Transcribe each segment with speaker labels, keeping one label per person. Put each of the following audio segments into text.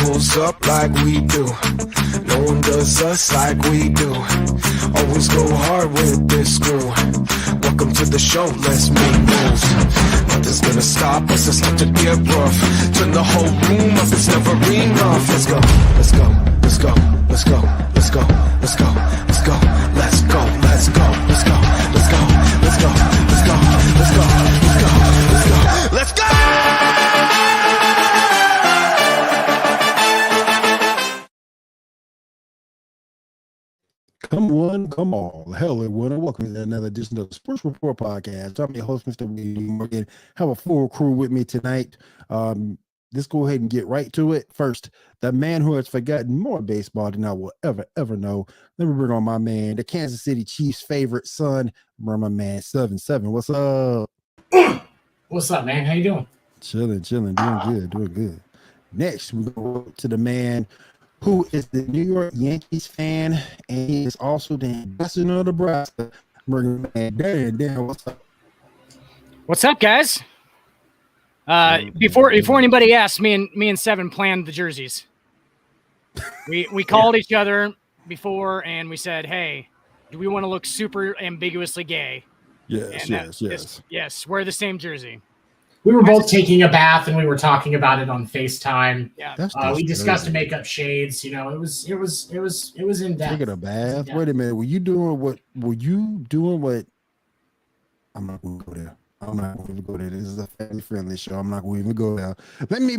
Speaker 1: pulls up like we do. No one does us like we do. Always go hard with this crew. Welcome to the show, let's make moves. Nothing's gonna stop us, it's about to get rough. Turn the whole room up, it's never enough. Let's go, let's go, let's go, let's go, let's go, let's go, let's go, let's go, let's go, let's go, let's go, let's go, let's go, let's go, let's go, let's go, let's go.
Speaker 2: Come one, come all. Hello, everyone, and welcome to another edition of the Sports Report Podcast. I'm your host, Mr. William Morgan. Have a full crew with me tonight. Let's go ahead and get right to it. First, the man who has forgotten more baseball than I will ever know. Let me bring on my man, the Kansas City Chiefs' favorite son, my man 7-7. What's up?
Speaker 3: What's up, man? How you doing?
Speaker 2: Chilling, doing good. Next, we go to the man who is the New York Yankees fan, and he is also the ambassador of Nebraska. Dan, what's up?
Speaker 4: What's up, guys? Before anybody asks, me and Seven planned the jerseys. We called each other before, and we said, "Hey, do we want to look super ambiguously gay?" Yes. Wear the same jersey.
Speaker 3: We were both taking a bath, and we were talking about it on FaceTime.
Speaker 4: Yeah,
Speaker 3: we discussed makeup shades. You know, it was in depth.
Speaker 2: Taking a bath. Wait a minute. Were you doing what? I'm not going to go there. This is a family-friendly show. I'm not going to even go there. Let me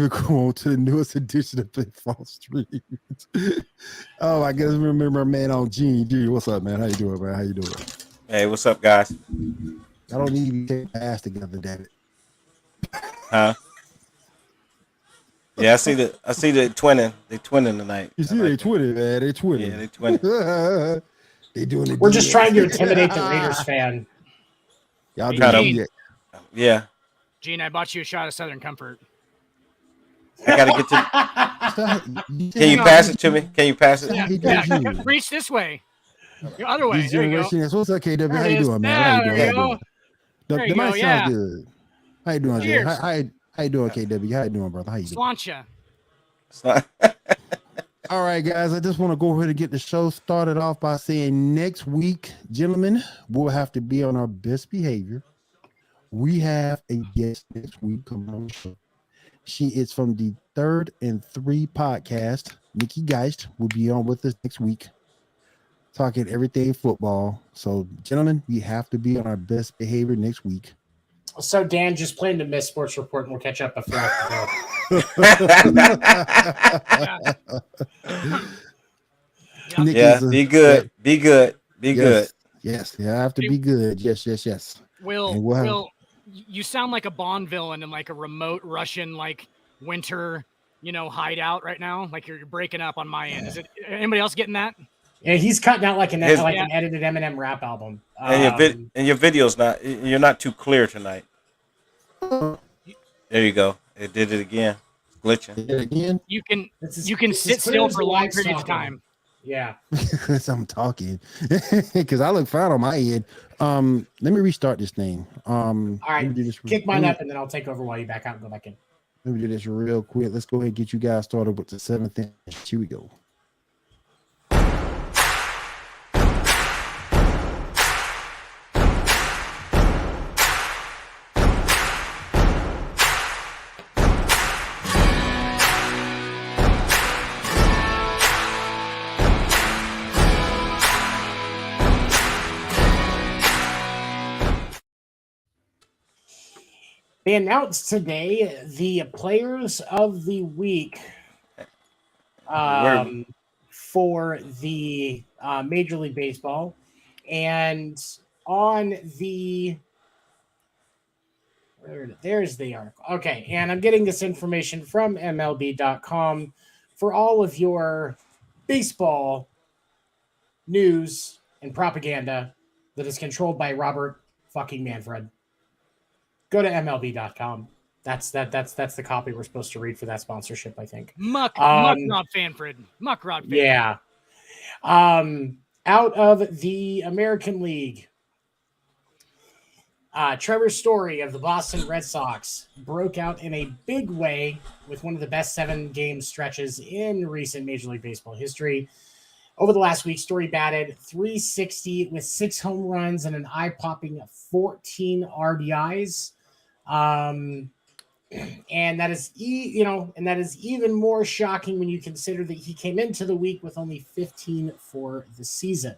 Speaker 2: go on to the newest edition of Fall Street. Oh, I guess remember a man on Gene. G, what's up, man? How you doing, man? How you doing?
Speaker 5: Hey, what's up, guys?
Speaker 2: I don't need to take my ass together, David.
Speaker 5: Huh? Yeah, I see the twinning. They twinning tonight.
Speaker 2: You see, they twinning, man. They twinning.
Speaker 5: Yeah, they twinning.
Speaker 2: They doing it.
Speaker 3: We're just trying to intimidate the Raiders fan.
Speaker 2: Y'all
Speaker 4: Gene.
Speaker 5: Yeah.
Speaker 4: Gene, I bought you a shot of Southern Comfort.
Speaker 5: I gotta get to. Can you pass it to me? Can you pass it?
Speaker 4: Yeah. Reach this way. The other way. There you go.
Speaker 2: What's up, KW? How you doing, man?
Speaker 4: There you go.
Speaker 2: The mic sounds good. How you doing, Jay? How you doing, KW? How you doing, brother? How you doing?
Speaker 4: Slancha.
Speaker 2: All right, guys. I just want to go ahead and get the show started off by saying next week, gentlemen, we'll have to be on our best behavior. We have a guest next week coming on the show. She is from the 3rd and 3 podcast. Nikki Geist will be on with us next week, talking everything football. So, gentlemen, we have to be on our best behavior next week.
Speaker 3: So, Dan, just plan to miss Sports Report, and we'll catch up before I
Speaker 5: Yeah, be good. Be good. Be good.
Speaker 2: Yes, you have to be good. Yes.
Speaker 4: Will, you sound like a Bond villain in like a remote Russian winter, hideout right now. Like you're breaking up on my end. Is it anybody else getting that?
Speaker 3: Yeah, he's cutting out an edited Eminem rap album.
Speaker 5: And your video's you're not too clear tonight. There you go. It did it again. It's glitching.
Speaker 4: You can sit still for long periods of time.
Speaker 3: Yeah.
Speaker 2: Because I'm talking. Because I look fine on my end. Let me restart this thing.
Speaker 3: All right. Kick mine up, and then I'll take over while you back out and go back in.
Speaker 2: Let me do this real quick. Let's go ahead and get you guys started with the 7th inch. Here we go.
Speaker 3: They announced today the players of the week for the Major League Baseball. And on there's the article. Okay, and I'm getting this information from MLB.com for all of your baseball news and propaganda that is controlled by Robert fucking Manfred. Go to MLB.com. That's the copy we're supposed to read for that sponsorship, I think.
Speaker 4: Muckrod Fanfred.
Speaker 3: Yeah. Out of the American League, Trevor Story of the Boston Red Sox broke out in a big way with one of the best 7-game stretches in recent Major League Baseball history. Over the last week, Story batted .360 with 6 home runs and an eye-popping 14 RBIs. And that is, even more shocking when you consider that he came into the week with only 15 for the season.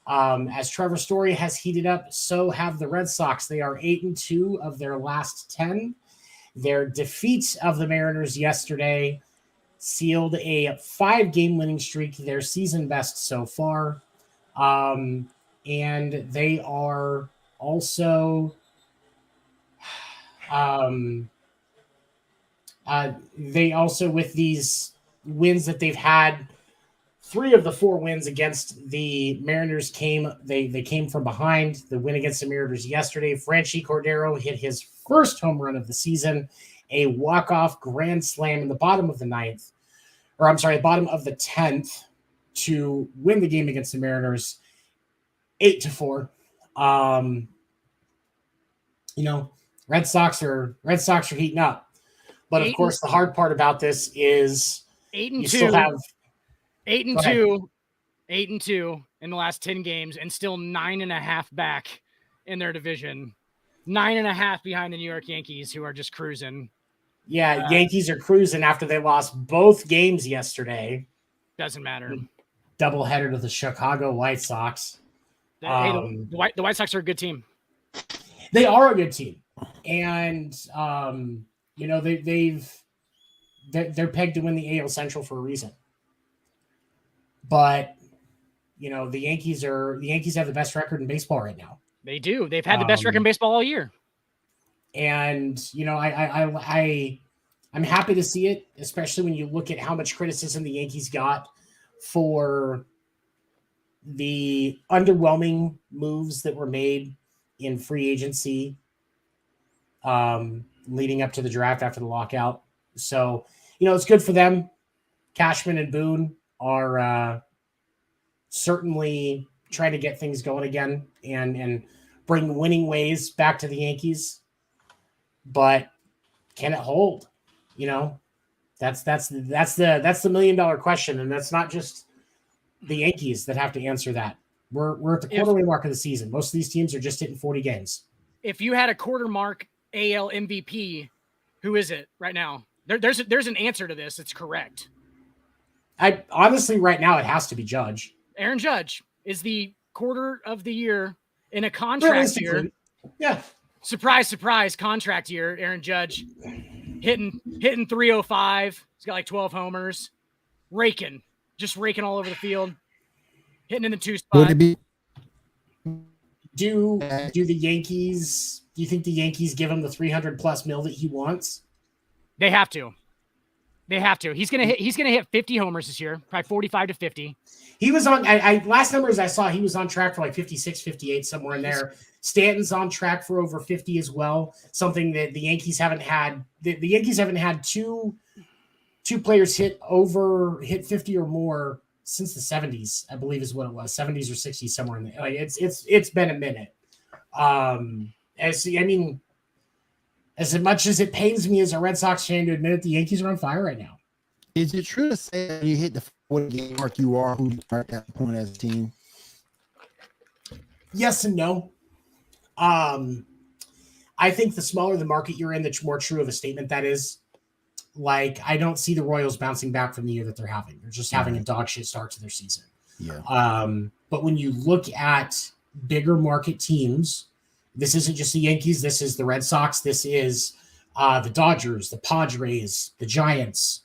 Speaker 3: As Trevor Story has heated up, so have the Red Sox. They are 8-2 of their last 10. Their defeat of the Mariners yesterday sealed a 5-game winning streak, their season best so far. And they are also with these wins that they've had, 3 of the 4 wins against the Mariners came from behind. The win against the Mariners yesterday, Franchi Cordero hit his first home run of the season, a walk-off grand slam in the bottom of the 9th, bottom of the 10th to win the game against the Mariners 8-4. Red Sox are heating up. But of course, the hard part about this is
Speaker 4: 8-2.
Speaker 3: Still have
Speaker 4: 8-2 in the last 10 games, and still 9.5 back in their division. 9.5 behind the New York Yankees, who are just cruising.
Speaker 3: Yeah, Yankees are cruising after they lost both games yesterday.
Speaker 4: Doesn't matter.
Speaker 3: Doubleheader to the Chicago White Sox.
Speaker 4: The White Sox are a good team.
Speaker 3: They are a good team, and they're pegged to win the AL Central for a reason. But the Yankees have the best record in baseball right now.
Speaker 4: They do. They've had the best record in baseball all year.
Speaker 3: And I'm happy to see it, especially when you look at how much criticism the Yankees got for the underwhelming moves that were made in free agency leading up to the draft after the lockout. So, it's good for them. Cashman and Boone are certainly trying to get things going again and bring winning ways back to the Yankees. But can it hold? That's the $1 million question, and that's not just the Yankees that have to answer that. We're at the quarterly mark of the season. Most of these teams are just hitting 40 games.
Speaker 4: If you had a quarter mark AL MVP, who is it right now? There's an answer to this. It's correct.
Speaker 3: I honestly, right now, it has to be Judge.
Speaker 4: Aaron Judge is the quarter of the year in a contract year.
Speaker 3: Yeah.
Speaker 4: Surprise, surprise, contract year. Aaron Judge hitting 305. He's got like 12 homers. Just raking all over the field. Hitting in the 2 spot.
Speaker 3: Do the Yankees? Do you think the Yankees give him the $300+ million that he wants?
Speaker 4: They have to. He's gonna hit 50 homers this year, probably 45 to 50.
Speaker 3: He was on. Last numbers I saw, he was on track for like 56, 58, somewhere in there. Stanton's on track for over 50 as well. Something that the Yankees haven't had. The Yankees haven't had two players hit 50 or more since the 70s, I believe is what it was, 70s or 60s, somewhere in there. Like it's been a minute. As much as it pains me as a Red Sox fan to admit it, the Yankees are on fire right now.
Speaker 2: Is it true to say that you hit the 40-game mark, you are who you are at that point as a team?
Speaker 3: Yes and no. I think the smaller the market you're in, the more true of a statement that is. Like, I don't see the Royals bouncing back from the year that they're having. They're just having a dog shit start to their season.
Speaker 2: Yeah.
Speaker 3: But when you look at bigger market teams, this isn't just the Yankees. This is the Red Sox. This is the Dodgers, the Padres, the Giants.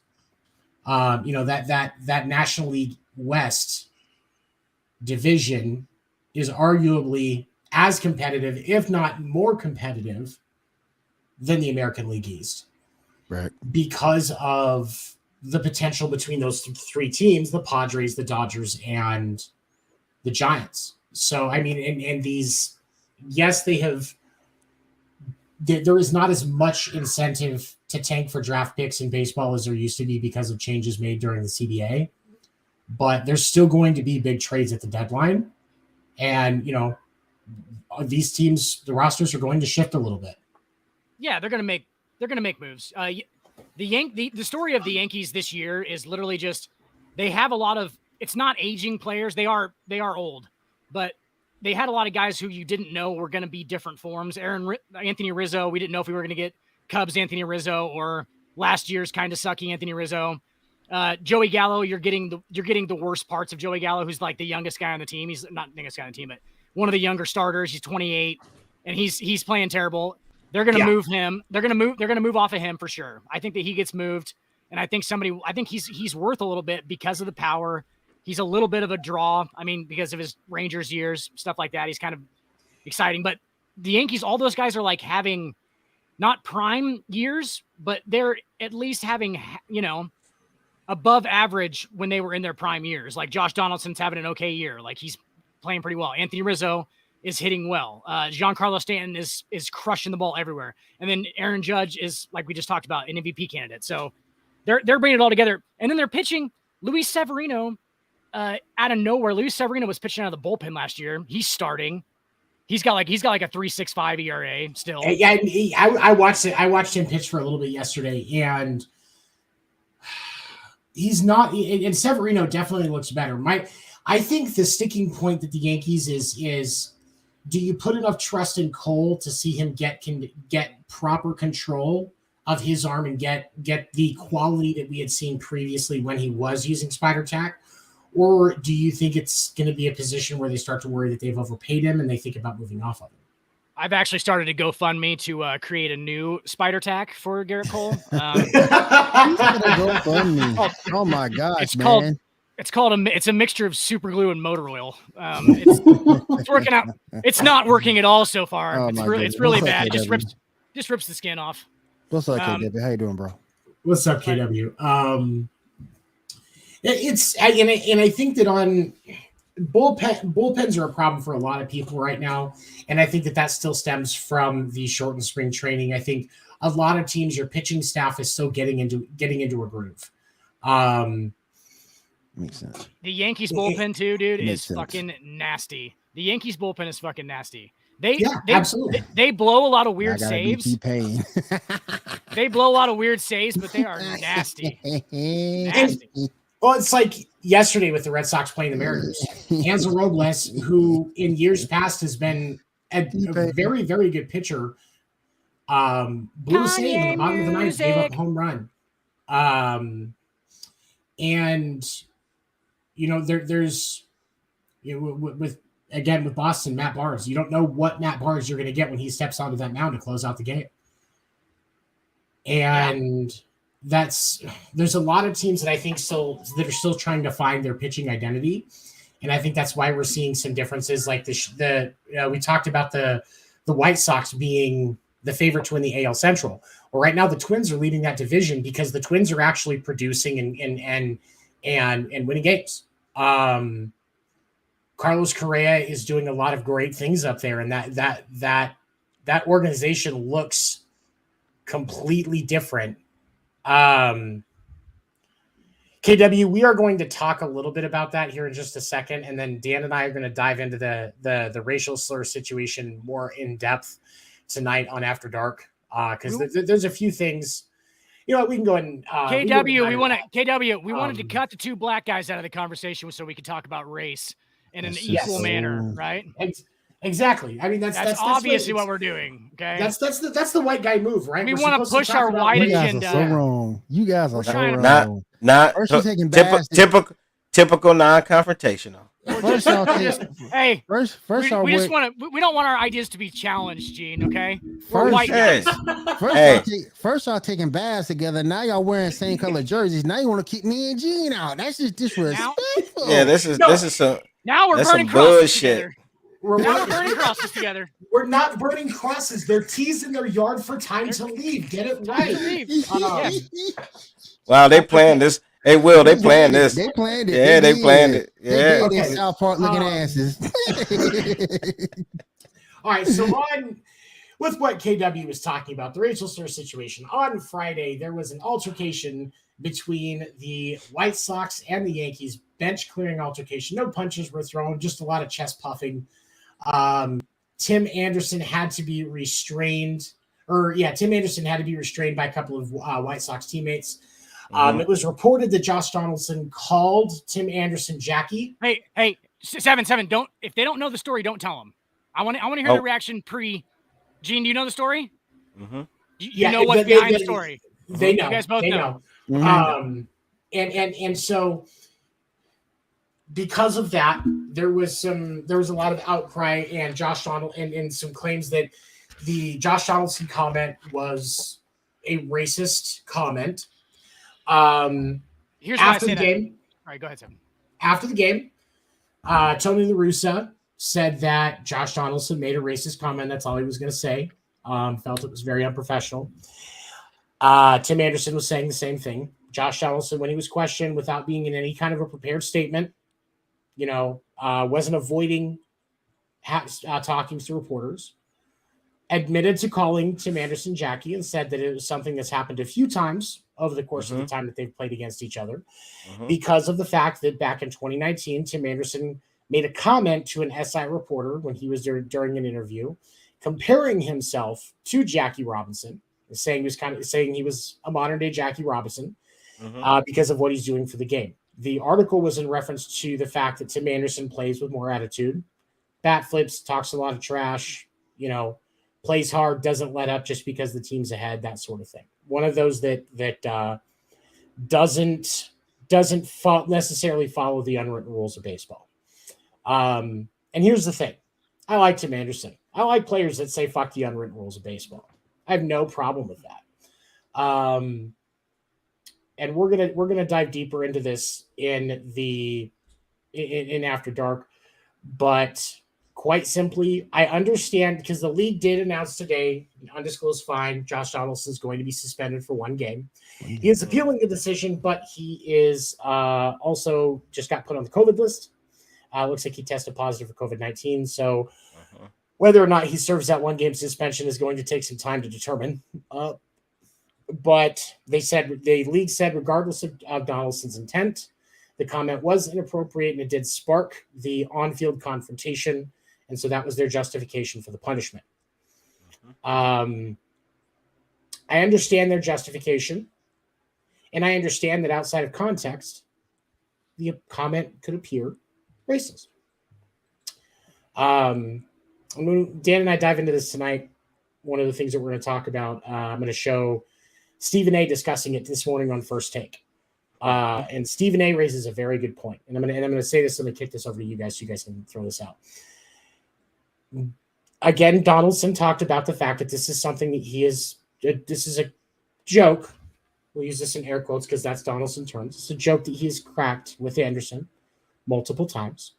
Speaker 3: That National League West division is arguably as competitive, if not more competitive, than the American League East.
Speaker 2: Right. Because
Speaker 3: of the potential between those 3 teams, the Padres, the Dodgers, and the Giants. So, I mean, and these, yes, they have, there is not as much incentive to tank for draft picks in baseball as there used to be because of changes made during the CBA. But there's still going to be big trades at the deadline. And, these teams, the rosters are going to shift a little bit.
Speaker 4: Yeah, they're gonna make moves. The story of the Yankees this year is literally just they have a lot of. It's not aging players. They are old, but they had a lot of guys who you didn't know were going to be different forms. Anthony Rizzo, we didn't know if we were going to get Cubs Anthony Rizzo or last year's kind of sucky Anthony Rizzo. Joey Gallo, you're getting the worst parts of Joey Gallo, who's like the youngest guy on the team. He's not the youngest guy on the team, but one of the younger starters. He's 28, and he's playing terrible. They're going to move him. They're going to move off of him for sure. I think that he gets moved, and I think he's worth a little bit because of the power. He's a little bit of a draw. I mean, because of his Rangers years, stuff like that. He's kind of exciting. But the Yankees, all those guys are like having not prime years, but they're at least having, above average when they were in their prime years. Like Josh Donaldson's having an okay year. Like he's playing pretty well. Anthony Rizzo is hitting well. Giancarlo Stanton is crushing the ball everywhere. And then Aaron Judge is, like we just talked about, an MVP candidate. So they're bringing it all together. And then they're pitching Luis Severino out of nowhere. Luis Severino was pitching out of the bullpen last year. He's starting. He's got like a 3.65 ERA still.
Speaker 3: Yeah, I watched it. I watched him pitch for a little bit yesterday, and he's not. And Severino definitely looks better. I think the sticking point that the Yankees is do you put enough trust in Cole to see him get proper control of his arm and get the quality that we had seen previously when he was using Spider Tack? Or do you think it's going to be a position where they start to worry that they've overpaid him and they think about moving off of him?
Speaker 4: I've actually started a GoFundMe to create a new Spider Tack for Garrett Cole.
Speaker 2: Oh my gosh, man.
Speaker 4: It's a mixture of super glue and motor oil. It's working out. It's not working at all so far.
Speaker 2: Oh,
Speaker 4: it's really bad. It just rips the skin off.
Speaker 2: What's up, KW? How you doing, bro?
Speaker 3: What's up, KW? I think that on bullpens are a problem for a lot of people right now, and I think that still stems from the shortened spring training. I think a lot of teams, your pitching staff is still getting into a groove.
Speaker 2: Makes sense.
Speaker 4: The Yankees bullpen too, dude, is fucking nasty. The Yankees bullpen is fucking nasty. Absolutely. They blow a lot of weird saves. They blow a lot of weird saves, but they are nasty. Nasty.
Speaker 3: Well, it's like yesterday with the Red Sox playing the Mariners. Hansel Robles, who in years past has been a very, very good pitcher, blew a save at the bottom of the ninth, gave up a home run. There's with Boston, Matt Barnes, you don't know what Matt Barnes you're going to get when he steps onto that mound to close out the game. And there's a lot of teams that I think that are still trying to find their pitching identity, and I think that's why we're seeing some differences. Like we talked about the White Sox being the favorite to win the AL Central. Well, right now the Twins are leading that division because the Twins are actually producing and winning games. Carlos Correa is doing a lot of great things up there, and that organization looks completely different. KW, we are going to talk a little bit about that here in just a second, and then Dan and I are going to dive into the racial slur situation more in depth tonight on After Dark, because there's a few things. You know what? We can go ahead and
Speaker 4: we wanted to cut the two black guys out of the conversation so we could talk about race in an equal manner, right?
Speaker 3: Exactly. I mean, that's
Speaker 4: obviously what we're doing. Okay,
Speaker 3: that's the white guy move, right?
Speaker 4: We want to push our white agenda.
Speaker 2: You guys are so wrong. You guys are so wrong.
Speaker 5: Not typical non-confrontational.
Speaker 2: First, y'all
Speaker 4: we don't want our ideas to be challenged, Gene. Okay, we're white guys.
Speaker 2: First y'all taking baths together. Now y'all wearing same color jerseys. Now you want to keep me and Gene out. That's just disrespectful.
Speaker 5: This is some.
Speaker 4: Now we're burning crosses together. We're burning crosses together.
Speaker 3: We're not burning crosses. They're teasing their yard for time to leave. Get it right.
Speaker 5: Wow, they planned this. Hey, Will, they planned this.
Speaker 2: They planned it.
Speaker 5: Yeah, they planned it. Yeah.
Speaker 2: They South Park looking asses.
Speaker 3: All right, so with what KW was talking about, the racial slur situation, on Friday, there was an altercation between the White Sox and the Yankees, bench clearing altercation. No punches were thrown, just a lot of chest puffing. Tim Anderson had to be restrained, Tim Anderson had to be restrained by a couple of White Sox teammates. It was reported that Josh Donaldson called Tim Anderson Jackie.
Speaker 4: Hey, 7-7. Don't, if they don't know the story, don't tell them. I want to hear the reaction pre. Gene, do you know the story?
Speaker 5: Mm-hmm.
Speaker 4: You know what's behind the story.
Speaker 3: They know.
Speaker 4: You guys both know.
Speaker 3: And so because of that, there was a lot of outcry and Josh Donaldson and some claims that the Josh Donaldson comment was a racist comment.
Speaker 4: Here's
Speaker 3: after the game.
Speaker 4: All right, go ahead, Sam.
Speaker 3: After the game, Tony La Russa said that Josh Donaldson made a racist comment. That's all he was going to say. Felt it was very unprofessional. Tim Anderson was saying the same thing. Josh Donaldson, when he was questioned without being in any kind of a prepared statement, wasn't avoiding talking to reporters, admitted to calling Tim Anderson Jackie and said that it was something that's happened a few times over the course of the time that they've played against each other because of the fact that back in 2019, Tim Anderson made a comment to an SI reporter when he was during an interview, comparing himself to Jackie Robinson, saying he was a modern day Jackie Robinson because of what he's doing for the game. The article was in reference to the fact that Tim Anderson plays with more attitude, bat flips, talks a lot of trash, plays hard, doesn't let up just because the team's ahead, that sort of thing. One of those that doesn't necessarily follow the unwritten rules of baseball. And here's the thing. I like Tim Anderson. I like players that say fuck the unwritten rules of baseball. I have no problem with that. And we're gonna dive deeper into this in After Dark, but quite simply, I understand because the league did announce today, undisclosed fine, Josh Donaldson is going to be suspended for 1 game. He is appealing the decision, but he is also just got put on the COVID list. Looks like he tested positive for COVID-19. So whether or not he serves that 1 game suspension is going to take some time to determine. But the league said, regardless of Donaldson's intent, the comment was inappropriate and it did spark the on-field confrontation. And so that was their justification for the punishment. I understand their justification. And I understand that outside of context, the comment could appear racist. Dan and I dive into this tonight. One of the things that we're going to talk about, I'm going to show Stephen A. discussing it this morning on First Take. And Stephen A. raises a very good point. And I'm going to say this, I'm going to kick this over to you guys so you guys can throw this out. Again, Donaldson talked about the fact that this is something that this is a joke. We'll use this in air quotes because that's Donaldson's terms. It's a joke that he's cracked with Anderson multiple times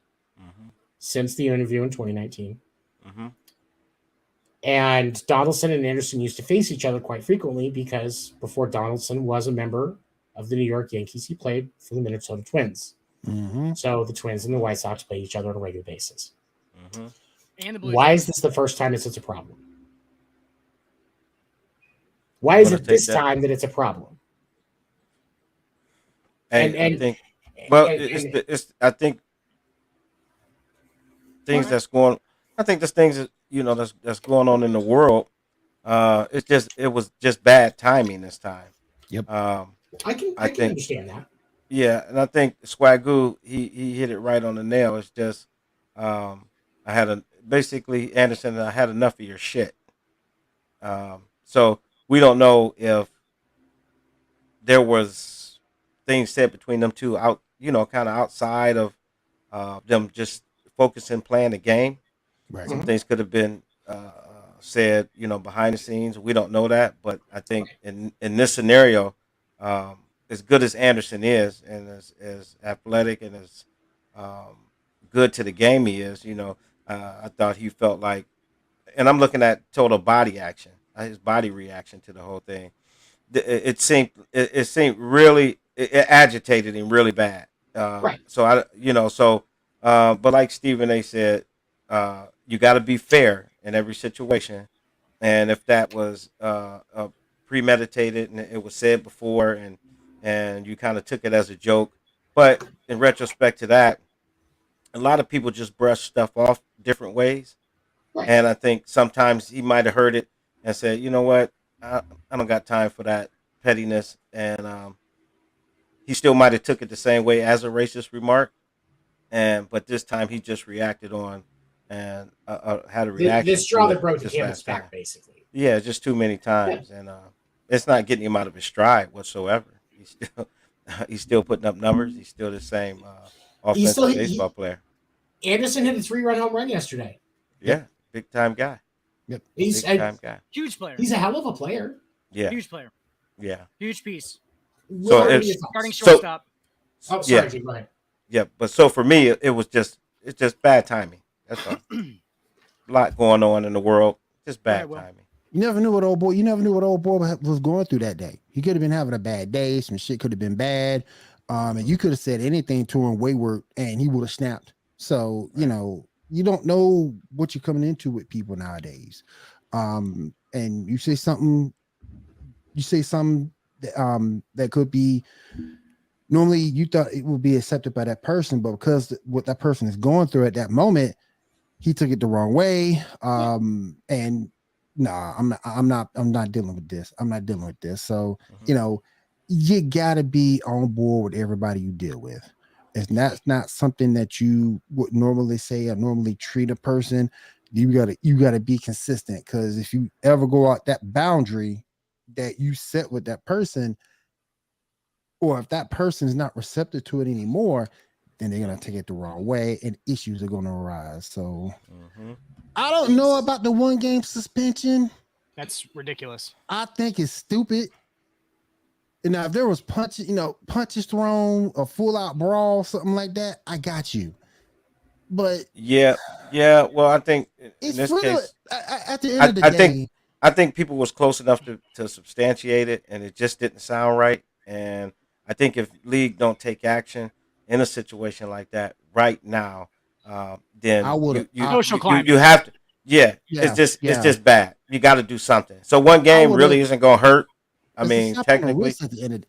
Speaker 3: since the interview in 2019. And Donaldson and Anderson used to face each other quite frequently because before Donaldson was a member of the New York Yankees, he played for the Minnesota Twins. So the Twins and the White Sox play each other on a regular basis.
Speaker 4: And the Blue
Speaker 3: Why
Speaker 4: Jays.
Speaker 3: is this the first time it's a problem? Why is it this time that it's a problem?
Speaker 5: I think things that's going. I think there's things that that's going on in the world. It was just bad timing this time.
Speaker 2: Yep.
Speaker 3: I can understand that.
Speaker 5: Yeah, and I think Swagoo he hit it right on the nail. It's just Anderson, I had enough of your shit. So we don't know if there was things said between them two out, kind of outside of them just focusing playing the game.
Speaker 2: Right.
Speaker 5: Some things could have been said, behind the scenes. We don't know that, but I think in this scenario, as good as Anderson is, and as athletic and as good to the game he is, I thought he felt like, and I'm looking at total body action, his body reaction to the whole thing. It seemed really it agitated him really bad.
Speaker 3: Right.
Speaker 5: So but like Stephen A. said, you got to be fair in every situation, and if that was premeditated and it was said before, and you kind of took it as a joke, but in retrospect to that, a lot of people just brush stuff off different ways. And I think sometimes he might have heard it and said, you know what, I don't got time for that pettiness. And he still might have took it the same way as a racist remark. But this time he just reacted on and had a reaction
Speaker 3: This straw
Speaker 5: to
Speaker 3: that
Speaker 5: it
Speaker 3: broke the
Speaker 5: this
Speaker 3: camel's
Speaker 5: last time.
Speaker 3: back, basically.
Speaker 5: Yeah, just too many times, and it's not getting him out of his stride whatsoever. He's still putting up numbers. He's still the same offensive baseball player.
Speaker 3: Anderson hit a 3-run home run yesterday.
Speaker 5: Yeah, big time guy.
Speaker 2: Yep,
Speaker 3: he's
Speaker 5: big time guy.
Speaker 4: Huge player.
Speaker 3: He's a hell of a player.
Speaker 5: Yeah,
Speaker 4: huge player.
Speaker 5: Yeah,
Speaker 4: huge piece.
Speaker 3: Starting
Speaker 4: shortstop.
Speaker 3: Oh, sorry, Jim, go ahead.
Speaker 5: Yeah, but so for me, it's just bad timing. That's all. A lot going on in the world. Just bad timing.
Speaker 2: You never knew what old boy was going through that day. He could have been having a bad day. Some shit could have been bad. And you could have said anything to him wayward and he would have snapped. So, you know, you don't know what you're coming into with people nowadays. And you say something that could be, normally you thought it would be accepted by that person, but because what that person is going through at that moment, he took it the wrong way. And nah, I'm not dealing with this. I'm not dealing with this. So, you know, you gotta be on board with everybody you deal with. It's not something that you would normally say or normally treat a person. You gotta be consistent, because if you ever go out that boundary that you set with that person, or if that person is not receptive to it anymore, then they're gonna take it the wrong way and issues are gonna arise. So I don't know about the 1-game suspension.
Speaker 4: That's ridiculous.
Speaker 2: I think it's stupid. And now if there was punches thrown, a full out brawl, something like that, I got you. But
Speaker 5: yeah. Well, I think in this case,
Speaker 2: at the end of the day,
Speaker 5: I think people was close enough to substantiate it, and it just didn't sound right. And I think if league don't take action in a situation like that right now, then you have to. Yeah, it's just bad. You got to do something. So 1 game really isn't going to hurt. I mean, technically,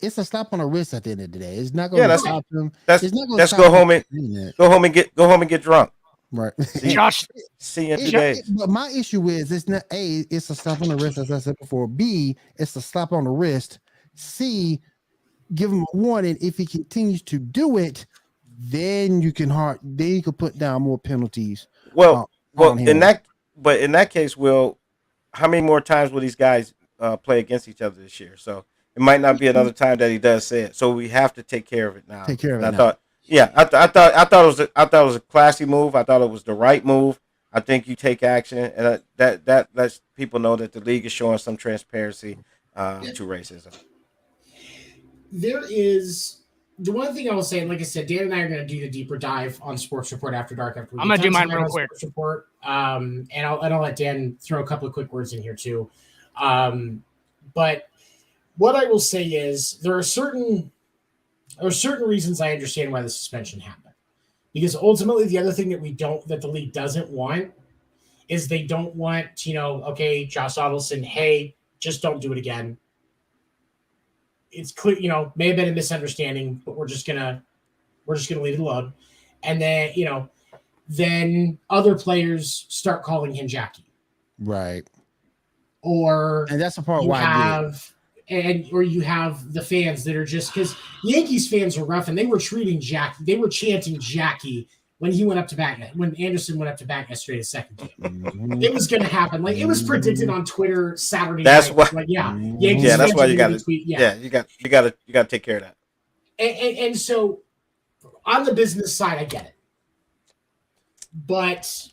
Speaker 2: it's a slap on the wrist at the end of the day. It's not going to stop him.
Speaker 5: Let's go home and get drunk.
Speaker 2: Right,
Speaker 4: Josh.
Speaker 5: See you in 2 days.
Speaker 2: But my issue is it's not A, it's a slap on the wrist, as I said before. B, it's a slap on the wrist. C, give him a warning. If he continues to do it, then you can put down more penalties.
Speaker 5: Well, in that case, Will, how many more times will these guys play against each other this year? So it might not be another time that he does say it. So we have to take care of it now.
Speaker 2: Take care of it.
Speaker 5: I thought it was a classy move. I thought it was the right move. I think you take action, and that lets people know that the league is showing some transparency to racism.
Speaker 3: There is the one thing I will say, and like I said, Dan and I are going to do the deeper dive on Sports Report after dark. I'm
Speaker 4: going to do mine real quick.
Speaker 3: Sports Report, and I'll let Dan throw a couple of quick words in here too. But what I will say is there are certain reasons I understand why the suspension happened, because ultimately the other thing that the league doesn't want is they don't want, okay, Josh Donaldson, hey, just don't do it again. It's clear, may have been a misunderstanding, but we're just gonna leave it alone. And then, then other players start calling him Jackie.
Speaker 2: Right. And that's the part why
Speaker 3: you have the fans that are just, because Yankees fans are rough, and they were chanting Jackie when he went up to bat, when Anderson went up to bat yesterday, the second game. Mm-hmm. It was going to happen. Like, it was predicted on Twitter Saturday night. Yankees
Speaker 5: that's why you got to. Yeah, you got to take care of that.
Speaker 3: And so, on the business side, I get it, but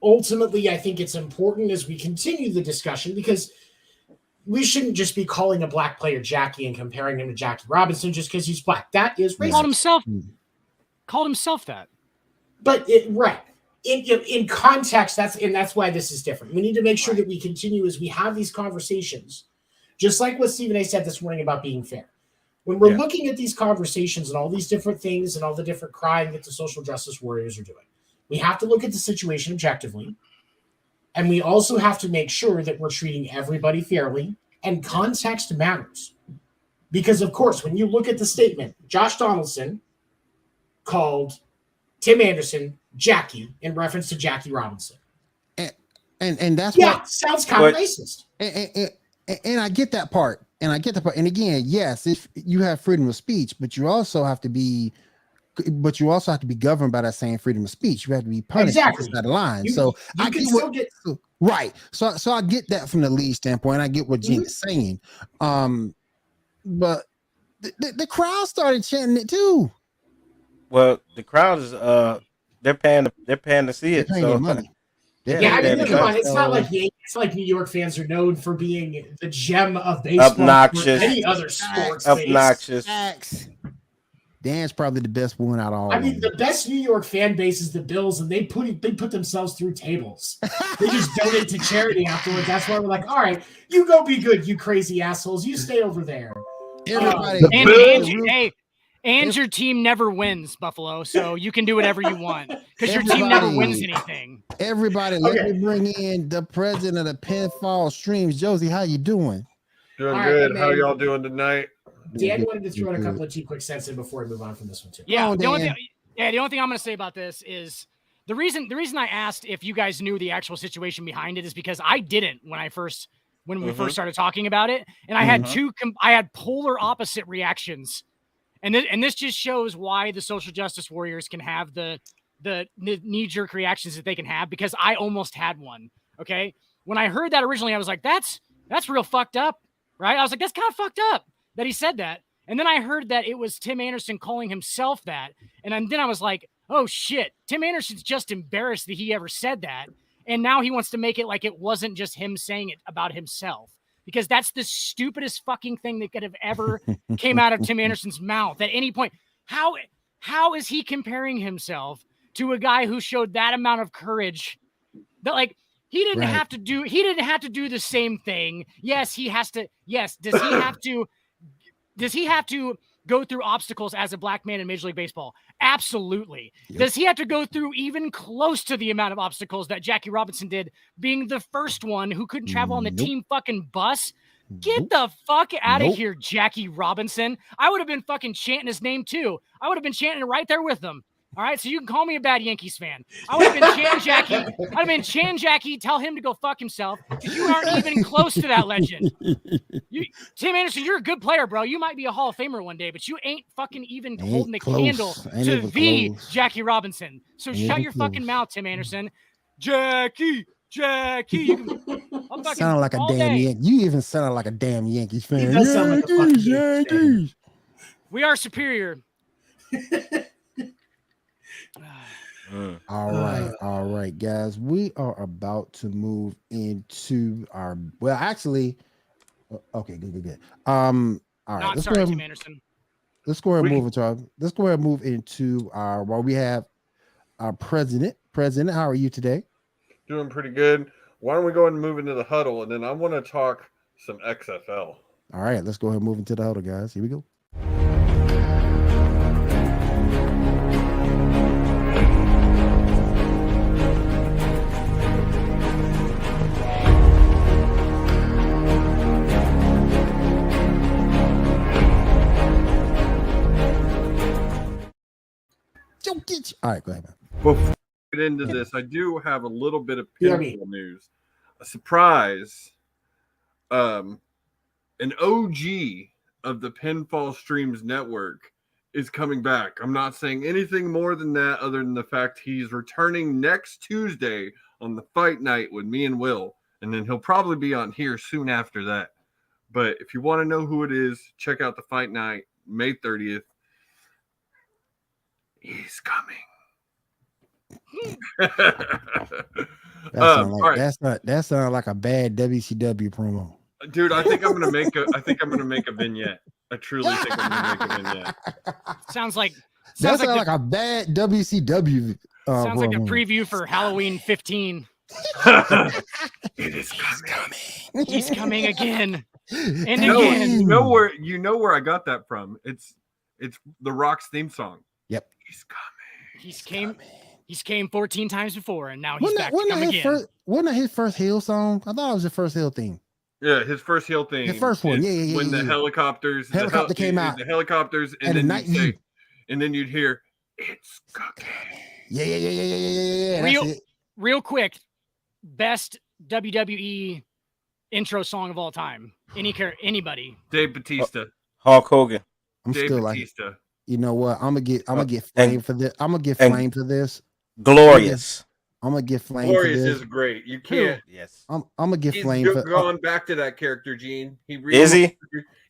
Speaker 3: ultimately, I think it's important as we continue the discussion, because we shouldn't just be calling a black player Jackie and comparing him to Jackie Robinson just because he's black. That is racist.
Speaker 4: Called himself that.
Speaker 3: But in context, that's why this is different. We need to make sure that we continue as we have these conversations, just like what Stephen A. said this morning about being fair. When we're looking at these conversations and all these different things and all the different crying that the social justice warriors are doing, we have to look at the situation objectively, and we also have to make sure that we're treating everybody fairly, and context matters. Because, of course, when you look at the statement, Josh Donaldson called Tim Anderson Jackie in reference to Jackie Robinson.
Speaker 2: And that's
Speaker 3: Yeah,
Speaker 2: what
Speaker 3: sounds kind of racist.
Speaker 2: and I get that part. And I get the part. And again, yes, if you have freedom of speech, but you also have to be governed by that same freedom of speech. You have to be punished
Speaker 3: Exactly.
Speaker 2: for that line.
Speaker 3: You
Speaker 2: so I
Speaker 3: can
Speaker 2: get
Speaker 3: still get
Speaker 2: right. So I get that from the lead standpoint. I get what Jen is saying. But the crowd started chanting it too.
Speaker 5: Well, the crowd is they're paying to see
Speaker 2: They're
Speaker 5: it.
Speaker 2: paying
Speaker 5: So
Speaker 2: their money.
Speaker 3: Yeah, I mean,
Speaker 5: they're
Speaker 3: come on. It's not
Speaker 2: So-
Speaker 3: like it's like New York fans are known for being the gem of baseball or
Speaker 5: Obnoxious.
Speaker 3: any other sports.
Speaker 5: obnoxious.
Speaker 2: Facts. Dan's probably the best one out of all.
Speaker 3: I
Speaker 2: of
Speaker 3: mean,
Speaker 2: them.
Speaker 3: the best New York fan base is the Bills, and they put themselves through tables. They just donate to charity afterwards. That's why we're like, all right, you go be good, you crazy assholes. You stay over there.
Speaker 2: Everybody,
Speaker 4: and your team never wins, Buffalo, so you can do whatever you want because your team never wins anything.
Speaker 2: Everybody, let me bring in the president of the Pinfall Streams, Josie. How you doing?
Speaker 6: Doing
Speaker 3: All
Speaker 6: good.
Speaker 3: right,
Speaker 6: How y'all doing tonight?
Speaker 3: Dan wanted to throw in a couple of cheap quick sense in before we move on from this one too.
Speaker 4: Yeah, the only thing I'm going to say about this is the reason I asked if you guys knew the actual situation behind it is because I didn't when we first started talking about it, and I had I had polar opposite reactions. And this just shows why the social justice warriors can have the knee-jerk reactions that they can have, because I almost had one. Okay. When I heard that originally, I was like, that's real fucked up. Right. I was like, that's kind of fucked up that he said that. And then I heard that it was Tim Anderson calling himself that. And then I was like, oh shit, Tim Anderson's just embarrassed that he ever said that. And now he wants to make it like it wasn't just him saying it about himself. Because that's the stupidest fucking thing that could have ever came out of Tim Anderson's mouth at any point. How is he comparing himself to a guy who showed that amount of courage? That like he didn't have to do the same thing. Yes, he has to. Yes, does he have to go through obstacles as a black man in Major League Baseball? Absolutely. Yep. Does he have to go through even close to the amount of obstacles that Jackie Robinson did, being the first one who couldn't travel on the team fucking bus? Get the fuck out of here, Jackie Robinson. I would have been fucking chanting his name too. I would have been chanting it right there with him. All right, so you can call me a bad Yankees fan. I would have been chanting Jackie. I'd have been chanting Jackie. Tell him to go fuck himself because you aren't even close to that legend. Tim Anderson, you're a good player, bro. You might be a Hall of Famer one day, but you ain't fucking even holding the candle to the Jackie Robinson. So shut your fucking mouth, Tim Anderson. Jackie. You can
Speaker 2: sound like a damn Yankee. You even sound like a damn Yankees fan.
Speaker 3: He does sound like a fucking
Speaker 2: Yankees.
Speaker 4: We are superior.
Speaker 2: All right, guys. We are about to move into our okay, good. All right, let's go ahead and move into our while we have our president. President, how are you today?
Speaker 6: Doing pretty good. Why don't we go ahead and move into the huddle, and then I want to talk some XFL.
Speaker 2: All right, let's go ahead and move into the huddle, guys. Here we go. All right, go ahead, man.
Speaker 6: Before we get into this, I do have a little bit of pinball news. A surprise. An OG of the Pinfall Streams Network is coming back. I'm not saying anything more than that other than the fact he's returning next Tuesday on the fight night with me and Will. And then he'll probably be on here soon after that. But if you want to know who it is, check out the fight night, May 30th. He's coming.
Speaker 2: That sounds like a bad WCW promo.
Speaker 6: Dude, I think I'm gonna make a vignette. I truly think I'm gonna make a vignette.
Speaker 4: Sounds like
Speaker 2: a bad WCW.
Speaker 4: Sounds like a preview for Halloween 15.
Speaker 6: It is coming.
Speaker 4: He's coming again. And
Speaker 6: again. You know where I got that from. It's The Rock's theme song.
Speaker 2: Yep.
Speaker 6: He's coming.
Speaker 4: He's came 14 times before, and now he's back to come again.
Speaker 2: Wasn't that his first heel song? I thought it was his first heel theme.
Speaker 6: Yeah, his first heel theme.
Speaker 2: The first one, yeah.
Speaker 6: When the helicopters
Speaker 2: came out.
Speaker 6: The helicopters, and then you'd hear, "It's cooking."
Speaker 2: Yeah.
Speaker 4: Real quick, best WWE intro song of all time. Anybody.
Speaker 6: Dave Bautista.
Speaker 5: Hulk Hogan.
Speaker 2: I'm
Speaker 6: Dave
Speaker 2: still like,
Speaker 6: Bautista.
Speaker 2: you know what? I'm gonna get
Speaker 5: and-
Speaker 2: flamed for this. I'm gonna get
Speaker 5: and-
Speaker 2: flamed for this.
Speaker 5: Glorious.
Speaker 2: I'm gonna get flamed
Speaker 6: Glorious
Speaker 2: for
Speaker 6: is
Speaker 2: this.
Speaker 6: great. You can't.
Speaker 5: Yes.
Speaker 2: I'm gonna get
Speaker 6: He's
Speaker 2: flamed for.
Speaker 6: going back to that character, Gene.
Speaker 5: Is he?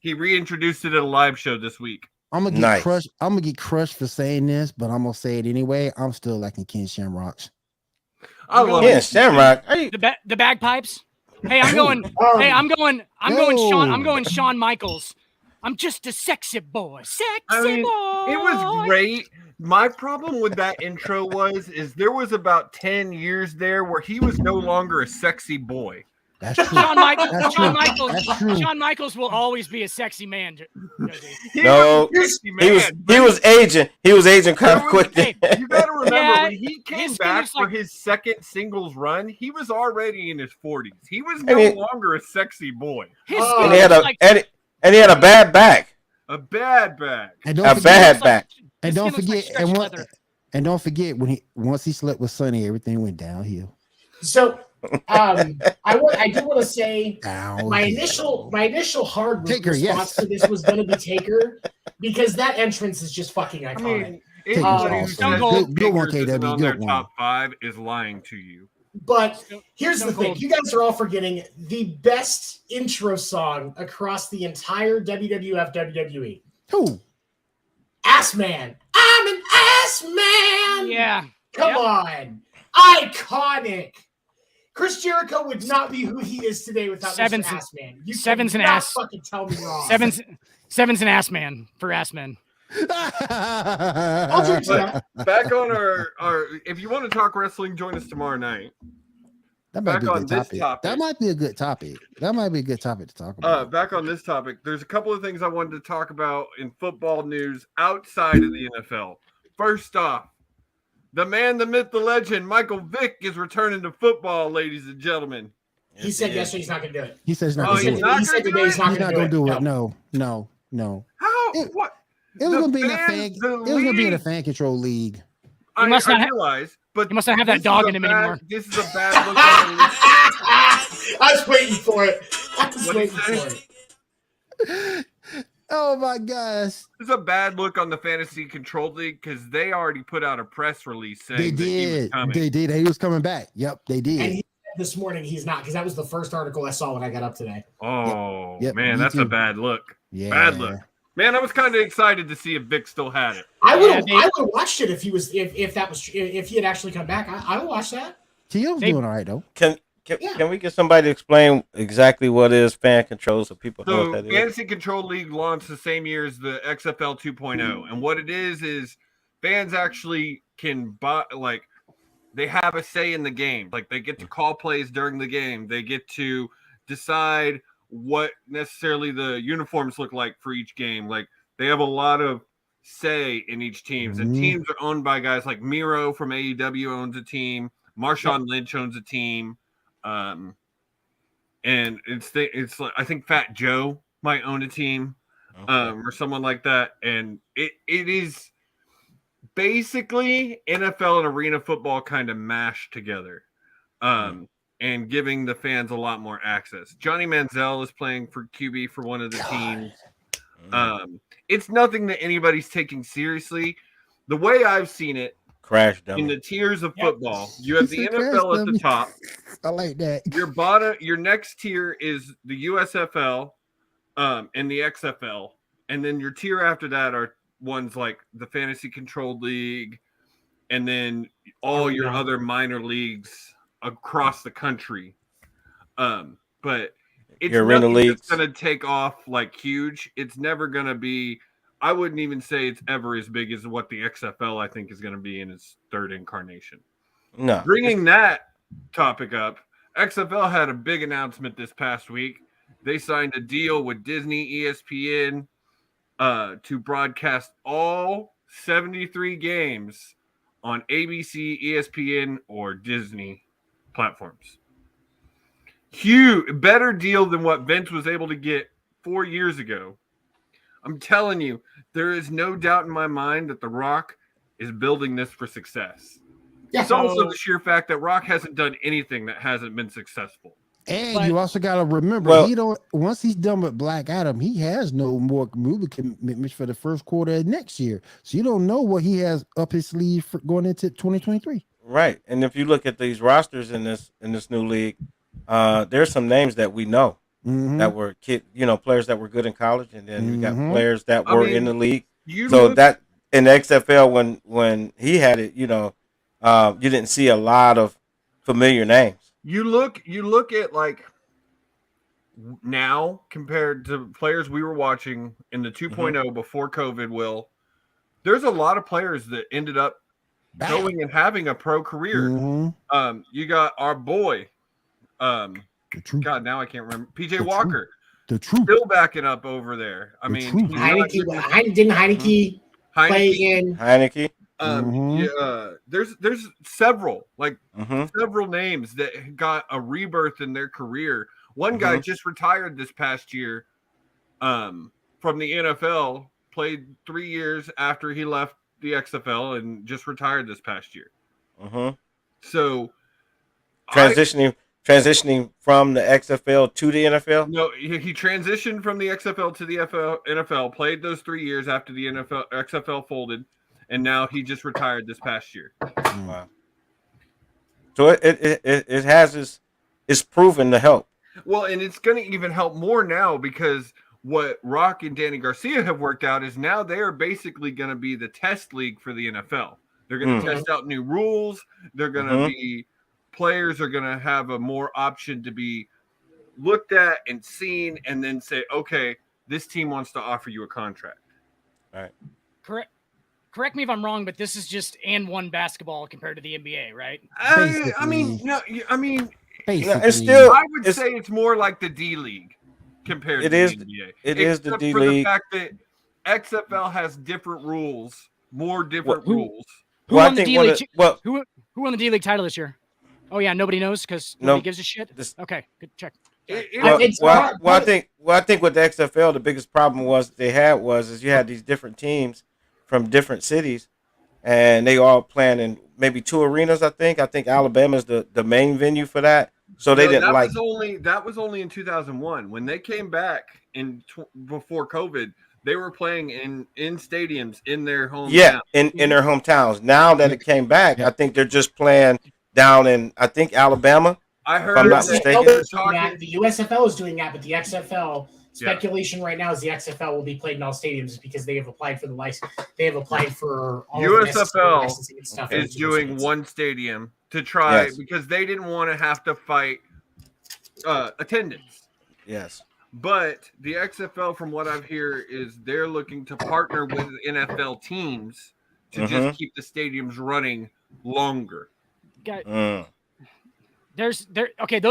Speaker 6: He reintroduced it at a live show this week.
Speaker 2: I'm gonna get
Speaker 5: Nice.
Speaker 2: crushed. I'm gonna get crushed for saying this, but I'm gonna say it anyway. I'm still liking Ken Shamrocks.
Speaker 6: I love
Speaker 5: Yeah,
Speaker 6: it.
Speaker 5: Shamrock. Hey,
Speaker 4: The bagpipes. Hey, I'm going. I'm going Shawn Michaels. I'm just a sexy boy. Sexy boy.
Speaker 6: It was great. My problem with that intro is there was about 10 years there where he was no longer a sexy boy.
Speaker 2: That's true.
Speaker 4: Shawn Michaels will always be a sexy man.
Speaker 5: no, he was aging. He was aging kind of quick.
Speaker 6: You got to remember
Speaker 4: Yeah,
Speaker 6: when he came back for his second singles run, he was already in his 40s. He was no longer a sexy boy.
Speaker 5: And he had a bad back.
Speaker 6: A bad back.
Speaker 2: And
Speaker 5: A bad back.
Speaker 2: And don't forget once he slept with Sonny, everything went downhill.
Speaker 3: So I do want to say my initial hard response to this was going to be Taker, because that entrance is just fucking iconic.
Speaker 2: Anybody who says
Speaker 6: good one, KW, on their top 5 is lying to you.
Speaker 3: But here's the thing: you guys are all forgetting the best intro song across the entire WWF WWE.
Speaker 2: Who?
Speaker 3: Ass Man. I'm an ass man.
Speaker 4: Yeah.
Speaker 3: Come on. Iconic. Chris Jericho would not be who he is today without Mr. Ass Man. You cannot fucking tell me wrong.
Speaker 4: Seven's an ass man for ass men.
Speaker 3: I'll drink to that.
Speaker 6: Back on our if you want to talk wrestling, join us tomorrow night.
Speaker 2: That might be a good topic. That might be a good topic. That might be a good topic to talk about.
Speaker 6: Back on this topic, there's a couple of things I wanted to talk about in football news outside of the NFL. First off, the man, the myth, the legend, Michael Vick is returning to football, ladies and gentlemen.
Speaker 3: He said yesterday he's not going to do it.
Speaker 2: He said he's not going to do it.
Speaker 3: He said today he's not going to do it.
Speaker 2: No.
Speaker 6: How? What?
Speaker 2: It was going to be in a fan. It was going to be in a fan control league.
Speaker 6: I realize, but
Speaker 4: he must not have that dog in him anymore.
Speaker 6: This is a bad look on the
Speaker 3: I was waiting for it.
Speaker 2: Oh my gosh.
Speaker 6: It's a bad look on the fantasy control league because they already put out a press release saying
Speaker 2: they did.
Speaker 6: They
Speaker 2: did. He was coming back. Yep, they did.
Speaker 3: And this morning he's not, because that was the first article I saw when I got up today.
Speaker 6: Oh
Speaker 2: yep,
Speaker 6: man, that's a bad look.
Speaker 2: Yeah.
Speaker 6: Bad look. Man, I was kind of excited to see if Vic still had it.
Speaker 3: I would have watched it if he had actually come back. I would watch that.
Speaker 2: T.O.'s doing all right though.
Speaker 5: Can we get somebody to explain exactly what is fan control so people know what that is?
Speaker 6: Fantasy Control League launched the same year as the XFL 2.0. And what it is fans actually can buy, like, they have a say in the game. Like, they get to call plays during the game. They get to decide what necessarily the uniforms look like for each game. Like, they have a lot of say in each teams. And teams are owned by guys like Miro from AEW owns a team. Marshawn Lynch owns a team. And it's like, I think Fat Joe might own a team, or someone like that. And it is basically NFL and arena football kind of mashed together, and giving the fans a lot more access. Johnny Manziel is playing for QB for one of the teams. It's nothing that anybody's taking seriously. The way I've seen it,
Speaker 5: crash dummy.
Speaker 6: In the tiers of football, you have the NFL at the top.
Speaker 2: I like that.
Speaker 6: Your next tier is the USFL, and the XFL, and then your tier after that are ones like the Fantasy Controlled League, and then all your other minor leagues across the country. But it's nothing that's going to take off like huge. It's never going to be. I wouldn't even say it's ever as big as what the XFL I think is going to be in its third incarnation.
Speaker 5: No.
Speaker 6: Bringing that topic up, XFL had a big announcement this past week. They signed a deal with Disney ESPN to broadcast all 73 games on ABC, ESPN, or Disney platforms. Huge, better deal than what Vince was able to get 4 years ago. I'm telling you, there is no doubt in my mind that The Rock is building this for success.
Speaker 3: Yeah.
Speaker 6: It's also the sheer fact that Rock hasn't done anything that hasn't been successful.
Speaker 2: And you also got to remember,
Speaker 5: Well-
Speaker 2: he don't. Once he's done with Black Adam, he has no more movie commitments for the first quarter of next year. So you don't know what he has up his sleeve for going into 2023.
Speaker 5: Right, and if you look at these rosters in this new league, there's some names that we know that were players that were good in college, and then you got players that were in the league. That in the XFL when he had it, you didn't see a lot of familiar names.
Speaker 6: You look at like now compared to players we were watching in the 2.0 before COVID. There's a lot of players that ended up going and having a pro career. You got our boy, God, now I can't remember, PJ Walker.
Speaker 2: The truth.
Speaker 6: Still backing up over there. I mean,
Speaker 3: Heineke, didn't Heineke play in
Speaker 5: Heineke?
Speaker 6: Yeah, there's several several names that got a rebirth in their career. One guy just retired this past year from the NFL, played 3 years after he left the XFL and just retired this past year. So
Speaker 5: transitioning from the XFL to the NFL?
Speaker 6: No, he transitioned from the XFL to the NFL, played those 3 years after the XFL folded, and now he just retired this past year.
Speaker 5: Wow. So it has it's proven to help.
Speaker 6: Well, and it's going to even help more now because what Rock and Danny Garcia have worked out is now they are basically going to be the test league for the NFL. They're going to test out new rules. They're going to be players are going to have a more option to be looked at and seen and then say, okay, this team wants to offer you a contract.
Speaker 5: All right.
Speaker 4: Correct me if I'm wrong, but this is just one basketball compared to the NBA, right?
Speaker 6: I mean,
Speaker 5: it's still.
Speaker 6: I would say it's more like the D League compared to the NBA.
Speaker 5: It is the D
Speaker 6: League.
Speaker 5: League.
Speaker 6: The fact that XFL has different rules, more different rules.
Speaker 4: Who won the D League? Who won the D League title this year? Oh yeah, nobody knows because nobody gives a shit. Okay, good check.
Speaker 5: I think with the XFL, the biggest problem you had these different teams from different cities, and they all playing in maybe 2 arenas. I think Alabama is the main venue for that. So they didn't like.
Speaker 6: That was only in 2001 when they came back before COVID. They were playing in stadiums in their hometowns.
Speaker 5: Yeah, in their hometowns. Now that it came back, I think they're just playing down in Alabama.
Speaker 6: I heard
Speaker 5: if I'm not mistaken.
Speaker 3: The USFL is doing that, but the XFL speculation right now is the XFL will be played in all stadiums because they have applied for the license. They have applied for all
Speaker 6: USFL
Speaker 3: licensing and stuff.
Speaker 6: Is doing one stadium to try because they didn't want to have to fight attendance.
Speaker 5: Yes.
Speaker 6: But the XFL, from what I've heard, is they're looking to partner with NFL teams to just keep the stadiums running longer.
Speaker 4: Those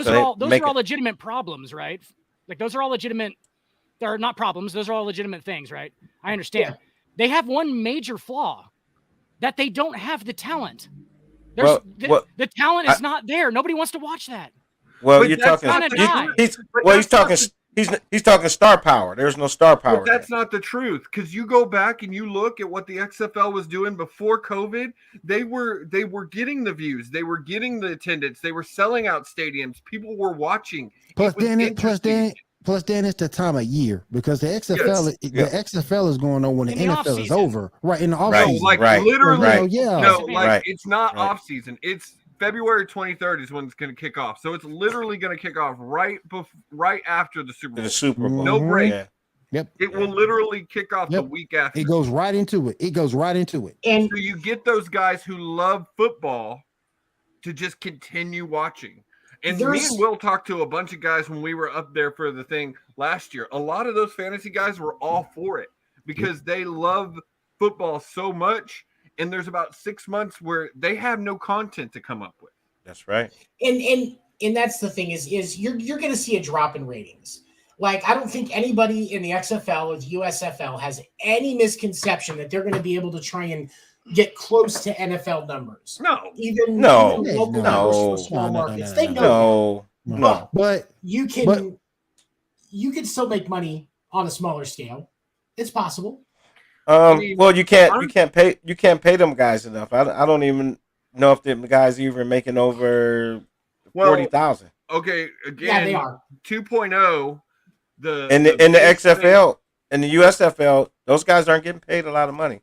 Speaker 4: are all legitimate problems, right? Like those are all legitimate. They're not problems. Those are all legitimate things, right? I understand. Yeah. They have one major flaw that they don't have the talent. The talent is not there. Nobody wants to watch that.
Speaker 5: Well, you're talking. He's talking star power. There's no star power.
Speaker 6: But that's not the truth because you go back and you look at what the XFL was doing before COVID. They were getting the views. They were getting the attendance. They were selling out stadiums. People were watching.
Speaker 2: Plus, then it's the time of year because the XFL is going on when the NFL is over, right in the off season.
Speaker 6: Literally, it's not off season. It's February 23rd is when it's going to kick off. So it's literally going to kick off right after the Super Bowl.
Speaker 5: The Super Bowl.
Speaker 6: No break.
Speaker 5: Yeah.
Speaker 2: Yep.
Speaker 6: It will literally kick off the week after.
Speaker 2: It goes right into it.
Speaker 6: And so you get those guys who love football to just continue watching. And me and Will talked to a bunch of guys when we were up there for the thing last year. A lot of those fantasy guys were all for it because they love football so much. And there's about 6 months where they have no content to come up with.
Speaker 5: That's right.
Speaker 3: And that's the thing is you're going to see a drop in ratings. Like I don't think anybody in the XFL or the USFL has any misconception that they're going to be able to try and get close to NFL numbers. Even local numbers for small markets. They know that. But you can still make money on a smaller scale. It's possible.
Speaker 5: Well, you can't pay them guys enough. I don't even know if the guys even making over 40,000.
Speaker 6: Okay, again,
Speaker 3: Yeah, they are.
Speaker 6: 2.0.
Speaker 5: In the XFL and the USFL, those guys aren't getting paid a lot of money.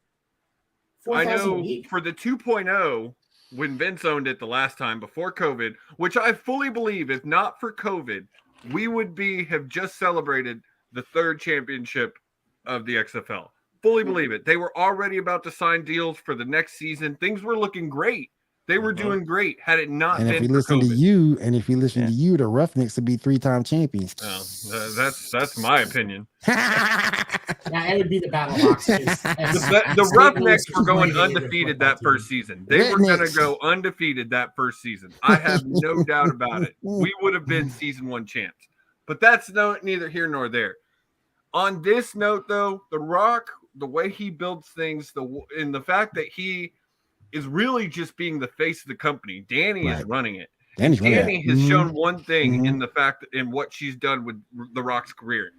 Speaker 6: I
Speaker 3: 4,000 a
Speaker 6: know
Speaker 3: week.
Speaker 6: for the 2.0, when Vince owned it the last time before COVID, which I fully believe, if not for COVID, we would have just celebrated the 3rd championship of the XFL. Fully believe it. They were already about to sign deals for the next season. Things were looking great. They were doing great had it not
Speaker 2: And
Speaker 6: been
Speaker 2: if we
Speaker 6: for
Speaker 2: listen to
Speaker 6: COVID.
Speaker 2: you, the Roughnecks would be 3-time champions.
Speaker 6: That's my opinion.
Speaker 3: Yeah, it would be the Battle Rocks.
Speaker 6: The Roughnecks were going undefeated that first season. They were going to
Speaker 2: Rednecks.
Speaker 6: go undefeated that first season. I have no doubt about it. We would have been season 1 champs. But that's neither here nor there. On this note, though, The Rock, the way he builds things, and the fact that he is really just being the face of the company. Danny is running it. Danny has shown one thing in the fact in what she's done with The Rock's career.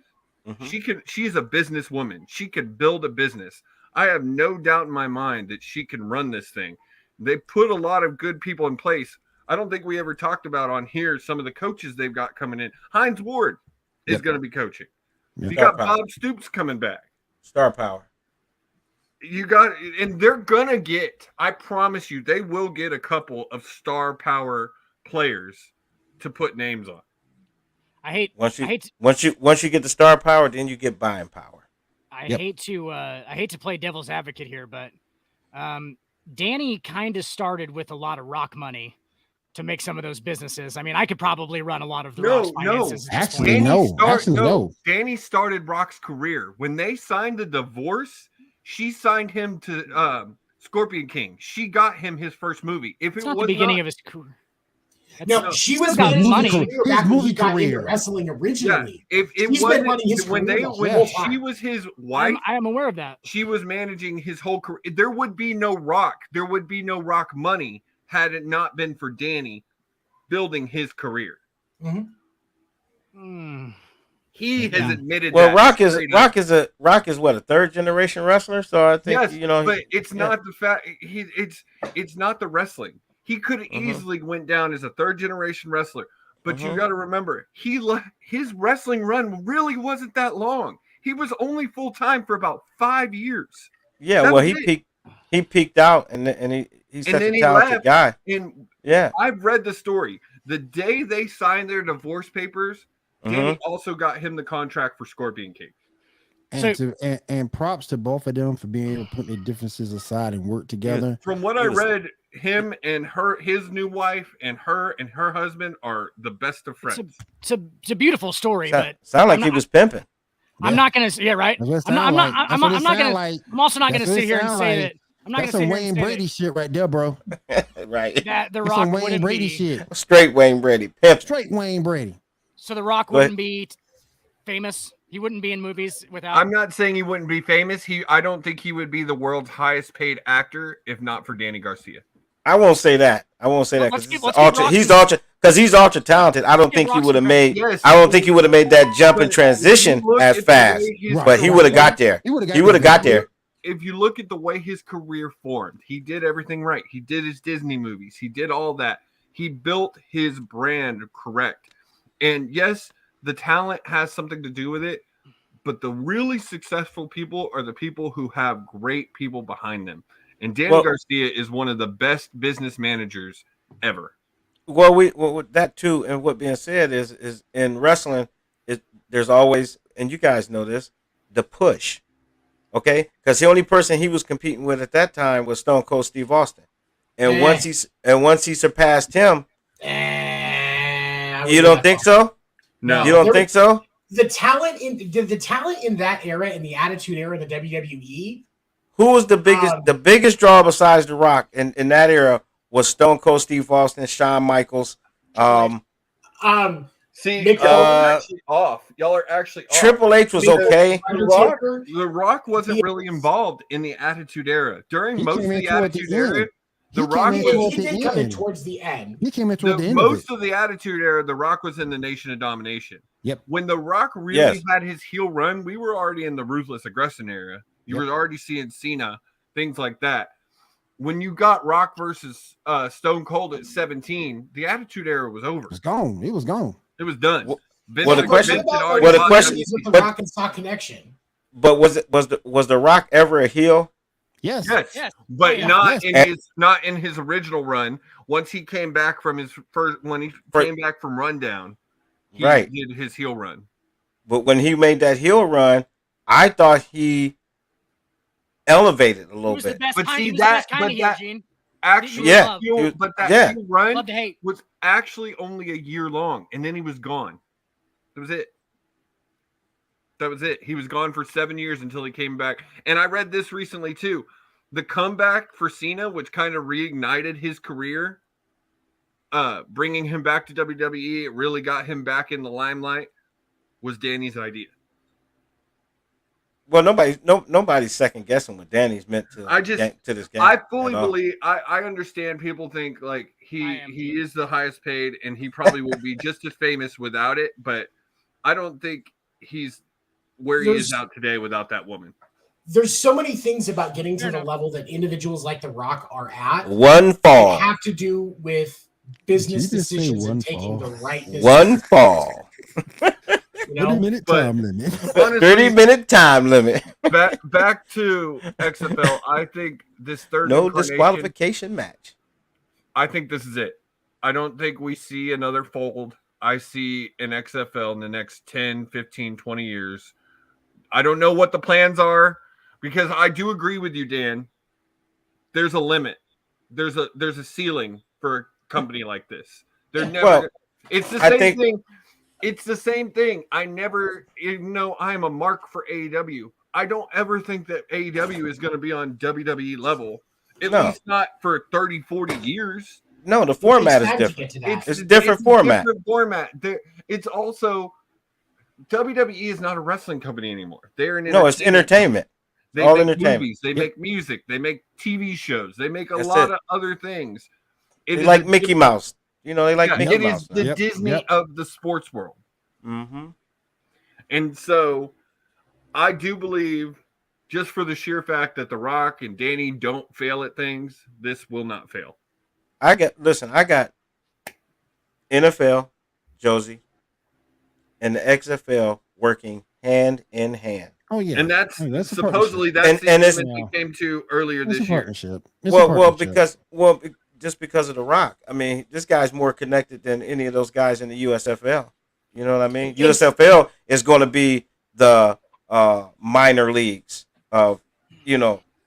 Speaker 6: She's a businesswoman. She can build a business. I have no doubt in my mind that she can run this thing. They put a lot of good people in place. I don't think we ever talked about on here some of the coaches they've got coming in. Hines Ward is going to be coaching. You got Bob Stoops coming back.
Speaker 5: Star power.
Speaker 6: And they're going to get, I promise you, they will get a couple of star power players to put names on.
Speaker 5: Once you get the star power, then you get buying power.
Speaker 4: I hate to play devil's advocate here, but Danny kind of started with a lot of Rock money to make some of those businesses. I mean, I could probably run a lot of the Rock's finances.
Speaker 2: No.
Speaker 6: Danny started Rock's career when they signed the divorce. She signed him to Scorpion King. She got him his first movie. If
Speaker 4: it's
Speaker 6: it
Speaker 4: not
Speaker 6: was
Speaker 4: the beginning of his career.
Speaker 3: No, she was
Speaker 4: got money.
Speaker 3: Back when he got into wrestling originally.
Speaker 6: Yeah, if it
Speaker 3: She's been running his
Speaker 6: when
Speaker 3: career
Speaker 6: she was his wife,
Speaker 4: I am aware of that.
Speaker 6: She was managing his whole career. There would be no Rock. There would be no Rock money had it not been for Danny building his career. He has admitted.
Speaker 5: Well, Rock is what, a 3rd generation wrestler. So I think
Speaker 6: but it's not the fact. It's not the wrestling. He could have easily went down as a 3rd generation wrestler, but you got to remember his wrestling run really wasn't that long. He was only full time for about 5 years.
Speaker 5: Yeah, he peaked out and he's such a talented guy.
Speaker 6: And I've read the story. The day they signed their divorce papers, Danny also got him the contract for Scorpion King.
Speaker 2: And props to both of them for being able to put their differences aside and work together.
Speaker 6: From what I read, him and his new wife and her husband are the best of friends.
Speaker 4: It's a beautiful story, but
Speaker 5: sound like he was pimping.
Speaker 4: I'm not gonna. Yeah, right. I'm also not gonna sit here and say that. I'm not
Speaker 2: That's some Wayne Brady shit right there, bro.
Speaker 5: Right.
Speaker 4: That the Rock
Speaker 2: Wayne Brady shit.
Speaker 5: Straight Wayne Brady. Pimp.
Speaker 2: Straight Wayne Brady.
Speaker 4: So the Rock wouldn't be famous. He wouldn't be in movies without.
Speaker 6: I'm not saying he wouldn't be famous. I don't think he would be the world's highest paid actor if not for Danny Garcia.
Speaker 5: I won't say that because he's ultra talented. I don't think he would have made. I don't think he would have made that jump and transition as fast. But he would have got there. He would have got there.
Speaker 6: If you look at the way his career formed, he did everything right. He did his Disney movies. He did all that. He built his brand correct. And yes, the talent has something to do with it, but the really successful people are the people who have great people behind them. And Danny Garcia is one of the best business managers ever.
Speaker 5: Well, with that too, and what being said is in wrestling, there's always, and you guys know this, the push. Okay, because the only person he was competing with at that time was Stone Cold Steve Austin, and once he surpassed him, you don't think so?
Speaker 6: No,
Speaker 5: you don't think so?
Speaker 3: The talent in that era, in the Attitude Era, the WWE.
Speaker 5: Who was the biggest draw besides The Rock in that era was Stone Cold Steve Austin, Shawn Michaels.
Speaker 6: See, y'all are actually off. Y'all are actually off.
Speaker 5: Triple H was okay.
Speaker 6: The Rock wasn't really involved in the Attitude Era. During most of the Attitude Era, The Rock
Speaker 3: he did come in towards the end.
Speaker 2: He came in toward the end.
Speaker 6: Most of the Attitude Era, The Rock was in the Nation of Domination.
Speaker 2: Yep.
Speaker 6: When The Rock really had his heel run, we were already in the Ruthless Aggression era. You were already seeing Cena, things like that. when you got Rock versus Stone Cold at 17, the Attitude Era was over.
Speaker 2: It was gone. It was gone.
Speaker 6: It was done.
Speaker 5: Well, the question-
Speaker 3: What about
Speaker 5: well,
Speaker 3: those
Speaker 5: the
Speaker 3: other
Speaker 5: question-
Speaker 3: movies with the
Speaker 5: but-
Speaker 3: Rock and Sock connection?
Speaker 5: But was the Rock ever a heel?
Speaker 2: Yes.
Speaker 6: Yes, but
Speaker 4: Oh, yeah.
Speaker 6: not in his original run. Once he came back from his came back from Rundown, he
Speaker 5: Right.
Speaker 6: did his heel run.
Speaker 5: But when he made that heel run, I thought he elevated a
Speaker 4: He
Speaker 5: little
Speaker 4: was the
Speaker 5: bit.
Speaker 4: best
Speaker 6: But
Speaker 4: kind.
Speaker 6: see,
Speaker 4: He was the best kind
Speaker 6: but
Speaker 4: of heel,
Speaker 6: that-
Speaker 4: Gene.
Speaker 6: Actually,
Speaker 5: Yeah,
Speaker 6: heel, but that
Speaker 5: yeah.
Speaker 6: heel run
Speaker 4: Love to hate.
Speaker 6: was actually only a year long, and then he was gone. That was it. That was it. He was gone for 7 years until he came back. And I read this recently too. The comeback for Cena, which kind of reignited his career, bringing him back to WWE, it really got him back in the limelight, was Danny's idea.
Speaker 5: Well, nobody's second guessing what Danny's meant to this game.
Speaker 6: I fully
Speaker 5: at all.
Speaker 6: believe. I understand people think like
Speaker 4: I
Speaker 6: he
Speaker 4: am.
Speaker 6: is the highest paid, and he probably will be just as famous without it. But I don't think he's where he is out today without that woman.
Speaker 3: There's so many things about getting to
Speaker 4: Fair
Speaker 3: the
Speaker 4: enough.
Speaker 3: level that individuals like The Rock are at
Speaker 5: One
Speaker 3: that
Speaker 5: fall.
Speaker 3: have to do with business
Speaker 2: Did you just say
Speaker 3: decisions and
Speaker 2: one
Speaker 3: taking
Speaker 2: fall?
Speaker 3: the right business.
Speaker 5: One fall.
Speaker 3: You know?
Speaker 2: 30-minute
Speaker 6: but-
Speaker 2: time limit.
Speaker 6: Honestly,
Speaker 5: 30-minute time limit.
Speaker 6: back to XFL. I think this third
Speaker 5: No
Speaker 6: incarnation,
Speaker 5: disqualification match.
Speaker 6: I think this is it. I don't think we see another fold. I see an XFL in the next 10, 15, 20 years. I don't know what the plans are because I do agree with you, Dan. There's a limit. There's a ceiling for a company like this. They're never.
Speaker 5: Well,
Speaker 6: it's the
Speaker 5: I
Speaker 6: same
Speaker 5: think-
Speaker 6: thing. It's the same thing. I never, even though I'm a mark for AEW, I don't ever think that AEW is going to be on WWE level. At
Speaker 5: No.
Speaker 6: least not for 30, 40 years.
Speaker 5: No, the format
Speaker 3: It's
Speaker 5: is
Speaker 3: time to
Speaker 5: different.
Speaker 3: get to that.
Speaker 5: It's a different format.
Speaker 6: Different format. It's also WWE is not a wrestling company anymore. They're an
Speaker 5: No, it's entertainment.
Speaker 6: They
Speaker 5: all
Speaker 6: make
Speaker 5: entertainment.
Speaker 6: movies. They make music. They make TV shows. They make a
Speaker 5: That's
Speaker 6: lot
Speaker 5: it.
Speaker 6: of other things. It
Speaker 5: They
Speaker 6: is
Speaker 5: like
Speaker 6: a
Speaker 5: Mickey
Speaker 6: different-
Speaker 5: Mouse. You know, they like
Speaker 6: Yeah,
Speaker 5: Mickey
Speaker 6: it
Speaker 5: Mouse.
Speaker 6: is the
Speaker 2: Yep,
Speaker 6: Disney
Speaker 2: yep.
Speaker 6: of the sports world.
Speaker 5: Mm-hmm.
Speaker 6: And so I do believe, just for the sheer fact that The Rock and Danny don't fail at things, this will not fail.
Speaker 5: I got NFL, Josie, and the XFL working hand in hand.
Speaker 2: Oh yeah.
Speaker 6: And that's
Speaker 2: Hey, that's a
Speaker 6: supposedly
Speaker 2: partnership.
Speaker 6: that's
Speaker 5: And
Speaker 6: the
Speaker 5: it's-
Speaker 6: agreement we came to earlier
Speaker 2: It's a
Speaker 6: this year.
Speaker 2: partnership. It's a partnership.
Speaker 5: Just because of The Rock. I mean, this guy's more connected than any of those guys in the USFL. You know what I mean?
Speaker 3: Yes.
Speaker 5: USFL is going to be the minor leagues of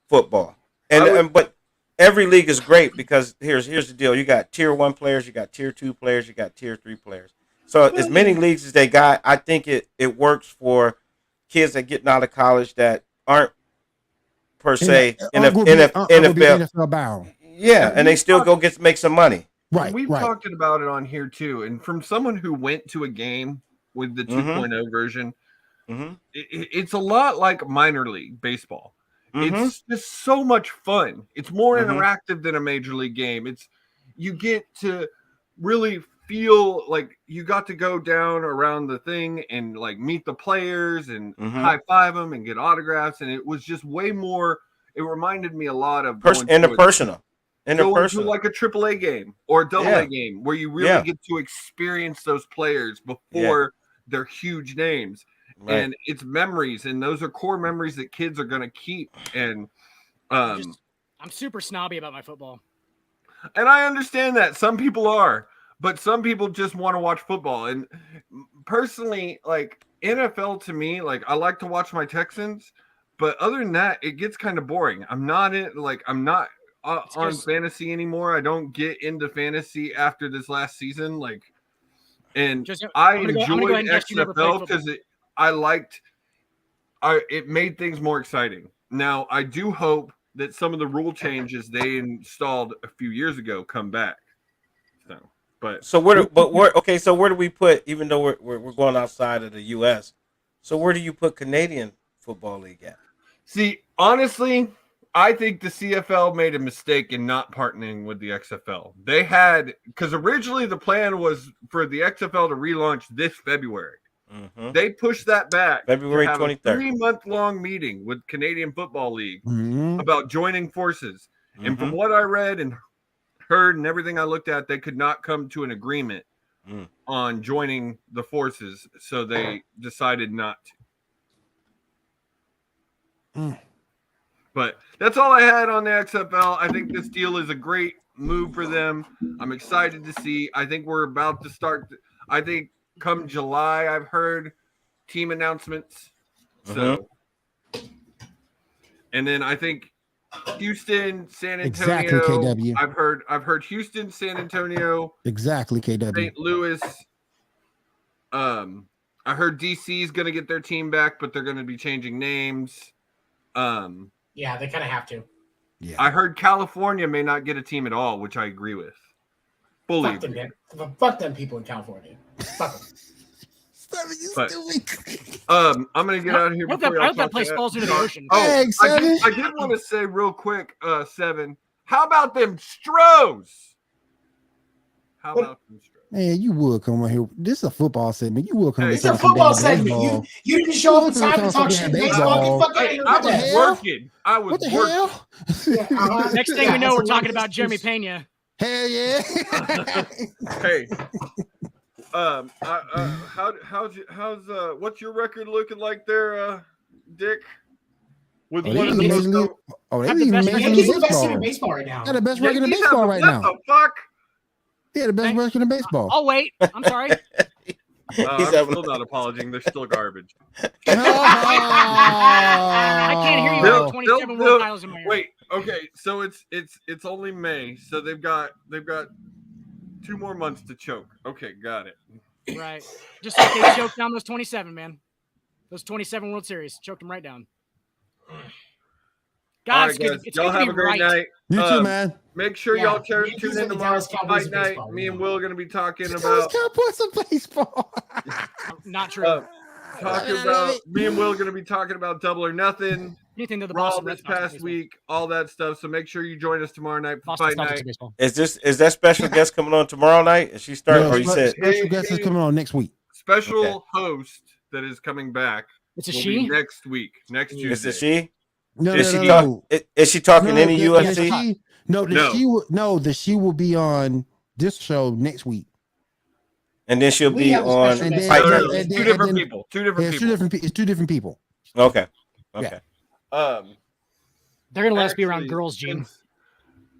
Speaker 5: football, but every league is great because here's the deal: you got tier 1 players, you got tier 2 players, you got tier 3 players. So as many leagues as they got, I think it works for kids that getting out of college that aren't per se
Speaker 2: NFL bound.
Speaker 5: Yeah, and they still go make some money.
Speaker 2: Right.
Speaker 6: We've
Speaker 2: right.
Speaker 6: talked about it on here too. And from someone who went to a game with the 2.0 version,
Speaker 5: Mm-hmm.
Speaker 6: it's a lot like minor league baseball.
Speaker 5: Mm-hmm.
Speaker 6: It's just so much fun. It's more
Speaker 5: Mhm.
Speaker 6: interactive than a major league game. You get to really feel like you got to go down around the thing and like meet the players and
Speaker 5: Mhm.
Speaker 6: high five them and get autographs. And it was just way more. It reminded me a lot of
Speaker 5: Interpersonal.
Speaker 6: going to like a AAA game or a AA
Speaker 5: Yeah.
Speaker 6: game where you really
Speaker 5: Yeah.
Speaker 6: get to experience those players before they're huge names.
Speaker 5: Right.
Speaker 6: And it's memories, and those are core memories that kids are going to keep. And
Speaker 4: I'm super snobby about my football.
Speaker 6: and I understand that some people are, but some people just want to watch football. And personally, like NFL to me, like I like to watch my Texans, but other than that, it gets kind of boring. I'm not on fantasy anymore. I don't get into fantasy after this last season. And I enjoyed XFL because it made things more exciting. Now, I do hope that some of the rule changes they installed a few years ago come back. So
Speaker 5: where do we put? Even though we're going outside of the U.S., so where do you put Canadian Football League at?
Speaker 6: See, honestly, I think the CFL made a mistake in not partnering with the XFL. Because originally the plan was for the XFL to relaunch this February.
Speaker 5: Mm-hmm.
Speaker 6: They pushed that back.
Speaker 5: February
Speaker 6: to have
Speaker 5: 23rd.
Speaker 6: A 3-month-long meeting with Canadian Football League
Speaker 2: Mhm.
Speaker 6: about joining forces. And from what I read and heard and everything I looked at, they could not come to an agreement on joining the forces, so they decided not to. But that's all I had on the XFL. I think this deal is a great move for them. I'm excited to see. I think we're about to start. I think come July, I've heard team announcements. So, and then I think Houston, San Antonio.
Speaker 2: Exactly, KW.
Speaker 6: I've heard Houston, San Antonio.
Speaker 2: Exactly, KW.
Speaker 6: St. Louis. I heard DC is going to get their team back, but they're going to be changing names.
Speaker 3: Yeah, they kind of have to.
Speaker 2: Yeah.
Speaker 6: I heard California may not get a team at all, which I agree with. Fully.
Speaker 3: Fuck them people in California. Fuck them.
Speaker 6: But, I'm gonna get out of here.
Speaker 4: I hope that place falls into the ocean.
Speaker 6: Oh, I did want to say real quick, Seven. How about them Stros? How about them Stros?
Speaker 2: Man, you would come on here. This is a football segment. You will come.
Speaker 3: It's a football segment. You didn't show up in time to talk shit baseball. Get fuck out of here.
Speaker 6: I was working.
Speaker 2: What the hell?
Speaker 4: Next thing we know, we're talking about Jeremy Pena.
Speaker 2: Hell yeah.
Speaker 6: Hey. What's your record looking like there, Dick? With
Speaker 2: they
Speaker 6: one of the
Speaker 2: leading Major League
Speaker 3: Baseball right now.
Speaker 2: They're the best record in baseball right now.
Speaker 6: What the fuck?
Speaker 2: Yeah, the best record in baseball.
Speaker 4: I'll wait. I'm sorry.
Speaker 6: I'm still not apologizing. They're still garbage.
Speaker 4: I can't hear you with 27 world titles in my ear.
Speaker 6: Wait, okay, so it's only May, so they've got 2 more months to choke. Okay, got it.
Speaker 4: Right. Just like they choked down those 27, man. Those 27 World Series. Choked them right down. God,
Speaker 6: Right, guys. Y'all have a great night.
Speaker 2: You too, man.
Speaker 6: Make sure y'all tune in tomorrow for Fight Night. Me and Will are going to be talking about
Speaker 2: Cowboys of baseball.
Speaker 4: Not true.
Speaker 6: Me and Will are going to be talking about Double or Nothing.
Speaker 4: Anything to the
Speaker 6: Raw
Speaker 4: Boston
Speaker 6: this past week, all that stuff. So make sure you join us tomorrow night for
Speaker 4: Boston
Speaker 6: Fight Night.
Speaker 4: baseball.
Speaker 5: Is that special guest coming on tomorrow night? Is she starting?
Speaker 2: No,
Speaker 5: or you said
Speaker 2: special guest is coming on next week.
Speaker 6: Special host that is coming back.
Speaker 4: It's a
Speaker 6: will
Speaker 4: she?
Speaker 6: be next week, next Tuesday.
Speaker 5: is it she?
Speaker 2: No,
Speaker 5: Is
Speaker 2: no.
Speaker 5: she talking any
Speaker 2: the
Speaker 5: UFC?
Speaker 2: She will be on this show next week.
Speaker 5: And then she'll be on Fight Night.
Speaker 6: It's two different people.
Speaker 2: It's two different people.
Speaker 5: Okay.
Speaker 2: Yeah.
Speaker 4: They're going to let us be around girls, Gene.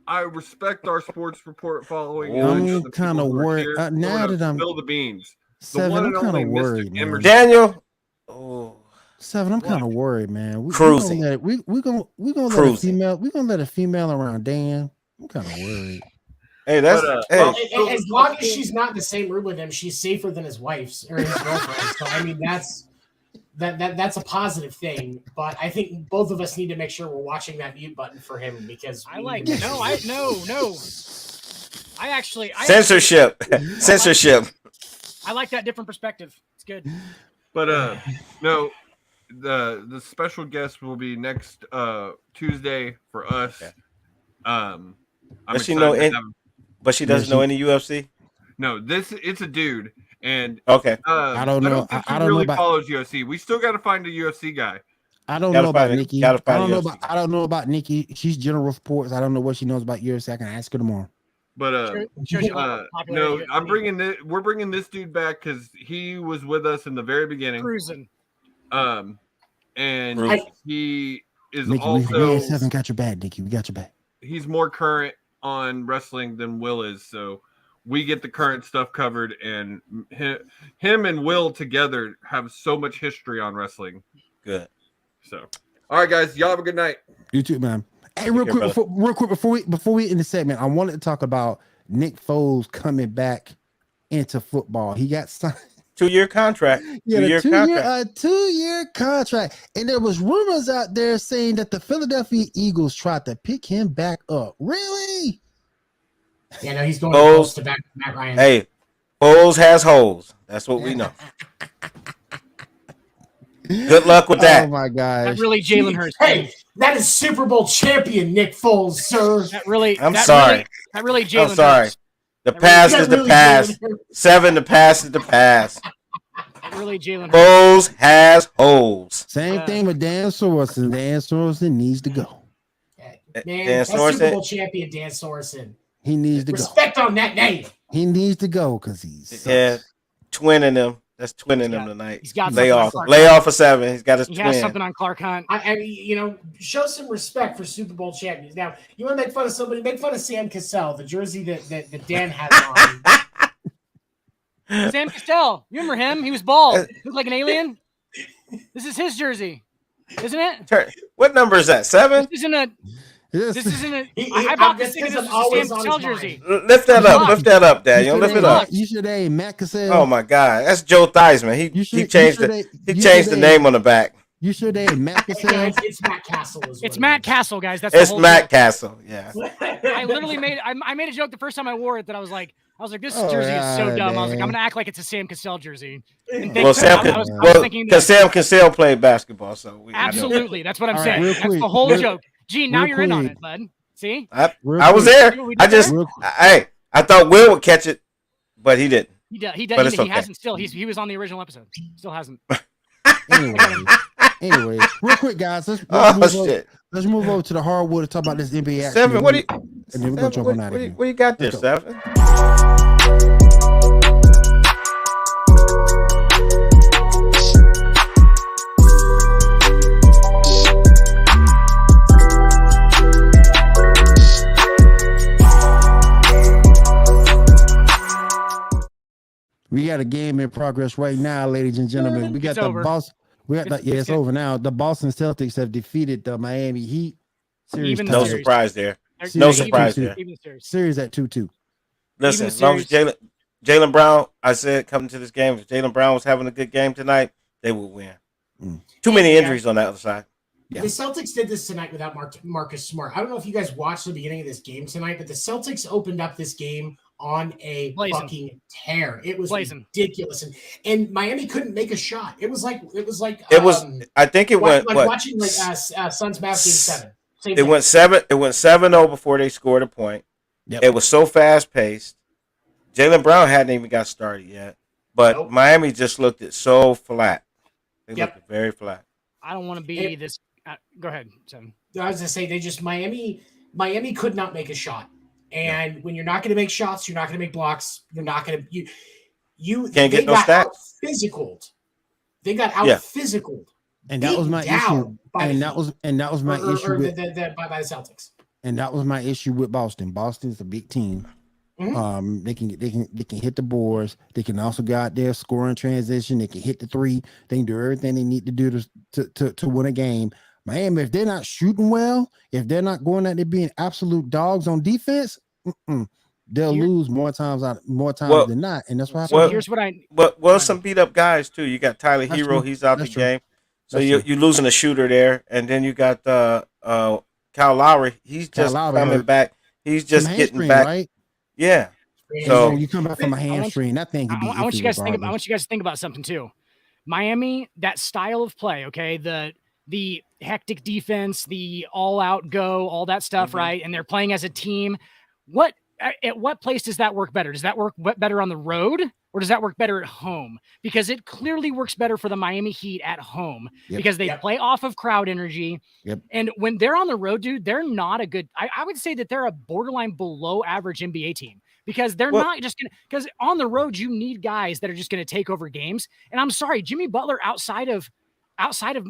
Speaker 6: I respect our sports report following.
Speaker 2: I'm kind of worried. Now that I'm
Speaker 6: spill the beans.
Speaker 2: Seven, I'm kind of worried, man.
Speaker 5: Daniel. Oh.
Speaker 2: Seven, I'm kind of worried, man.
Speaker 5: Cruising.
Speaker 2: We're gonna let a female around Dan. I'm kind of worried.
Speaker 5: Hey, that's
Speaker 3: as long as she's not in the same room with him, she's safer than his wife's or his girlfriend. So I mean, that's a positive thing. But I think both of us need to make sure we're watching that mute button for him because
Speaker 5: censorship. Censorship.
Speaker 4: I like that different perspective. It's good.
Speaker 6: But no. The special guest will be next Tuesday for us.
Speaker 5: Does she know but she doesn't know any UFC?
Speaker 6: No, it's a dude, and
Speaker 5: okay.
Speaker 2: I don't know.
Speaker 6: I don't really follows UFC. We still got to find a UFC guy.
Speaker 2: I don't know about Nikki. I don't know about Nikki. She's general sports. I don't know what she knows about UFC. I can ask her tomorrow.
Speaker 6: But no, we're bringing this dude back because he was with us in the very beginning.
Speaker 4: Cruising.
Speaker 6: And he is
Speaker 2: Nikki,
Speaker 6: also
Speaker 2: we haven't got your back, Nikki. We got your back.
Speaker 6: He's more current on wrestling than Will is, so we get the current stuff covered. And him and Will together have so much history on wrestling.
Speaker 5: Good.
Speaker 6: So, all right, guys, y'all have a good night.
Speaker 2: You too, man. Hey, real quick before we end the segment, I wanted to talk about Nick Foles coming back into football. He got signed.
Speaker 5: 2-year contract.
Speaker 2: Yeah, a 2-year contract. And there was rumors out there saying that the Philadelphia Eagles tried to pick him back up. Really?
Speaker 3: Yeah, no, he's going close to back Matt Ryan.
Speaker 5: Hey, Foles has holes. That's what we know. Good luck with that.
Speaker 2: Oh my gosh.
Speaker 4: That really Jalen Hurts.
Speaker 3: Hey, that is Super Bowl champion Nick Foles, sir.
Speaker 5: I'm sorry.
Speaker 4: That really Jalen
Speaker 5: I'm sorry.
Speaker 4: Hurts.
Speaker 5: The past is the past. 7, the past is the past.
Speaker 4: Really, Jalen
Speaker 5: Foles has holes.
Speaker 2: Same thing with Dan Sorensen. Dan Sorensen needs to go.
Speaker 3: Man,
Speaker 5: Dan
Speaker 3: that's Super
Speaker 5: Sorensen.
Speaker 3: Bowl champion Dan Sorensen.
Speaker 2: He needs to
Speaker 3: Respect on that name.
Speaker 2: He needs to go because he's
Speaker 5: twinning them. That's twinning them tonight.
Speaker 4: He's got
Speaker 5: lay off.
Speaker 4: Clark
Speaker 5: Lay
Speaker 4: Hunt.
Speaker 5: off for 7. He's got his
Speaker 4: He
Speaker 5: twin.
Speaker 4: has something on Clark Hunt.
Speaker 3: I mean, show some respect for Super Bowl champions. Now, you want to make fun of somebody? Make fun of Sam Cassell, the jersey that Dan has on.
Speaker 4: Sam Cassell. You remember him? He was bald. Looked like an alien. This is his jersey, isn't it?
Speaker 5: What number is that? 7?
Speaker 4: This isn't a.
Speaker 2: Yes.
Speaker 4: This isn't a. I bought this thing. This is a Sam Cassell jersey.
Speaker 5: Lift that up. Lift that up, Daniel. Lift it up.
Speaker 2: You should have Matt Cassell.
Speaker 5: Oh my God, that's Joe Theismann. He changed the name on the back.
Speaker 2: You should have Matt Cassell.
Speaker 3: It's Matt Castle.
Speaker 4: It's Matt Castle, guys. That's
Speaker 5: It's Matt Castle. Yeah.
Speaker 4: I literally made a joke the first time I wore it that I was like, this jersey is so dumb. I was like, I'm gonna act like it's a Sam Cassell jersey.
Speaker 5: Well, because Sam Cassell played basketball, so
Speaker 4: absolutely, that's what I'm saying.
Speaker 2: Real
Speaker 4: That's
Speaker 2: quick.
Speaker 4: the whole joke. Gene, now
Speaker 2: Real
Speaker 4: you're in on
Speaker 2: quick.
Speaker 4: it, bud. See?
Speaker 5: I was there. I thought Will would catch it, but he didn't.
Speaker 4: He did. He
Speaker 5: But it's okay.
Speaker 4: hasn't still. He was on the original episode. Still hasn't.
Speaker 2: Anyway, real quick, guys. Let's move over to the hardwood to talk about this NBA action.
Speaker 5: 7, what do you?
Speaker 2: And then we're gonna jump on out of here.
Speaker 5: What you got there,
Speaker 2: Let's go.
Speaker 5: 7?
Speaker 2: We got a game in progress right now, ladies and gentlemen. We got
Speaker 4: It's over.
Speaker 2: It's over now. The Boston Celtics have defeated the Miami Heat. Series
Speaker 4: Even
Speaker 5: No
Speaker 4: series.
Speaker 5: surprise there.
Speaker 4: They're-
Speaker 5: No
Speaker 4: even-
Speaker 5: surprise there.
Speaker 4: even the series.
Speaker 2: series at 2-2.
Speaker 5: Listen,
Speaker 4: Even
Speaker 5: as long as Jaylen Brown, I said coming to this game, if Jaylen Brown was having a good game tonight, they would win. Too many injuries on the other side.
Speaker 2: Yeah.
Speaker 3: The Celtics did this tonight without Marcus Smart. I don't know if you guys watched the beginning of this game tonight, but the Celtics opened up this game on a
Speaker 4: Blazing.
Speaker 3: fucking tear. It was
Speaker 4: Blazing.
Speaker 3: ridiculous, and Miami couldn't make a shot. It was like
Speaker 5: I think it went what?
Speaker 3: watching like Suns Mavs game 7. Same
Speaker 5: It
Speaker 3: thing.
Speaker 5: went 7. It went 7-0 before they scored a point.
Speaker 2: Yep.
Speaker 5: It was so fast paced. Jaylen Brown hadn't even got started yet, but
Speaker 3: Nope.
Speaker 5: Miami just looked it so flat. They
Speaker 3: Yep.
Speaker 5: looked very flat.
Speaker 4: I don't want to be this. Go ahead, Sam.
Speaker 3: I was gonna say Miami could not make a shot, and when you're not going to make shots, you're not going to make blocks. You're not going to you
Speaker 5: Can't get no stats.
Speaker 3: Physicaled. They got out physicaled.
Speaker 2: And that was my issue. And that was my issue with
Speaker 3: by the Celtics.
Speaker 2: And that was my issue with Boston. Boston's a big team.
Speaker 3: Mm-hmm.
Speaker 2: They can hit the boards. They can also go out there, score in transition. They can hit the 3. They can do everything they need to do to win a game. Miami, if they're not shooting well, if they're not going out there being absolute dogs on defense, they'll lose more times than not. And that's what happened.
Speaker 4: So here's what I.
Speaker 5: Well, some beat up guys too. You got Tyler
Speaker 2: That's
Speaker 5: Hero,
Speaker 2: true.
Speaker 5: he's out
Speaker 2: That's
Speaker 5: the
Speaker 2: true.
Speaker 5: game. So
Speaker 2: That's
Speaker 5: you're
Speaker 2: true.
Speaker 5: losing a shooter there, and then you got Kyle Lowry. He's just coming back. He's just getting back.
Speaker 2: Right?
Speaker 5: Yeah.
Speaker 2: So
Speaker 5: So
Speaker 2: you come back from a hamstring. That thing could be.
Speaker 4: I want you
Speaker 2: iffy
Speaker 4: guys to think. I
Speaker 2: regardless.
Speaker 4: want you guys to think about something too. Miami, that style of play, okay, the hectic defense, the all-out go, all that stuff, right? And they're playing as a team. At what place does that work better? Does that work better on the road, or does that work better at home? Because it clearly works better for the Miami Heat at home because they play off of crowd energy.
Speaker 2: Yep.
Speaker 4: And when they're on the road, dude, they're not a good. I would say that they're a borderline below average NBA team. Because they're not just going to, because on the road, you need guys that are just going to take over games. And I'm sorry, Jimmy Butler outside of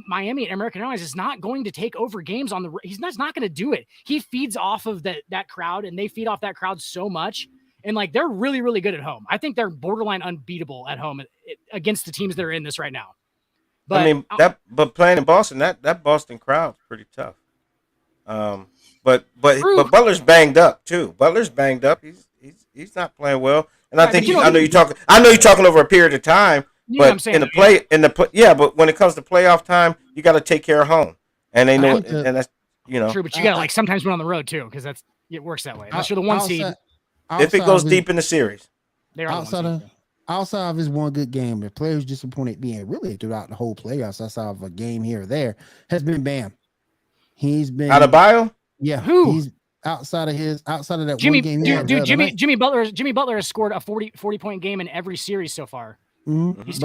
Speaker 4: Miami and American Airlines is not going to take over games on the, he's not going to do it. He feeds off of that crowd, and they feed off that crowd so much. And like, they're really, really good at home. I think they're borderline unbeatable at home against the teams that are in this right now. But
Speaker 5: I mean, but playing in Boston, that Boston crowd's pretty tough. But Butler's banged up too. Butler's banged up. He's not playing well. And I think I know you're talking over a period of time. But but when it comes to playoff time, you got to take care of home, and they know, and that's
Speaker 4: true. But you got to like sometimes win on the road too, because it works that way. Unless you're the one seed.
Speaker 5: If it goes deep in the series,
Speaker 4: they are
Speaker 2: outside of his one good game, the players disappointed being really throughout the whole playoffs. Outside of a game here or there, has been Bam. He's been
Speaker 5: Adebayo.
Speaker 2: Yeah,
Speaker 4: who?
Speaker 2: He's outside of that
Speaker 4: Jimmy,
Speaker 2: one game.
Speaker 4: Jimmy Butler has scored a 40 point game in every series so far.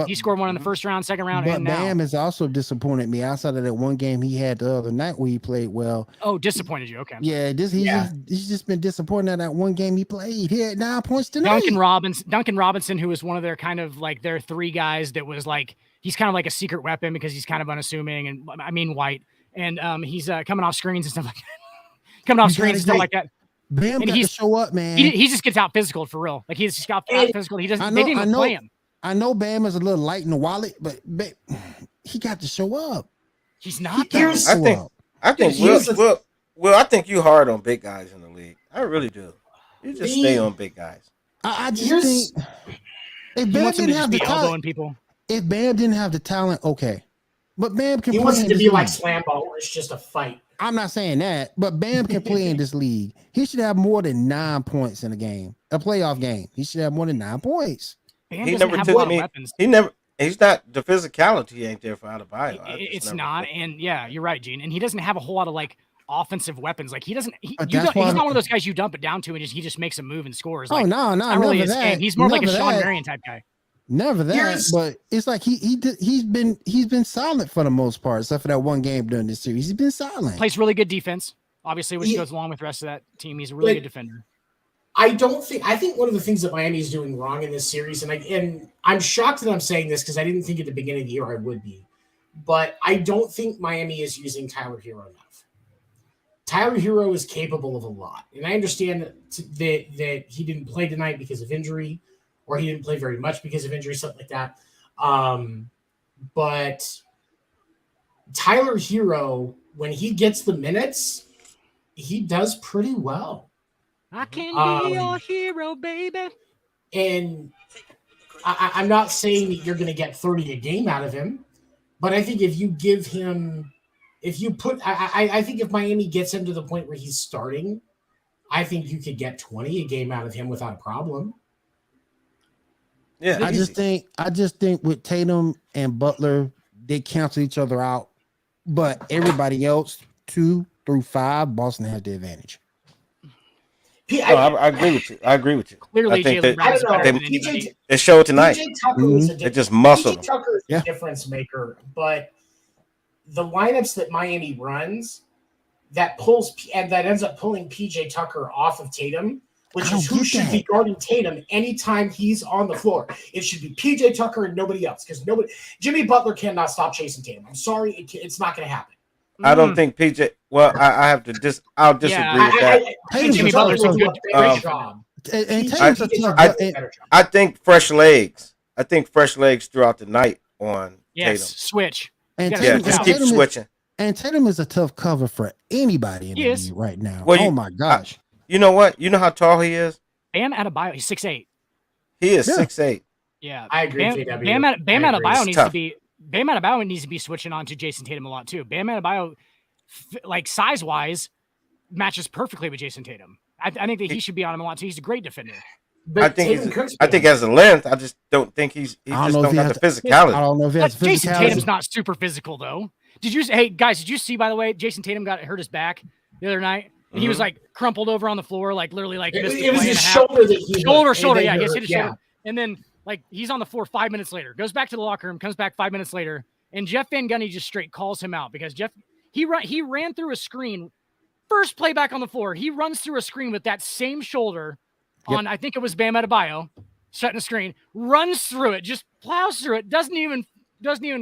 Speaker 4: He scored one in the first round, second round,
Speaker 2: But
Speaker 4: and
Speaker 2: Bam
Speaker 4: now.
Speaker 2: has also disappointed me outside of that one game he had the other night where he played well.
Speaker 4: Oh, disappointed you. Okay.
Speaker 2: Yeah, he's just been disappointed in that one game he played. He had 9 points tonight.
Speaker 4: Duncan Robinson, who was one of their kind of like their three guys that was like, he's kind of like a secret weapon because he's kind of unassuming and I mean white. And he's coming off screens and stuff like that.
Speaker 2: Bam
Speaker 4: and
Speaker 2: got to show up, man.
Speaker 4: He just gets out physical for real. Like he's just got out physical. They didn't even play him.
Speaker 2: I know Bam is a little light in the wallet, but he got to show up.
Speaker 4: He's not.
Speaker 5: I think you hard on big guys in the league. I really do. You just stay on big guys.
Speaker 2: I just think if Bam didn't have the talent, if Bam didn't have the talent, okay. But Bam can.
Speaker 3: He wants it to be like slam ball, where it's just a fight.
Speaker 2: I'm not saying that, but Bam can play in this league. He should have more than 9 points in a game, a playoff game. He should have more than 9 points.
Speaker 4: Bam he never took me.
Speaker 5: Weapons. He's not the physicality ain't there for Adebayo.
Speaker 4: It's not, and yeah, you're right, Gene. And he doesn't have a whole lot of like offensive weapons. Like he's not one of those guys you dump it down to and he just makes a move and scores. Like,
Speaker 2: no,
Speaker 4: not really his game. He's more like a Sean Marion type guy.
Speaker 2: Never that, but it's like he's been silent for the most part, except for that one game during this series. He's been silent.
Speaker 4: Plays really good defense, obviously, which goes along with the rest of that team. He's a really good defender.
Speaker 3: I think one of the things that Miami is doing wrong in this series, and I'm shocked that I'm saying this because I didn't think at the beginning of the year I would be, but I don't think Miami is using Tyler Hero enough. Tyler Hero is capable of a lot, and I understand that he didn't play tonight because of injury, or he didn't play very much because of injury, something like that. But Tyler Hero, when he gets the minutes, he does pretty well.
Speaker 4: I can be your hero, baby.
Speaker 3: And I'm not saying that you're going to get 30 a game out of him, but I think if you give him, I think if Miami gets him to the point where he's starting, I think you could get 20 a game out of him without a problem.
Speaker 5: Yeah,
Speaker 2: I just think with Tatum and Butler, they cancel each other out. But everybody else, 2 through 5, Boston has the advantage.
Speaker 5: I agree with you.
Speaker 4: Clearly,
Speaker 5: I think
Speaker 4: Jaylen Brown is better than
Speaker 5: anybody. It showed tonight. They just muscled him.
Speaker 3: Tucker is a difference maker, but the lineups that Miami runs that ends up pulling PJ Tucker off of Tatum, which is who should be guarding Tatum anytime he's on the floor. It should be PJ Tucker and nobody else, because Jimmy Butler cannot stop chasing Tatum. I'm sorry, it's not going to happen.
Speaker 5: I don't think PJ. Well, I have to I'll disagree with that.
Speaker 4: Jimmy Butler's a great
Speaker 3: job.
Speaker 5: I think fresh legs. I think fresh legs throughout the night on Tatum.
Speaker 4: Switch.
Speaker 2: And
Speaker 5: just keep switching.
Speaker 2: And Tatum is a tough cover for anybody in the league right now.
Speaker 5: Well,
Speaker 2: my gosh.
Speaker 5: You know what? You know how tall he is?
Speaker 4: Bam Adebayo, he's 6'8".
Speaker 5: He is 6'8".
Speaker 4: Yeah,
Speaker 3: I agree.
Speaker 4: Bam Adebayo needs to be. Bam Adebayo needs to be switching on to Jason Tatum a lot too. Bam Adebayo, like size-wise, matches perfectly with Jason Tatum. I think that he should be on him a lot too. He's a great defender.
Speaker 5: But I think as a length, I just don't think he just don't have the physicality.
Speaker 2: I don't know if he has
Speaker 4: Jason Tatum's not super physical though. Hey guys, did you see, by the way, Jason Tatum hurt his back the other night? And he was like crumpled over on the floor, like literally like missed
Speaker 3: it was his shoulder that he
Speaker 4: shoulder. Yeah, he hit his shoulder. And then like he's on the floor 5 minutes later, goes back to the locker room, comes back 5 minutes later, and Jeff Van Gundy just straight calls him out because he ran through a screen. First play back on the floor, he runs through a screen with that same shoulder on, I think it was Bam Adebayo, shutting the screen, runs through it, just plows through it, doesn't even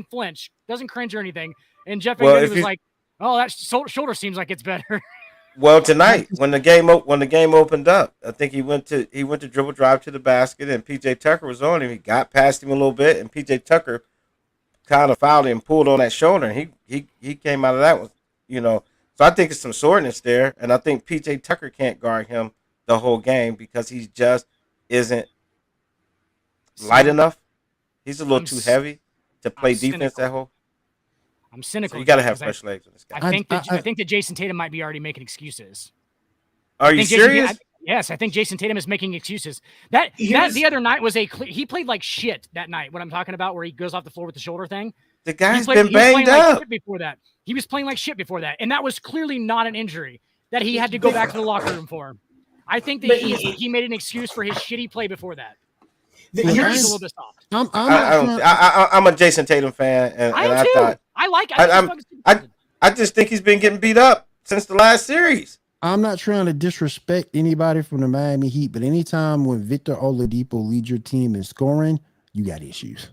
Speaker 4: flinch, doesn't cringe or anything. And Jeff Van Gundy was like, "Oh, that shoulder seems like it's better."
Speaker 5: Well, tonight when the game opened up, I think he went to dribble drive to the basket, and PJ Tucker was on him. He got past him a little bit, and PJ Tucker kind of fouled him, pulled on that shoulder, and he came out of that one, So I think it's some soreness there, and I think PJ Tucker can't guard him the whole game because he just isn't light enough. He's a little too heavy to play defense that whole.
Speaker 4: I'm cynical.
Speaker 5: So you got to have fresh legs with this guy.
Speaker 4: I think that Jason Tatum might be already making excuses.
Speaker 5: Are you serious?
Speaker 4: Yes, I think Jason Tatum is making excuses. That the other night was he played like shit that night. What I'm talking about, where he goes off the floor with the shoulder thing.
Speaker 5: The guy's been banged up.
Speaker 4: Like before that, he was playing like shit before that, and that was clearly not an injury that he had to go back to the locker room for. I think that he made an excuse for his shitty play before that. He's a little bit soft.
Speaker 5: I'm a Jason Tatum fan, and
Speaker 4: I am
Speaker 5: I
Speaker 4: too.
Speaker 5: thought I just think he's been getting beat up since the last series.
Speaker 2: I'm not trying to disrespect anybody from the Miami Heat, but anytime when Victor Oladipo leads your team in scoring, you got issues.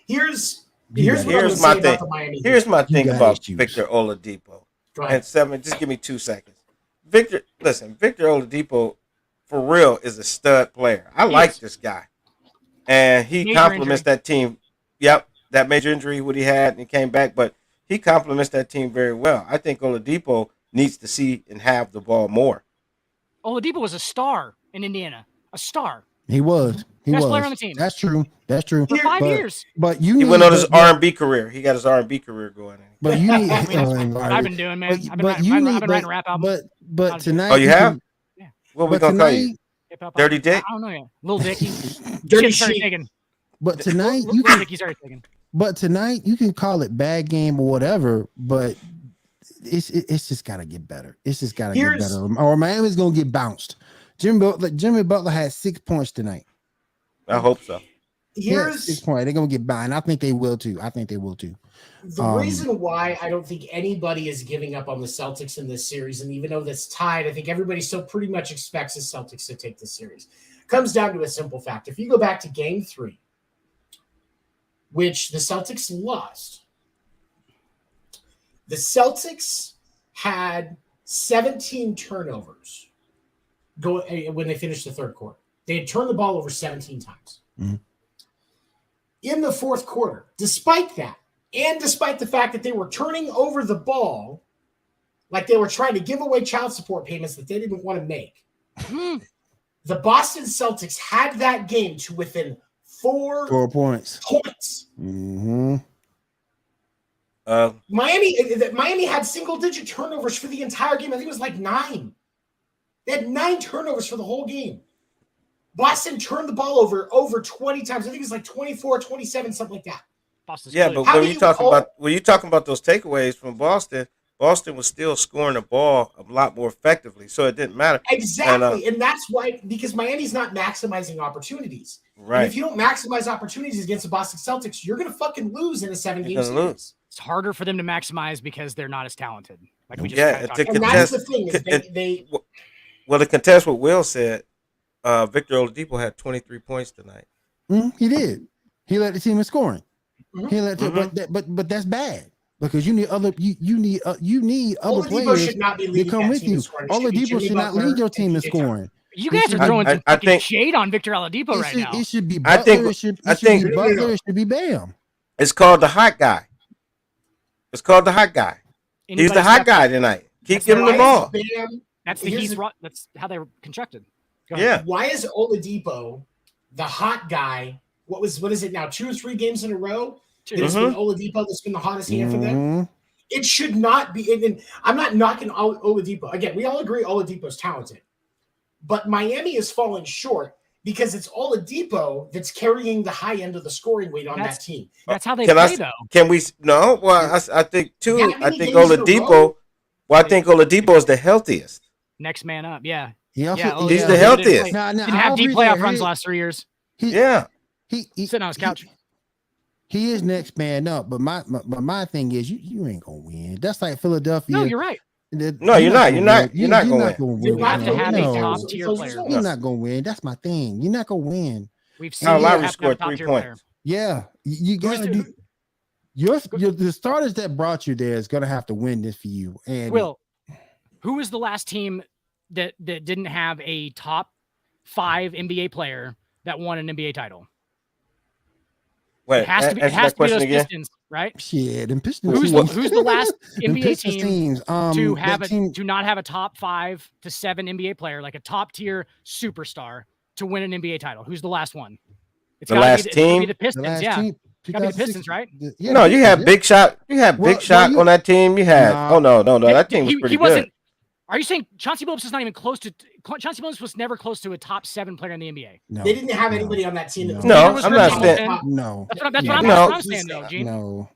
Speaker 3: Here's
Speaker 5: my thing. Here's my thing about
Speaker 2: issues.
Speaker 5: Victor Oladipo. And 7, just give me 2 seconds. Victor Oladipo, for real, is a stud player. I like this guy. And he compliments that team. Yep, that major injury what he had and he came back, but he compliments that team very well. I think Oladipo needs to see and have the ball more.
Speaker 4: Oladipo was a star in Indiana. A star.
Speaker 2: He was.
Speaker 4: Best player on the team.
Speaker 2: That's true.
Speaker 4: For 5 years.
Speaker 2: But
Speaker 5: he went on his R&B career. He got his R&B career going.
Speaker 2: But you need.
Speaker 4: I've been doing, man. I've been writing rap albums.
Speaker 2: But tonight.
Speaker 5: Oh, you have?
Speaker 4: Yeah.
Speaker 5: What we gonna call you? Dirty Dick?
Speaker 4: I don't know yet. Little Dicky.
Speaker 3: Dirty
Speaker 4: Shit.
Speaker 2: But tonight you
Speaker 4: Little
Speaker 2: can.
Speaker 4: Dicky started taking.
Speaker 2: But tonight you can call it bad game or whatever. But it's just gotta get better. It's just gotta get better. Or Miami's gonna get bounced. Jimmy Butler had 6 points tonight.
Speaker 5: I hope so.
Speaker 3: Here's
Speaker 2: 6 points. They're gonna get by, and I think they will too.
Speaker 3: The reason why I don't think anybody is giving up on the Celtics in this series, and even though that's tied, I think everybody still pretty much expects the Celtics to take this series. Comes down to a simple fact. If you go back to Game 3, which the Celtics lost, the Celtics had 17 turnovers when they finished the third quarter. They had turned the ball over 17 times.
Speaker 2: Mm-hmm.
Speaker 3: In the fourth quarter, despite that, and despite the fact that they were turning over the ball like they were trying to give away child support payments that they didn't want to make, the Boston Celtics had that game to within 4
Speaker 2: points. Mm-hmm.
Speaker 3: Miami had single-digit turnovers for the entire game. I think it was like 9. They had 9 turnovers for the whole game. Boston turned the ball over 20 times. I think it was like 24, 27, something like that.
Speaker 4: Boston's
Speaker 5: but when you talking about those takeaways from Boston was still scoring the ball a lot more effectively, so it didn't matter.
Speaker 3: Exactly, and that's why, because Miami's not maximizing opportunities.
Speaker 5: Right.
Speaker 3: And if you don't maximize opportunities against the Boston Celtics, you're going to fucking lose in a 7-game series.
Speaker 4: It's harder for them to maximize because they're not as talented. Like we just
Speaker 3: and that's the thing.
Speaker 5: To contest what Will said, Victor Oladipo had 23 points tonight.
Speaker 2: He did. He led the team in scoring. He led, but that's bad because you need other other players
Speaker 3: should not be
Speaker 2: to come with you. Oladipo should not lead your team in scoring.
Speaker 4: You guys are throwing some fucking shade on Victor Oladipo right now.
Speaker 2: It should be Butler. It should be Butler. It should be Bam.
Speaker 5: It's called the hot guy. He's the hot guy tonight. Keep giving him the ball.
Speaker 4: That's the Heat's. That's how they were constructed.
Speaker 5: Yeah.
Speaker 3: Why is Oladipo the hot guy? What is it now? 2 or 3 games in a row? It's been Oladipo that's been the hottest hand for them. It should not be. And I'm not knocking Oladipo. Again, we all agree Oladipo's talented. But Miami is falling short because it's Oladipo that's carrying the high end of the scoring weight on that team.
Speaker 4: That's how they play, though.
Speaker 5: Can we? No. Well, I think too. I think Oladipo. Well, I think Oladipo is the healthiest.
Speaker 4: Next man up. Yeah.
Speaker 5: He's the healthiest.
Speaker 4: Didn't have deep playoff runs last 3 years.
Speaker 2: He's
Speaker 4: sitting on his couch.
Speaker 2: He is next man up, but my thing is you ain't gonna win. That's like Philadelphia.
Speaker 4: No, you're right.
Speaker 5: No, you're not. You're not gonna win.
Speaker 4: You have to have a top tier player.
Speaker 2: You're not gonna win. That's my thing. You're not gonna win.
Speaker 4: We've seen
Speaker 5: Lowry scored 3 points.
Speaker 2: Yeah, you gotta do. The starters that brought you there is gonna have to win this for you. And
Speaker 4: Will, who was the last team that didn't have a top 5 NBA player that won an NBA title?
Speaker 5: Wait,
Speaker 4: it has to be those again? Pistons, right?
Speaker 2: Shit, and Pistons.
Speaker 4: Who's the last NBA team to have to not have a top 5 to 7 NBA player, like a top tier superstar, to win an NBA title? Who's the last one?
Speaker 5: It's the last team.
Speaker 4: It's the Pistons, It's gotta be the Pistons, right?
Speaker 2: Yeah,
Speaker 5: no, you had Big Shot. You had Big Shot on that team. You had. No. That team was pretty good.
Speaker 4: Are you saying Chauncey Billups is not even close to? Chauncey Billups was never close to a top 7 player in the NBA.
Speaker 3: No, they didn't have anybody on that team.
Speaker 5: No, I'm not saying.
Speaker 2: No,
Speaker 4: that's what I'm saying, though, Gene.
Speaker 2: No,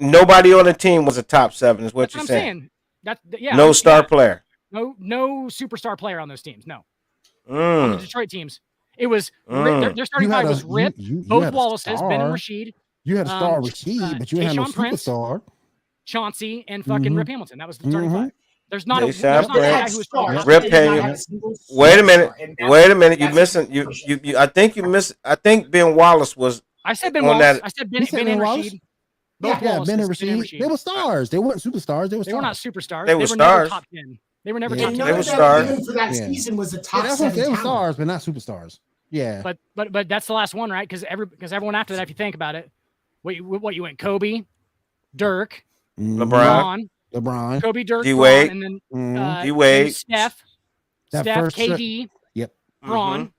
Speaker 5: nobody on the team was a top 7. Is what you're saying. No star player.
Speaker 4: No superstar player on those teams. No. On the Detroit teams. It was their starting five was Rip, both Wallaces, Ben and Rashid.
Speaker 2: You had a star Rashid, but you had no superstar.
Speaker 4: Chauncey and fucking Rip Hamilton. That was the starting five. There's not a
Speaker 5: guy
Speaker 4: who was
Speaker 5: Rip Hamilton. Wait a minute. You missing? You. I think you miss. I think Ben Wallace was.
Speaker 4: I said Ben Wallace. I said Ben and Rashid.
Speaker 2: Yeah, Ben and Rashid. They were stars. They weren't superstars. They were
Speaker 4: not superstars.
Speaker 5: They were stars.
Speaker 4: Top 10. They were never
Speaker 5: top 10.
Speaker 3: They were stars. Even for that season was the top 7.
Speaker 2: They were stars, but not superstars. Yeah.
Speaker 4: But that's the last one, right? Because everyone after that, if you think about it, what you went Kobe, Dirk,
Speaker 5: LeBron,
Speaker 4: Kobe, Dirk,
Speaker 5: D-Wade,
Speaker 4: and then
Speaker 5: D-Wade,
Speaker 4: Steph, KD, Bron,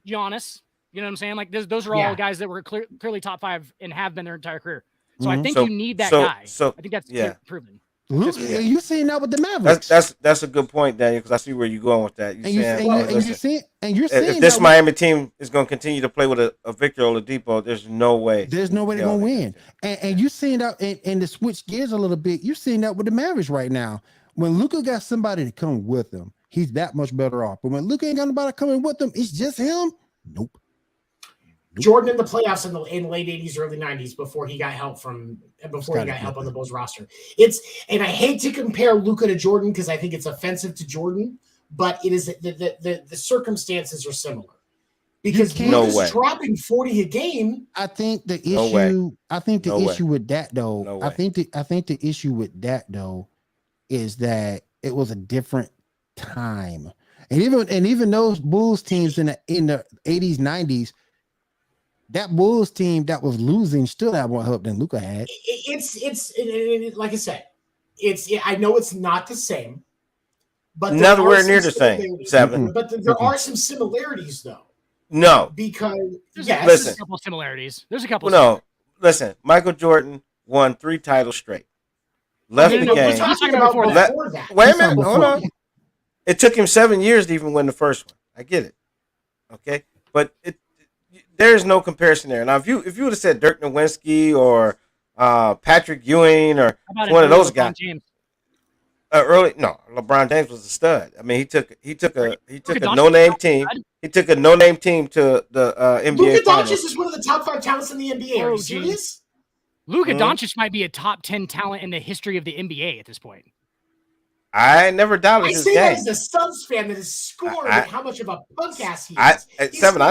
Speaker 4: Giannis. You know what I'm saying? Like those are all guys that were clearly top 5 and have been their entire career. So I think you need that guy. So I think that's proven.
Speaker 2: You seen that with the Mavericks?
Speaker 5: That's a good point, Daniel, because I see where you're going with that.
Speaker 2: You're saying
Speaker 5: if this Miami team is going to continue to play with a Victor Oladipo, there's no way.
Speaker 2: There's no way they're going to win. And you seeing that, and to switch gears a little bit, you're seeing that with the Mavericks right now. When Luka got somebody to come with him, he's that much better off. But when Luka ain't got nobody coming with him, it's just him. Nope.
Speaker 3: Jordan in the playoffs in the late 80s, early 90s before he got help on the Bulls roster. And I hate to compare Luka to Jordan because I think it's offensive to Jordan, but it is the circumstances are similar. Because Luka's dropping 40 a game.
Speaker 2: I think the issue with that though, I think the issue with that though is that it was a different time. And even those Bulls teams in the 80s, 90s, that Bulls team that was losing still had more help than Luka had.
Speaker 3: It's like I said, I know it's not the same, but
Speaker 5: nowhere near the same. 7,
Speaker 3: but there are some similarities though.
Speaker 5: No,
Speaker 3: because
Speaker 4: there's a couple of similarities. There's a couple.
Speaker 5: No, listen. Michael Jordan won 3 titles straight. Left the game. Wait a minute. Hold on. It took him 7 years to even win the first one. I get it. Okay, but there's no comparison there. Now, if you would have said Dirk Nowitzki or Patrick Ewing or one of those guys, LeBron James was a stud. I mean, he took a no-name team. He took a no-name team to the NBA.
Speaker 3: Luka Doncic is one of the top 5 talents in the NBA. Are you serious?
Speaker 4: Luka Doncic might be a top 10 talent in the history of the NBA at this point.
Speaker 5: I never doubted his game. I say that
Speaker 3: as a Suns fan that is scored at how much of a punk ass he
Speaker 5: is. At 7,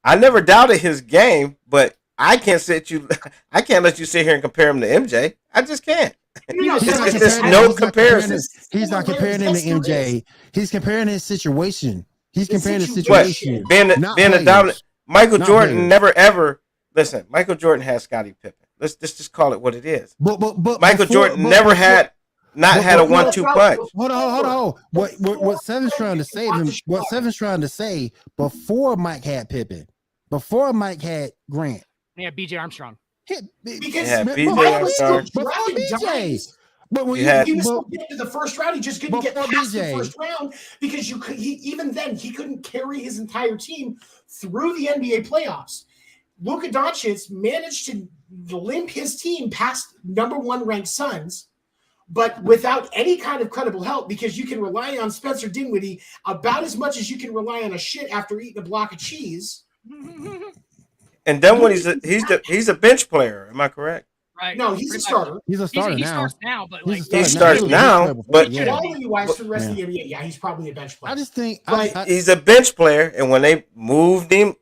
Speaker 5: I never doubted his game, but I can't let you sit here and compare him to MJ. I just can't. There's no comparison.
Speaker 2: He's not comparing him to MJ. He's comparing his situation. He's comparing his situation.
Speaker 5: Being a dominant. Michael Jordan never ever listen. Michael Jordan had Scottie Pippen. Let's just call it what it is.
Speaker 2: But
Speaker 5: Michael Jordan never had a 1-2 punch.
Speaker 2: Hold on. What Seven's trying to say him? What Seven's trying to say before Mike had Pippen, before Mike had Grant.
Speaker 4: Yeah, BJ Armstrong.
Speaker 5: BJ
Speaker 3: Armstrong. But when he was still getting to the first round, he just couldn't get past the first round because even then he couldn't carry his entire team through the NBA playoffs. Luka Doncic managed to limp his team past number 1 ranked Suns, but without any kind of credible help because you can rely on Spencer Dinwiddie about as much as you can rely on a shit after eating a block of cheese.
Speaker 5: And then when he's a bench player, am I correct?
Speaker 4: Right.
Speaker 3: No, he's a starter.
Speaker 2: He's a starter
Speaker 4: he
Speaker 2: now.
Speaker 4: starts now, but
Speaker 5: he starts now. But
Speaker 3: quality-wise for the rest of the NBA, he's probably a bench player.
Speaker 2: I just think
Speaker 5: he's a bench player, and when they moved him,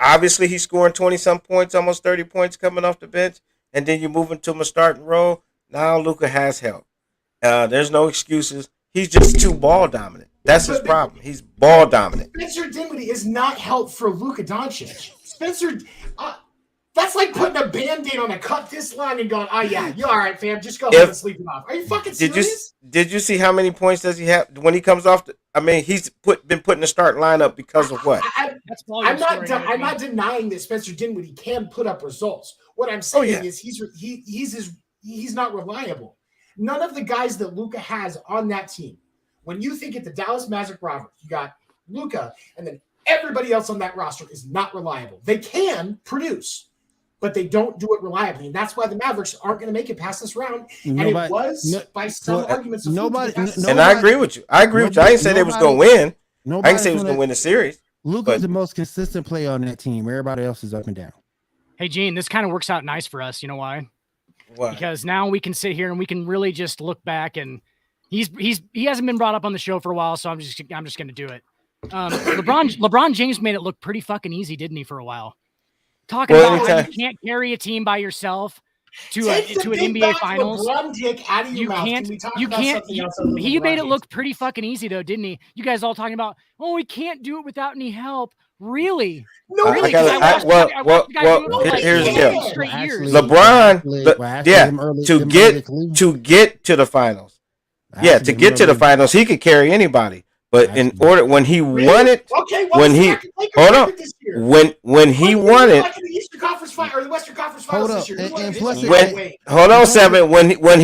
Speaker 5: obviously he's scoring 20-some points, almost 30 points coming off the bench, and then you move into him a starting role. Now Luka has help. There's no excuses. He's just too ball dominant. That's his problem. He's ball dominant.
Speaker 3: Spencer Dinwiddie is not help for Luka Doncic. Spencer, that's like putting a Band-Aid on a cut this line and going, oh, yeah, you're all right, fam. Just go ahead and sleep it off. Are you fucking serious?
Speaker 5: Did you see how many points does he have when he comes off? He's been put in the start lineup because of what?
Speaker 3: I'm not denying that Spencer Dinwiddie can put up results. What I'm saying is he's not reliable. None of the guys that Luka has on that team. When you think at the Dallas Magic roster, you got Luka, and then everybody else on that roster is not reliable. They can produce, but they don't do it reliably. And that's why the Mavericks aren't going to make it past this round. By some arguments.
Speaker 5: And I agree with you. I didn't say they was going to win. I didn't say he was going to win the series.
Speaker 2: Luka's the most consistent player on that team. Everybody else is up and down.
Speaker 4: Hey, Gene, this kind of works out nice for us. You know why?
Speaker 5: Why?
Speaker 4: Because now we can sit here and we can really just look back, and he hasn't been brought up on the show for a while, so I'm just going to do it. LeBron James made it look pretty fucking easy, didn't he, for a while? Talking about how you can't carry a team by yourself to an NBA Finals. You can't. He made it look pretty fucking easy, though, didn't he? You guys all talking about, oh, we can't do it without any help. Really?
Speaker 3: No,
Speaker 4: really?
Speaker 5: Here's the deal. LeBron, to get to the finals. Yeah, to get to the finals, he could carry anybody. But in order, when he won it, when he hold on, when he won it,
Speaker 3: the Eastern Conference or the Western Conference Finals this year.
Speaker 5: Hold on, 7. When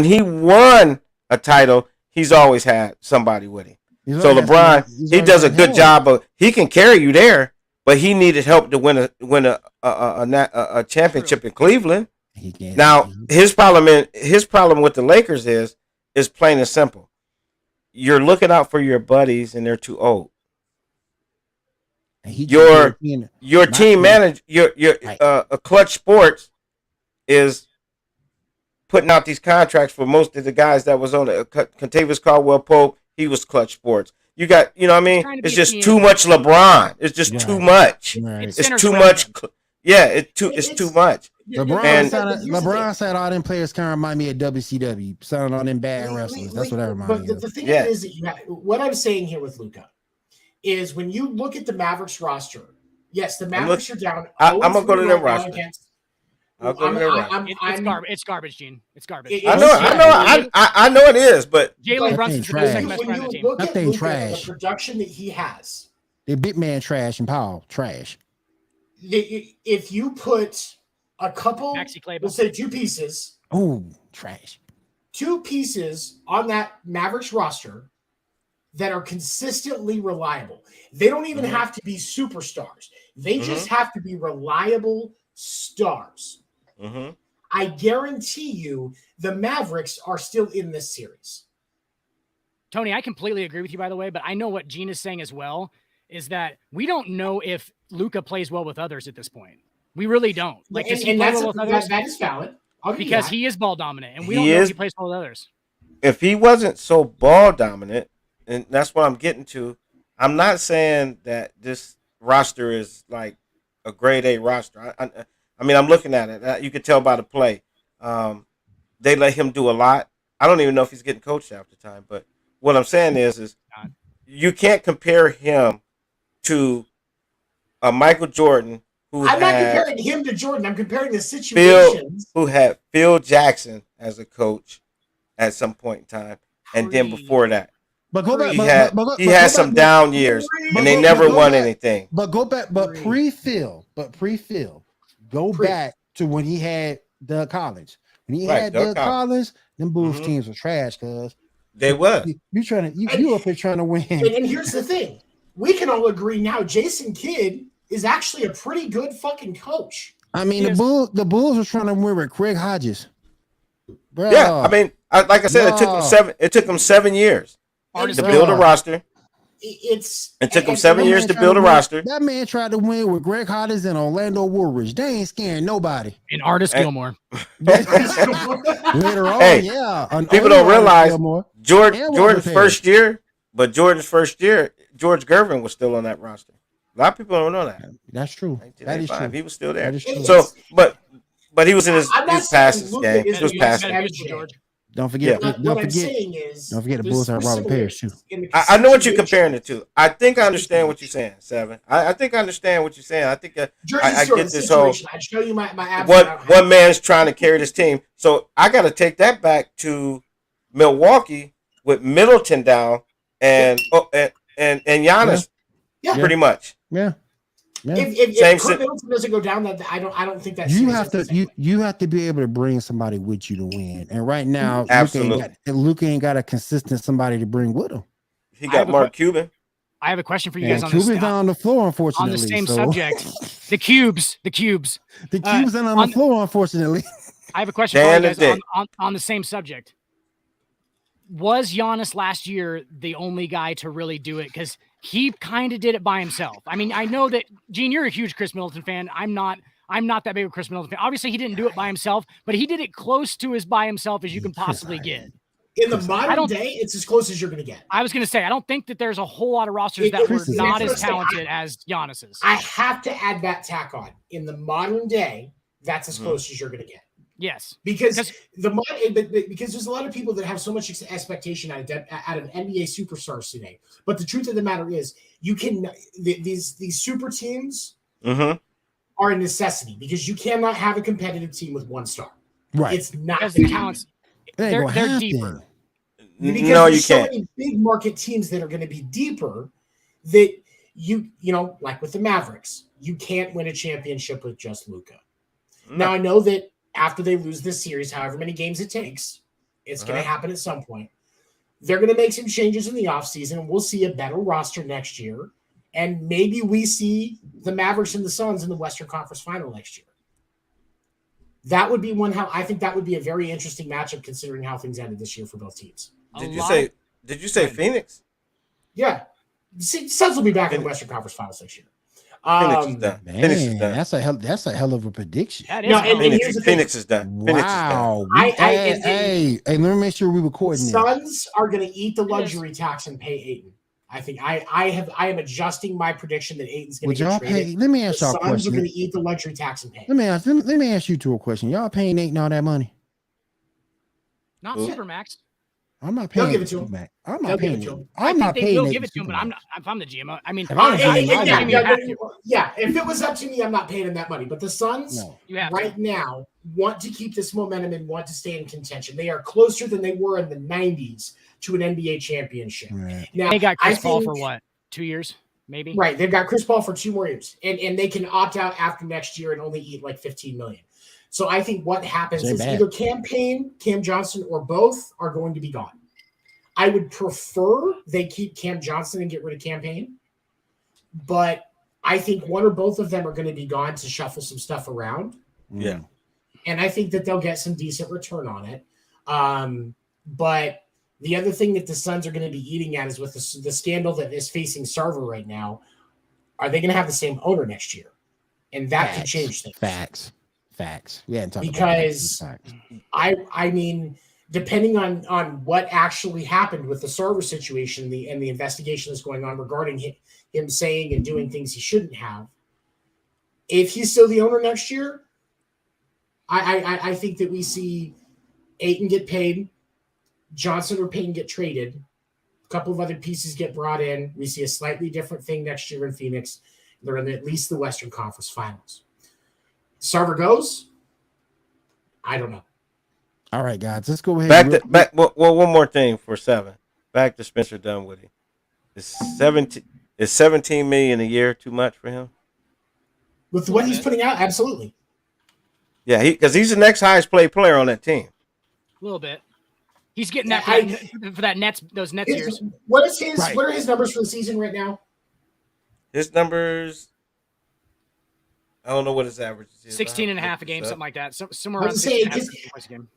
Speaker 5: he won a title, he's always had somebody with him. So LeBron, he does a good job of. He can carry you there, but he needed help to win a championship in Cleveland. Now his problem with the Lakers is plain and simple. You're looking out for your buddies, and they're too old. Your team manager, your Clutch Sports is putting out these contracts for most of the guys that was on it. Contavious Caldwell Pope, he was Clutch Sports. You got, you know what I mean? It's just too much LeBron. It's just too much.
Speaker 2: Right.
Speaker 5: It's too much. Yeah, it's too much.
Speaker 2: LeBron said all them players kind of remind me of WCW, sounding all them bad wrestlers. That's what I remind me of.
Speaker 3: But the thing is that what I'm saying here with Luka is when you look at the Mavericks roster, yes, the Mavericks are down.
Speaker 5: I'm gonna go to their roster.
Speaker 4: It's garbage, Gene. It's garbage.
Speaker 5: I know it is, but
Speaker 4: Jalen Brunson's the second best player on the team.
Speaker 3: That thing trash. The production that he has,
Speaker 2: the big man trash and Paul trash.
Speaker 3: If you put a couple, we'll say 2 pieces.
Speaker 2: Oh, trash.
Speaker 3: 2 pieces on that Mavericks roster that are consistently reliable. They don't even have to be superstars. They just have to be reliable stars. I guarantee you the Mavericks are still in this series.
Speaker 4: Tony, I completely agree with you, by the way, but I know what Gene is saying as well, is that we don't know if Luka plays well with others at this point. We really don't. Like, does he play well with others?
Speaker 3: That is valid.
Speaker 4: Because he is ball dominant, and we don't know if he plays well with others.
Speaker 5: If he wasn't so ball dominant, and that's what I'm getting to, I'm not saying that this roster is like a grade A roster. I mean, I'm looking at it. You can tell by the play. They let him do a lot. I don't even know if he's getting coached half the time. But what I'm saying is you can't compare him to a Michael Jordan
Speaker 3: I'm not comparing him to Jordan. I'm comparing the situations.
Speaker 5: Who had Phil Jackson as a coach at some point in time, and then before that.
Speaker 2: But go back.
Speaker 5: He had some down years, and they never won anything.
Speaker 2: But go back. But pre-Phil. Go back to when he had Doug Collins. When he had Doug Collins, them Bulls teams were trash, cuz
Speaker 5: they were.
Speaker 2: You up here trying to win.
Speaker 3: And here's the thing: we can all agree now. Jason Kidd is actually a pretty good fucking coach.
Speaker 2: I mean, the Bulls were trying to win with Craig Hodges.
Speaker 5: Bro. Yeah, I mean, like I said, it took them 7 years to build a roster. It took him 7 years to build a roster.
Speaker 2: That man tried to win with Greg Hodges and Orlando Woolridge. They ain't scaring nobody.
Speaker 4: And Artis Gilmore.
Speaker 2: Later on,
Speaker 5: people don't realize Jordan's first year, George Gervin was still on that roster. A lot of people don't know that.
Speaker 2: That's true. That is true.
Speaker 5: He was still there.
Speaker 2: That is true.
Speaker 5: So, but he was in his past his game. He was past
Speaker 2: George. Don't forget. Don't forget the Bulls have Robert Parrish too.
Speaker 5: I know what you're comparing it to. I think I understand what you're saying, Seven. I think I understand what you're saying. I think I get this whole.
Speaker 3: I show you my
Speaker 5: one man's trying to carry this team, so I got to take that back to Milwaukee with Middleton down and Giannis, pretty much.
Speaker 2: Yeah.
Speaker 3: If Kurt Middleton doesn't go down, that I don't think that
Speaker 2: you have to be able to bring somebody with you to win. And right now, Luka ain't got a consistent somebody to bring with him.
Speaker 5: He got Mark Cuban.
Speaker 4: I have a question for you guys on
Speaker 2: Cuban's not on the floor, unfortunately.
Speaker 4: On the same subject, the cubes.
Speaker 2: The cubes not on the floor, unfortunately.
Speaker 4: I have a question for you guys on the same subject. was Giannis last year the only guy to really do it? Because he kind of did it by himself. I mean, I know that, Gene, you're a huge Chris Middleton fan. I'm not that big of a Chris Middleton fan. Obviously, he didn't do it by himself, but he did it close to as by himself as you can possibly get.
Speaker 3: In the modern day, it's as close as you're going to get.
Speaker 4: I was going to say, I don't think that there's a whole lot of rosters that were not as talented as Giannis's.
Speaker 3: I have to add that tack on. In the modern day, that's as close as you're going to get.
Speaker 4: Yes,
Speaker 3: because there's a lot of people that have so much expectation out of NBA superstars today. But the truth of the matter is, these super teams are a necessity because you cannot have a competitive team with one star.
Speaker 2: Right?
Speaker 3: It's not
Speaker 4: because the talents. They're deeper.
Speaker 3: Because
Speaker 5: no, you
Speaker 3: so
Speaker 5: can't.
Speaker 3: Many big market teams that are going to be deeper that you know, like with the Mavericks, you can't win a championship with just Luka. Now I know that. After they lose this series, however many games it takes, it's going to happen at some point. They're going to make some changes in the offseason, and we'll see a better roster next year. And maybe we see the Mavericks and the Suns in the Western Conference Final next year. That would be I think that would be a very interesting matchup considering how things ended this year for both teams.
Speaker 5: Did you say Phoenix?
Speaker 3: Yeah. Suns will be back in the Western Conference Finals next year.
Speaker 5: Phoenix is done.
Speaker 2: Man,
Speaker 5: Phoenix is done.
Speaker 2: That's a hell of a prediction.
Speaker 5: Phoenix is done.
Speaker 2: Wow. Hey, let me make sure we recording this.
Speaker 3: Suns are going to eat the luxury tax and pay Ayton. I think I am adjusting my prediction that Ayton's going to get traded.
Speaker 2: Let me ask y'all a question.
Speaker 3: Suns are going to eat the luxury tax and pay.
Speaker 2: Let me ask you two a question. Y'all paying Ayton all that money?
Speaker 4: Not Supermax.
Speaker 2: I'm not paying.
Speaker 3: They'll give it to him.
Speaker 2: I'm not paying it.
Speaker 4: I'm not paying. They'll give it to him, but I'm not. If I'm the GM, I mean,
Speaker 3: if it was up to me, I'm not paying him that money. But the Suns, right now, want to keep this momentum and want to stay in contention. They are closer than they were in the '90s to an NBA championship.
Speaker 2: Right.
Speaker 4: Now they got Chris Paul for what? 2 years, maybe.
Speaker 3: Right, they've got Chris Paul for 2 more years, and they can opt out after next year and only eat like $15 million. So I think what happens is either Cam Johnson, or both are going to be gone. I would prefer they keep Cam Johnson and get rid of Campaign, but I think one or both of them are going to be gone to shuffle some stuff around.
Speaker 5: Yeah.
Speaker 3: And I think that they'll get some decent return on it. But the other thing that the Suns are going to be eating at is with the scandal that is facing Sarver right now. Are they going to have the same owner next year? And that could change things.
Speaker 2: Facts. Yeah.
Speaker 3: Because I mean, depending on what actually happened with the server situation and the investigation that's going on regarding him saying and doing things he shouldn't have, if he's still the owner next year, I think that we see Ayton get paid, Johnson or Payton get traded, a couple of other pieces get brought in. We see a slightly different thing next year in Phoenix. They're in at least the Western Conference Finals. Sarver goes, I don't know.
Speaker 2: All right, guys, let's go ahead.
Speaker 5: One more thing for 7. Back to Spencer Dinwiddie. Is 17 million a year too much for him?
Speaker 3: With what he's putting out, absolutely.
Speaker 5: Yeah, because he's the next highest paid player on that team.
Speaker 4: A little bit. He's getting that for that those Nets years.
Speaker 3: What are his numbers for the season right now?
Speaker 5: His numbers, I don't know what his average is.
Speaker 4: 16 and a half a game, something like that. Somewhere around 16 and a half points a game.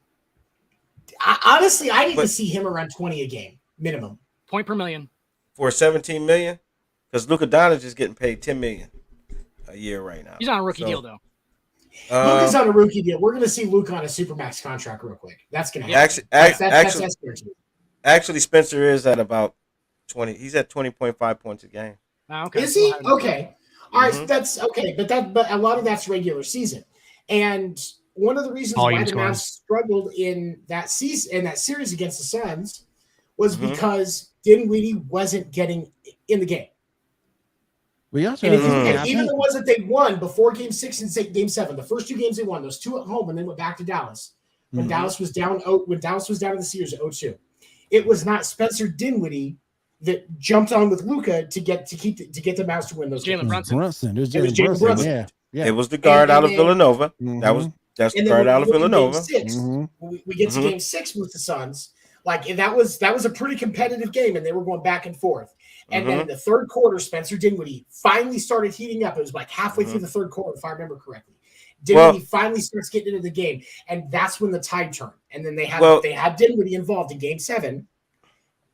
Speaker 3: Honestly, I need to see him around 20 a game, minimum.
Speaker 4: Point per million.
Speaker 5: For 17 million? Because Luka Doncic is getting paid 10 million a year right now.
Speaker 4: He's on a rookie deal, though.
Speaker 3: Luka's on a rookie deal. We're going to see Luka on a Supermax contract real quick. That's going to happen.
Speaker 5: Actually, Spencer is at about 20. He's at 20.5 points a game.
Speaker 4: Oh, okay.
Speaker 3: Is he? Okay. All right, that's okay. But a lot of that's regular season. And one of the reasons why the Mavs struggled in that series against the Suns was because Dinwiddie wasn't getting in the game.
Speaker 2: We also
Speaker 3: even the ones that they won before Game 6 and Game 7, the first 2 games they won, those 2 at home, and then went back to Dallas when Dallas was down. When Dallas was down in the series at 0-2, it was not Spencer Dinwiddie that jumped on with Luka to get the Mavs to win those games.
Speaker 2: Brunson.
Speaker 3: It was Jalen Brunson.
Speaker 2: Yeah.
Speaker 5: It was the guard out of Villanova. That's the guard out of Villanova.
Speaker 3: We get to Game 6 with the Suns. That was a pretty competitive game, and they were going back and forth. And then in the third quarter, Spencer Dinwiddie finally started heating up. It was like halfway through the third quarter, if I remember correctly. Dinwiddie finally starts getting into the game, and that's when the tide turned. And then they had Dinwiddie involved in Game 7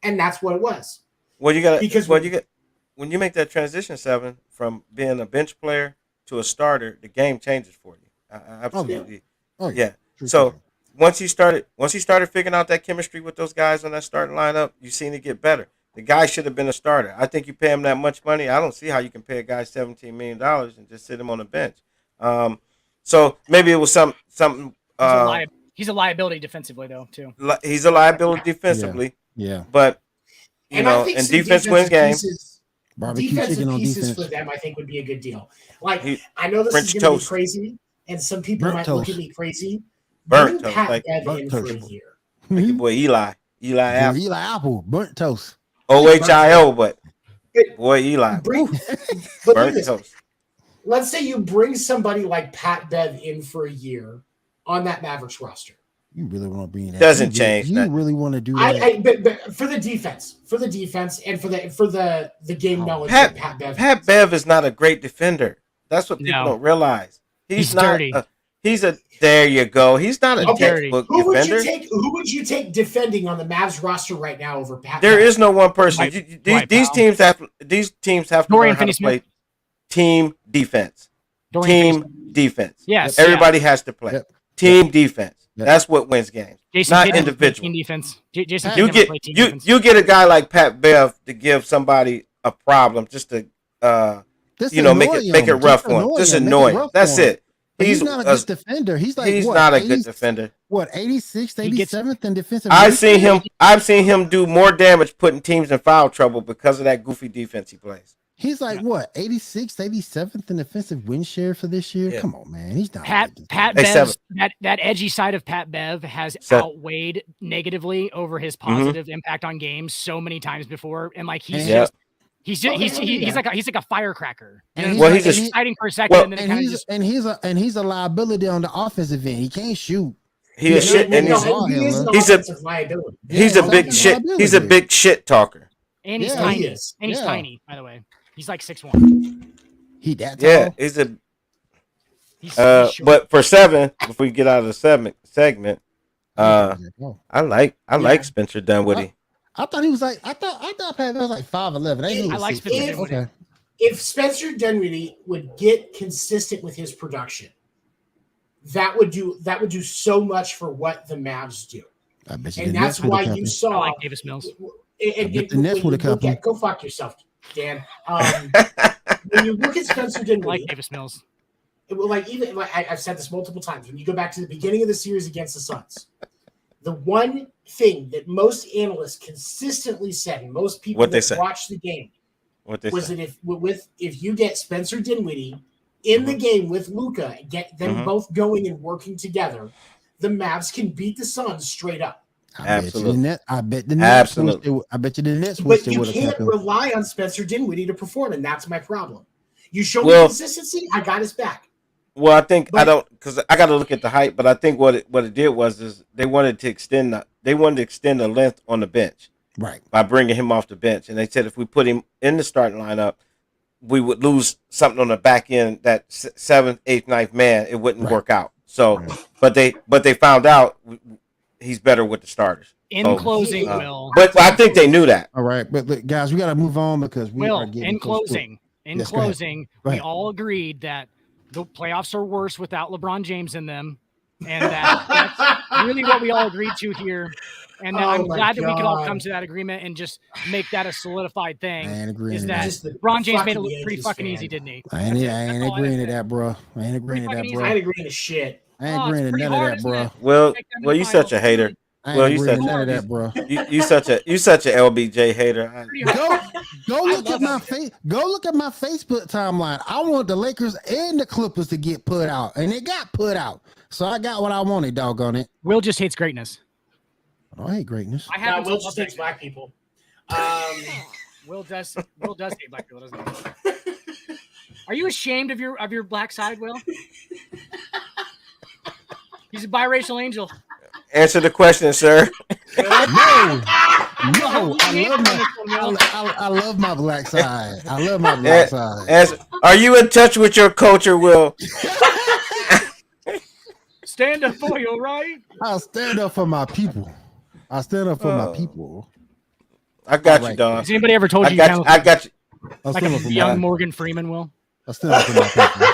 Speaker 3: And that's what it was.
Speaker 5: Well, you got
Speaker 3: Because
Speaker 5: when you make that transition, Seven, from being a bench player to a starter, the game changes for you. Absolutely.
Speaker 2: Oh,
Speaker 5: Yeah.
Speaker 2: True,
Speaker 5: So
Speaker 2: true.
Speaker 5: once he started figuring out that chemistry with those guys on that starting lineup, you seen it get better. The guy should have been a starter. I think you pay him that much money. I don't see how you can pay a guy $17 million and just sit him on the bench. So maybe it was something.
Speaker 4: He's a liability defensively, though, too.
Speaker 5: He's a liability defensively.
Speaker 2: Yeah.
Speaker 5: But
Speaker 3: I think
Speaker 5: and
Speaker 3: some
Speaker 5: defense wins games.
Speaker 3: Defensive
Speaker 2: on
Speaker 3: pieces
Speaker 2: defense.
Speaker 3: for them, I think, would be a good deal. Like, I know this is going to be crazy, and some people might look at me crazy. Bring Pat Bev in for a year.
Speaker 5: Like your boy Eli Apple.
Speaker 2: Eli Apple, burnt toast.
Speaker 5: OHIO, but boy Eli.
Speaker 3: But burnt toast. Let's say you bring somebody like Pat Bev in for a year on that Mavericks roster.
Speaker 2: You really want to be in that?
Speaker 5: Doesn't change.
Speaker 2: You really want to do that?
Speaker 3: But for the defense, and for the game knowledge,
Speaker 5: Pat Bev is not a great defender. That's what people don't realize. He's not
Speaker 4: dirty.
Speaker 5: There you go. He's not a textbook defender.
Speaker 3: Who would you take defending on the Mavs roster right now over Pat?
Speaker 5: There is no one person. These teams have to learn how to play team defense. Defense.
Speaker 4: Yes.
Speaker 5: Everybody has to play team defense. That's what wins games, not individual.
Speaker 4: Team defense.
Speaker 5: You get a guy like Pat Bev to give somebody a problem just to make it rough for him. Just annoying. That's it.
Speaker 2: He's not a good defender. He's
Speaker 5: not a good defender.
Speaker 2: What, 86th, 87th in defensive?
Speaker 5: I've seen him do more damage putting teams in foul trouble because of that goofy defense he plays.
Speaker 2: He's like what, 86th, 87th in defensive win share for this year? Yeah. Come on, man. He's not
Speaker 4: Pat Bev. That edgy side of Pat Bev has outweighed negatively over his positive impact on games so many times before, and like he's like a firecracker.
Speaker 2: And
Speaker 4: he's exciting for a second,
Speaker 2: he's a liability on the offensive end. He can't shoot.
Speaker 5: He's a big shit talker.
Speaker 4: And he's tiny. And he's tiny, by the way. He's like 6'1".
Speaker 2: He that tall?
Speaker 5: Yeah, but for Seven, before we get out of the segment, I like Spencer Dinwiddie.
Speaker 2: I thought he was like I thought Pat was like 5'11".
Speaker 4: I like Spencer Dinwiddie.
Speaker 3: Okay. If Spencer Dinwiddie would get consistent with his production, that would do so much for what the Mavs do.
Speaker 2: I bet you
Speaker 3: and that's why you saw
Speaker 4: like Davis Mills.
Speaker 2: The Nets would have come.
Speaker 3: Go fuck yourself, Dan. When you look at Spencer Dinwiddie,
Speaker 4: like Davis Mills.
Speaker 3: I've said this multiple times. When you go back to the beginning of the series against the Suns, the one thing that most analysts consistently said, and most people that watch the game, was that if you get Spencer Dinwiddie in the game with Luka, get them both going and working together, the Mavs can beat the Suns straight up.
Speaker 2: Absolutely. I bet the Nets. I bet you the Nets.
Speaker 3: But you can't rely on Spencer Dinwiddie to perform, and that's my problem. You show me consistency, I got his back.
Speaker 5: Well, I think because I got to look at the height, but I think what it did was they wanted to extend the length on the bench,
Speaker 2: right?
Speaker 5: By bringing him off the bench, and they said if we put him in the starting lineup, we would lose something on the back end. That 7th, 8th, 9th man, it wouldn't work out. So, but they found out he's better with the starters.
Speaker 4: In closing, Will.
Speaker 5: But I think they knew that.
Speaker 2: All right, but look, guys, we got to move on because we are getting
Speaker 4: in closing. We all agreed that the playoffs are worse without LeBron James in them, and that's really what we all agreed to here. And I'm glad that we could all come to that agreement and just make that a solidified thing.
Speaker 2: I ain't agreeing
Speaker 4: to that. LeBron James made it look pretty fucking easy, didn't he?
Speaker 2: I ain't agreeing to that, bro. I ain't agreeing to that, bro.
Speaker 3: I ain't agreeing to shit.
Speaker 2: I ain't agreeing to none of that, bro.
Speaker 5: Well, you such a hater.
Speaker 2: Well, you said none of that, bro.
Speaker 5: You such a LBJ hater.
Speaker 2: Go look at my Facebook timeline. I want the Lakers and the Clippers to get put out, and it got put out. So I got what I wanted, doggone it.
Speaker 4: Will just hates greatness.
Speaker 2: I hate greatness.
Speaker 3: Will just hates black people.
Speaker 4: Will does hate black people, doesn't he? Are you ashamed of your black side, Will? He's a biracial angel.
Speaker 5: Answer the question, sir.
Speaker 2: No. I love my black side. I love my black side.
Speaker 5: Are you in touch with your culture, Will?
Speaker 4: Stand up for you, right?
Speaker 2: I'll stand up for my people. I stand up for my people.
Speaker 5: I got you,
Speaker 2: Right.
Speaker 5: Don.
Speaker 4: Has anybody ever told
Speaker 5: I
Speaker 4: you?
Speaker 5: got you. I got you.
Speaker 4: Like a young Morgan Freeman will.
Speaker 2: I still have to put my picture.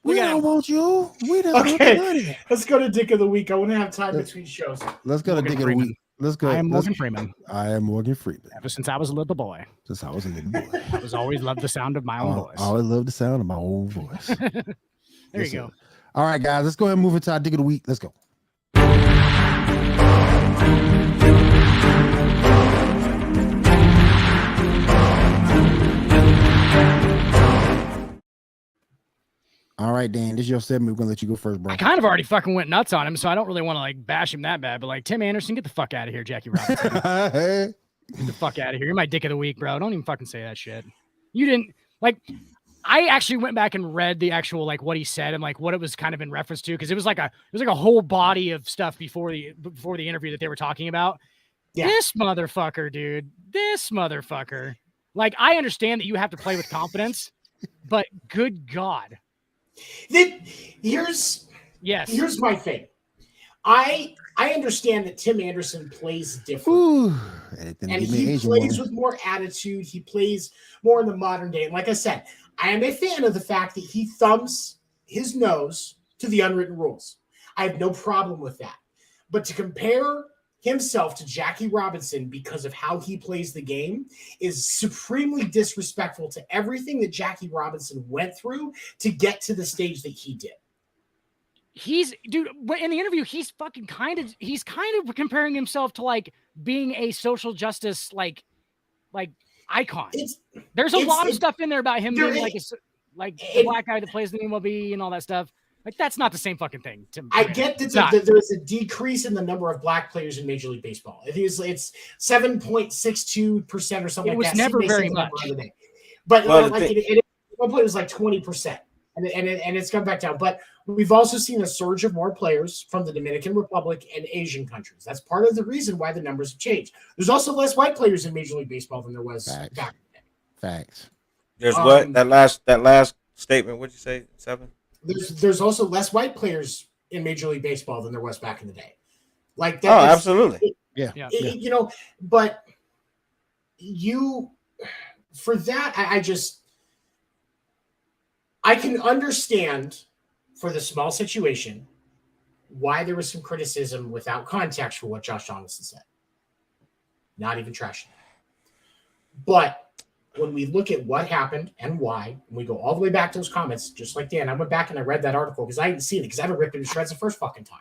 Speaker 2: We
Speaker 4: Look at
Speaker 2: don't
Speaker 4: him.
Speaker 2: want you. We don't want the
Speaker 3: Okay,
Speaker 2: money.
Speaker 3: let's go to Dick of the Week. I want to have time between shows.
Speaker 2: Let's go to
Speaker 4: Morgan
Speaker 2: Dick of the
Speaker 4: Freeman.
Speaker 2: Week. Let's go.
Speaker 4: I am Morgan Freeman.
Speaker 2: I am Morgan Freeman.
Speaker 4: Ever since I was a little boy,
Speaker 2: Since I was a little boy.
Speaker 4: I was always loved the sound of my own voice.
Speaker 2: I always love the sound of my own voice.
Speaker 4: There
Speaker 2: Yes,
Speaker 4: you go.
Speaker 2: sir. All right, guys, let's go ahead and move into our Dick of the Week. Let's go. All right, Dan, this is your segment. We're gonna let you go first, bro.
Speaker 4: I kind of already fucking went nuts on him, so I don't really want to like bash him that bad. But like Tim Anderson, get the fuck out of here, Jackie Robinson. Get the fuck out of here. You're my Dick of the Week, bro. Don't even fucking say that shit. You didn't like. I actually went back and read the actual like what he said and like what it was kind of in reference to, because it was like a whole body of stuff before the interview that they were talking about. Yeah. This motherfucker, dude. This motherfucker. Like, I understand that you have to play with confidence, but good God.
Speaker 3: Here's my thing. I understand that Tim Anderson plays different.
Speaker 2: Ooh,
Speaker 3: and he plays with more attitude. He plays more in the modern day. And like I said, I am a fan of the fact that he thumbs his nose to the unwritten rules. I have no problem with that. But to compare himself to Jackie Robinson because of how he plays the game is supremely disrespectful to everything that Jackie Robinson went through to get to the stage that he did.
Speaker 4: Dude, in the interview, he's kind of comparing himself to like being a social justice like icon. There's a lot of stuff in there about him being like the black guy that plays the MLB and all that stuff. Like, that's not the same fucking thing. I
Speaker 3: get that there's a decrease in the number of black players in Major League Baseball. It's 7.62% or something like that.
Speaker 4: It was never very much.
Speaker 3: But one point it was like 20%. And it's come back down. But we've also seen a surge of more players from the Dominican Republic and Asian countries. That's part of the reason why the numbers have changed. There's also less white players in Major League Baseball than there was back in the day.
Speaker 2: Facts.
Speaker 5: There's what? That last statement, what'd you say? 7?
Speaker 3: There's also less white players in Major League Baseball than there was back in the day. Like that.
Speaker 5: Oh, absolutely.
Speaker 3: You know, but for that, I can understand for the small situation why there was some criticism without context for what Josh Donaldson said. Not even trashing it. But when we look at what happened and why, and we go all the way back to those comments, just like Dan, I went back and I read that article because I didn't see it because I haven't ripped it to shreds the first fucking time.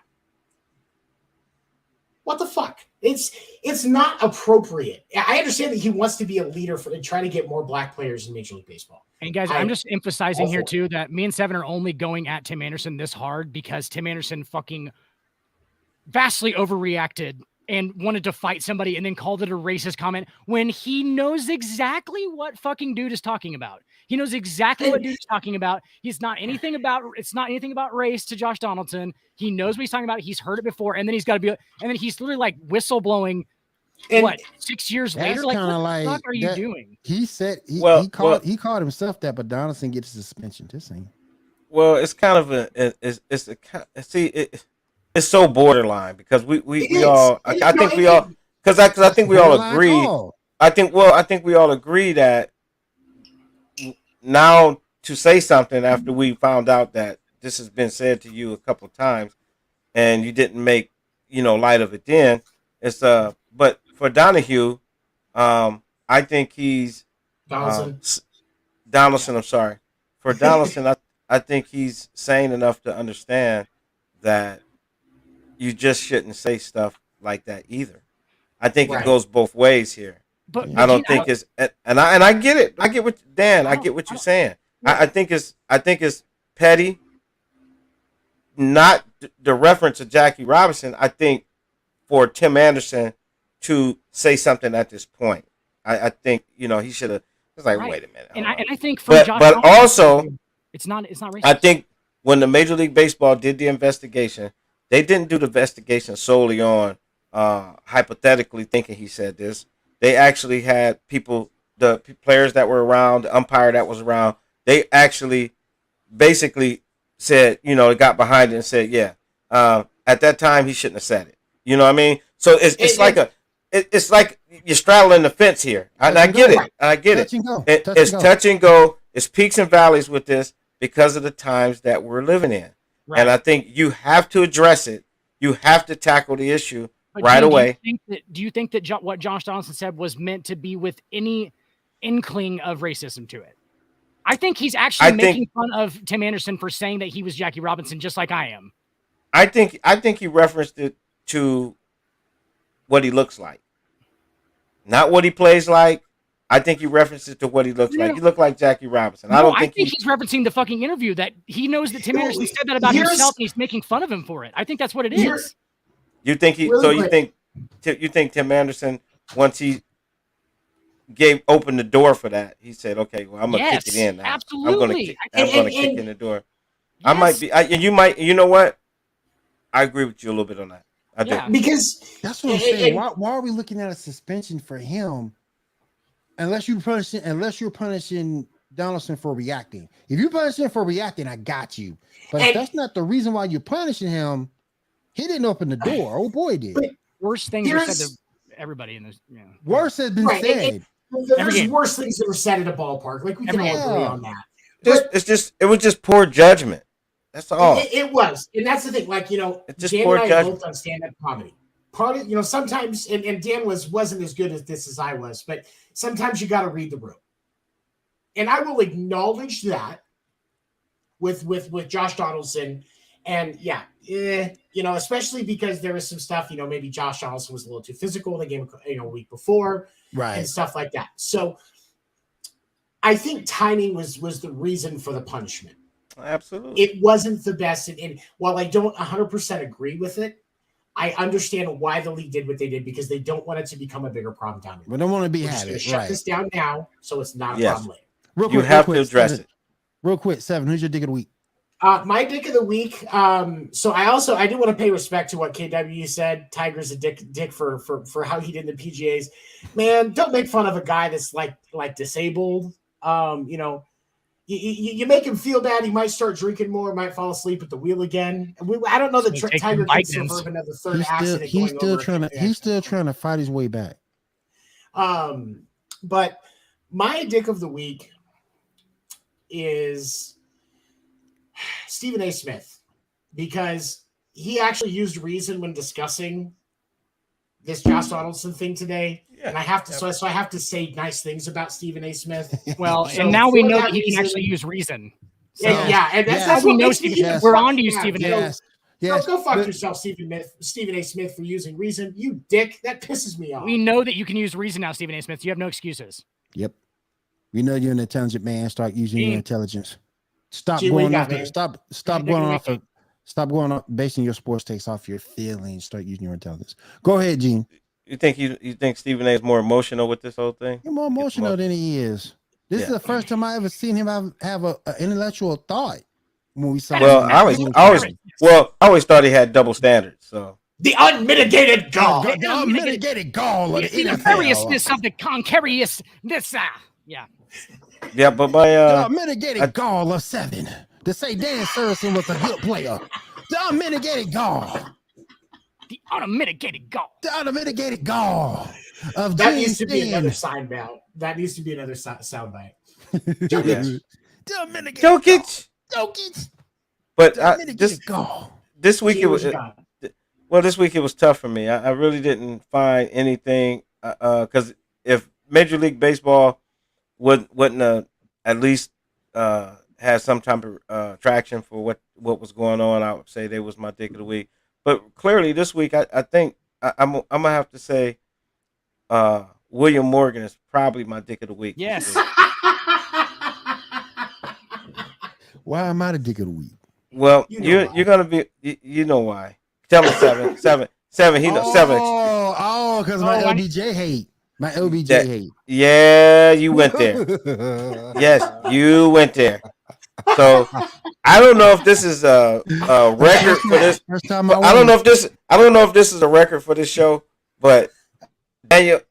Speaker 3: What the fuck? It's not appropriate. I understand that he wants to be a leader and try to get more black players in Major League Baseball.
Speaker 4: And guys, I'm just emphasizing here too that me and Seven are only going at Tim Anderson this hard because Tim Anderson fucking vastly overreacted and wanted to fight somebody and then called it a racist comment when he knows exactly what fucking dude is talking about. He knows exactly what dude is talking about. It's not anything about race to Josh Donaldson. He knows what he's talking about. He's heard it before. And then he's got to be, and then he's literally like whistleblowing. What, 6 years later? Like, what the fuck are you doing?
Speaker 2: He said he called himself that, but Donaldson gets suspension. This ain't.
Speaker 5: Well, it's kind of it's so borderline because we all I think we all agree. I think we all agree that now to say something after we found out that this has been said to you a couple of times and you didn't make light of it then. It's but for Donahue, I think he's Donaldson. I'm sorry. For Donaldson, I think he's sane enough to understand that you just shouldn't say stuff like that either. I think it goes both ways here. But I don't think it's and I get it. I get what Dan. I get what you're saying. I think it's petty. Not the reference to Jackie Robinson. I think for Tim Anderson to say something at this point, I think he should have. It's like, wait a minute.
Speaker 4: And I think for Josh
Speaker 5: but also
Speaker 4: it's not racist.
Speaker 5: I think when the Major League Baseball did the investigation, they didn't do the investigation solely on hypothetically thinking he said this. They actually had people, the players that were around, the umpire that was around. They actually basically said, got behind it and said, at that time he shouldn't have said it. You know what I mean? So it's like it's like you're straddling the fence here. And I get it. I get it. It's touch and go. It's peaks and valleys with this because of the times that we're living in. Right. And I think you have to address it. You have to tackle the issue right away.
Speaker 4: Do you think that what Josh Donaldson said was meant to be with any inkling of racism to it? I think he's actually making fun of Tim Anderson for saying that he was Jackie Robinson, just like I am.
Speaker 5: I think he referenced it to what he looks like, not what he plays like. I think he referenced it to what he looks like. He looked like Jackie Robinson.
Speaker 4: No, I think he's referencing the fucking interview that he knows that Tim Anderson said that about himself, and he's making fun of him for it. I think that's what it is.
Speaker 5: You think he? So you think Tim Anderson, once he opened the door for that, he said, "Okay, well, I'm gonna kick it in now.
Speaker 4: Absolutely.
Speaker 5: I'm gonna kick in the door." Yes. I might be, and you might. You know what? I agree with you a little bit on that. I do.
Speaker 3: Because
Speaker 2: that's what I'm saying. Why are we looking at a suspension for him? Unless you're punishing Donaldson for reacting. If you're punishing him for reacting, I got you. But if that's not the reason why you're punishing him, he didn't open the door. Oh boy, did.
Speaker 4: Worse things are said to everybody in this. Yeah.
Speaker 2: Worse has been said.
Speaker 3: There's worse things that were said at a ballpark. Like we can all agree on that.
Speaker 5: It was just poor judgment. That's all.
Speaker 3: It was, and that's the thing. Like Dan and I both on stand-up comedy. Part of sometimes, and Dan wasn't as good at this as I was, but sometimes you got to read the room, and I will acknowledge that with Josh Donaldson, and especially because there was some stuff, maybe Josh Donaldson was a little too physical in the game, a week before,
Speaker 2: right,
Speaker 3: and stuff like that. So I think timing was the reason for the punishment.
Speaker 5: Absolutely,
Speaker 3: it wasn't the best, and while I don't 100% agree with it, I understand why the league did what they did because they don't want it to be a bigger problem down there.
Speaker 2: We don't want to be having
Speaker 3: shut this down now, so it's not a problem later.
Speaker 5: You have to address it.
Speaker 2: Real quick, Seven. Who's your dick of the week?
Speaker 3: My dick of the week. So I do want to pay respect to what KW said. Tiger's a dick for how he did in the PGAs. Man, don't make fun of a guy that's like disabled. You make him feel bad. He might start drinking more. Might fall asleep at the wheel again. I don't know that Tiger can survive another third accident.
Speaker 2: He's still trying to fight his way back.
Speaker 3: But my dick of the week is Stephen A. Smith because he actually used reason when discussing this Josh Donaldson thing today. Yeah, and I have to, so I have to say nice things about Stephen A. Smith.
Speaker 4: Well, and now we know that he can actually use reason.
Speaker 3: So, and that's
Speaker 4: we know. Stephen, we're on to you, Stephen.
Speaker 3: Yes. Go fuck yourself, Stephen A. Smith, for using reason. You dick. That pisses me off.
Speaker 4: We know that you can use reason now, Stephen A. Smith. You have no excuses.
Speaker 2: Yep. We know you're an intelligent man. Start using your intelligence. Stop going off basing your sports takes off your feelings. Start using your intelligence. Go ahead, Gene.
Speaker 5: You think Stephen A. is more emotional with this whole thing?
Speaker 2: He's more emotional than he is. This is the first time I ever seen him have an intellectual thought when we saw.
Speaker 5: Well, I always thought he had double standards. So
Speaker 3: the unmitigated gall,
Speaker 2: the unmitigated gall of the
Speaker 4: nefariousness of the concariousness.
Speaker 5: Yeah, but
Speaker 2: the unmitigated gall of Seven to say Dan Surson was a good player. The unmitigated gall.
Speaker 4: The unmitigated gall.
Speaker 2: The unmitigated gall of
Speaker 3: that needs to be another sign belt. That needs to be another soundbite.
Speaker 2: Jokic.
Speaker 5: But this week it was this week it was tough for me. I really didn't find anything because if Major League Baseball wouldn't at least had some type of traction for what was going on, I would say they was my dick of the week. But clearly this week, I think I'm gonna have to say William Morgan is probably my dick of the week.
Speaker 4: Yes.
Speaker 2: Why am I the dick of the week?
Speaker 5: Well, you're gonna be. You know why? Tell him seven. He knows seven.
Speaker 2: Oh, because my LBJ hate. My LBJ hate.
Speaker 5: Yeah, you went there. Yes, you went there. So I don't know if this is a record for this. I don't know if this is a record for this show, but Daniel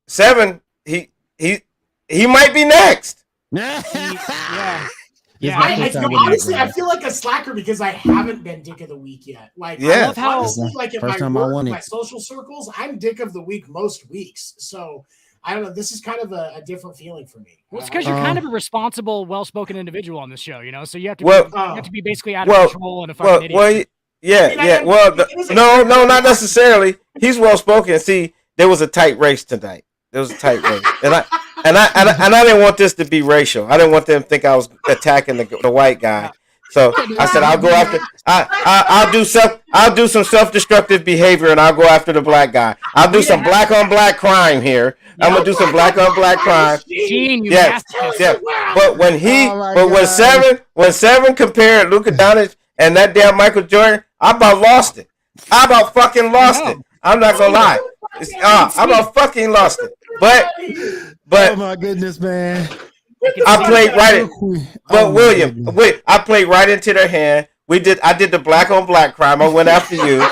Speaker 5: Seven, he might be next.
Speaker 4: Yeah. Yeah,
Speaker 3: honestly, I feel like a slacker because I haven't been Dick of the Week yet. Like,
Speaker 5: Yeah.
Speaker 3: I love how honestly, like in my social circles, I'm Dick of the Week most weeks. So I don't know. This is kind of a different feeling for me.
Speaker 4: Well, it's because you're kind of a responsible, well-spoken individual on this show, you know. So you have to be basically out of control and a fucking idiot.
Speaker 5: Yeah. Well, no, not necessarily. He's well-spoken. See, there was a tight race tonight. There was a tight race, and I didn't want this to be racial. I didn't want them to think I was attacking the white guy. So I said I'll go after. I'll do some self-destructive behavior, and I'll go after the black guy. I'll do some black on black crime here. I'm gonna do some black on black crime. Yeah. But when when Seven compared Luka Doncic and that damn Michael Jordan, I about lost it. I about fucking lost it. I'm not gonna lie. I about fucking lost it. But
Speaker 2: oh my goodness, man.
Speaker 5: I played right in, but William, I played right into their hand. I did the black on black crime. I went after you.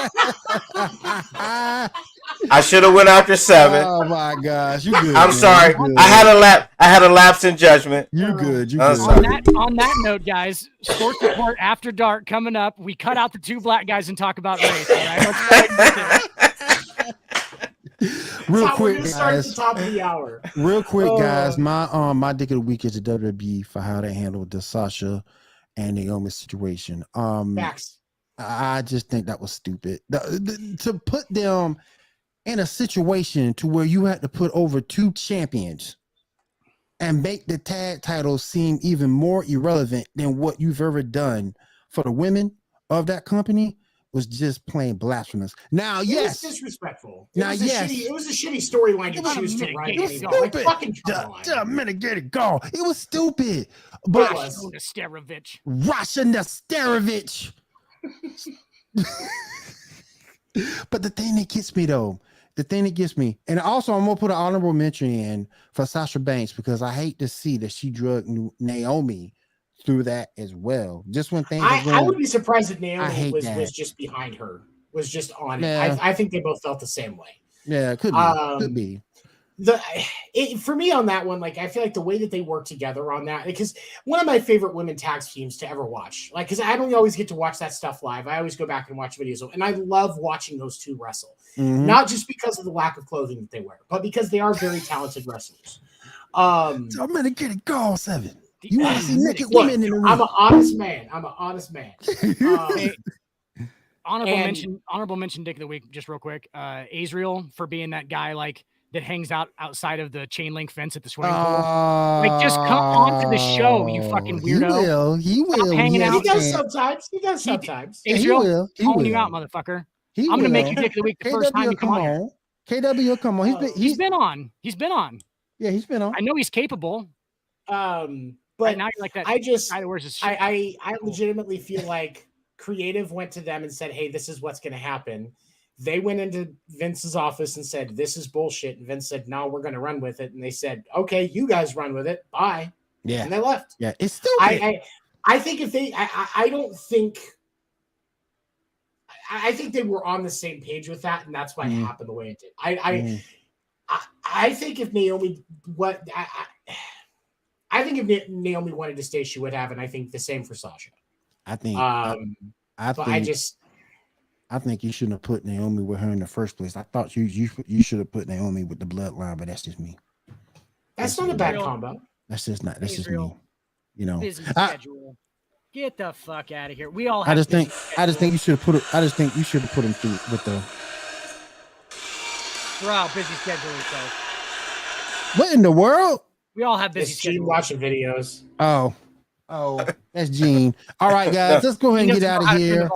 Speaker 5: I should have went after Seven.
Speaker 2: Oh my gosh, you good?
Speaker 5: I'm sorry. I had a lapse in judgment.
Speaker 2: You good? You
Speaker 5: good?
Speaker 4: On that note, guys, Sports Report After Dark coming up. We cut out the two black guys and talk about race. All right?
Speaker 2: Real quick, guys.
Speaker 3: Start at the top of the hour.
Speaker 2: Real quick, guys. My Dick of the Week is the WWE for how they handled the Sasha and Naomi situation.
Speaker 3: Facts.
Speaker 2: I just think that was stupid. To put them in a situation to where you had to put over two champions and make the tag titles seem even more irrelevant than what you've ever done for the women of that company was just plain blasphemous. Now, yes,
Speaker 3: it was disrespectful.
Speaker 2: Now, yes,
Speaker 3: it was a shitty storyline to choose to write.
Speaker 2: It was stupid. A minute, get it go. It was stupid. But Rasha Nesterovich. But the thing that gets me though, and also I'm gonna put an honorable mention in for Sasha Banks because I hate to see that she drugged Naomi through that as well. Just when things
Speaker 3: I would be surprised if Naomi was just behind her, was just on it. I think they both felt the same way.
Speaker 2: Yeah, it could be.
Speaker 3: For me on that one, like I feel like the way that they work together on that, because one of my favorite women tag teams to ever watch, like because I don't always get to watch that stuff live. I always go back and watch videos, and I love watching those two wrestle. Mm-hmm. Not just because of the lack of clothing that they wear, but because they are very talented wrestlers.
Speaker 2: I'm gonna get it go, Seven. You want to see naked women in the ring?
Speaker 3: I'm an honest man.
Speaker 4: Honorable mention, Dick of the Week, just real quick. Azriel for being that guy like that hangs out outside of the chain link fence at the swimming pool. Like, just come on to the show, you fucking weirdo.
Speaker 2: He will.
Speaker 4: Stop hanging out.
Speaker 3: He does sometimes.
Speaker 4: Azriel, calling you out, motherfucker. I'm gonna make you Dick of the Week the first time you come on here.
Speaker 2: KW, come on.
Speaker 4: He's been on.
Speaker 2: Yeah, he's been on.
Speaker 4: I know he's capable.
Speaker 3: But
Speaker 4: right now you're like that.
Speaker 3: I legitimately feel like creative went to them and said, "Hey, this is what's going to happen." They went into Vince's office and said, "This is bullshit." And Vince said, "No, we're going to run with it." And they said, "Okay, you guys run with it. Bye."
Speaker 2: Yeah,
Speaker 3: and they left.
Speaker 2: Yeah, it's still.
Speaker 3: I think if they, I don't think. I think they were on the same page with that, and that's why it happened the way it did. I think if Naomi I think if Naomi wanted to stay, she would have, and I think the same for Sasha.
Speaker 2: I think.
Speaker 3: I
Speaker 2: think you shouldn't have put Naomi with her in the first place. I thought you should have put Naomi with the bloodline, but that's just me.
Speaker 3: That's not a bad combo.
Speaker 2: That's just me. You know.
Speaker 4: Busy schedule. Get the fuck out of here. We all.
Speaker 2: I just think you should have put. Him through with the.
Speaker 4: We're all busy scheduling, so.
Speaker 2: What in the world?
Speaker 4: We all have busy
Speaker 3: schedules. Watching videos.
Speaker 2: Oh, that's Gene. All right, guys, let's go ahead and get out of here.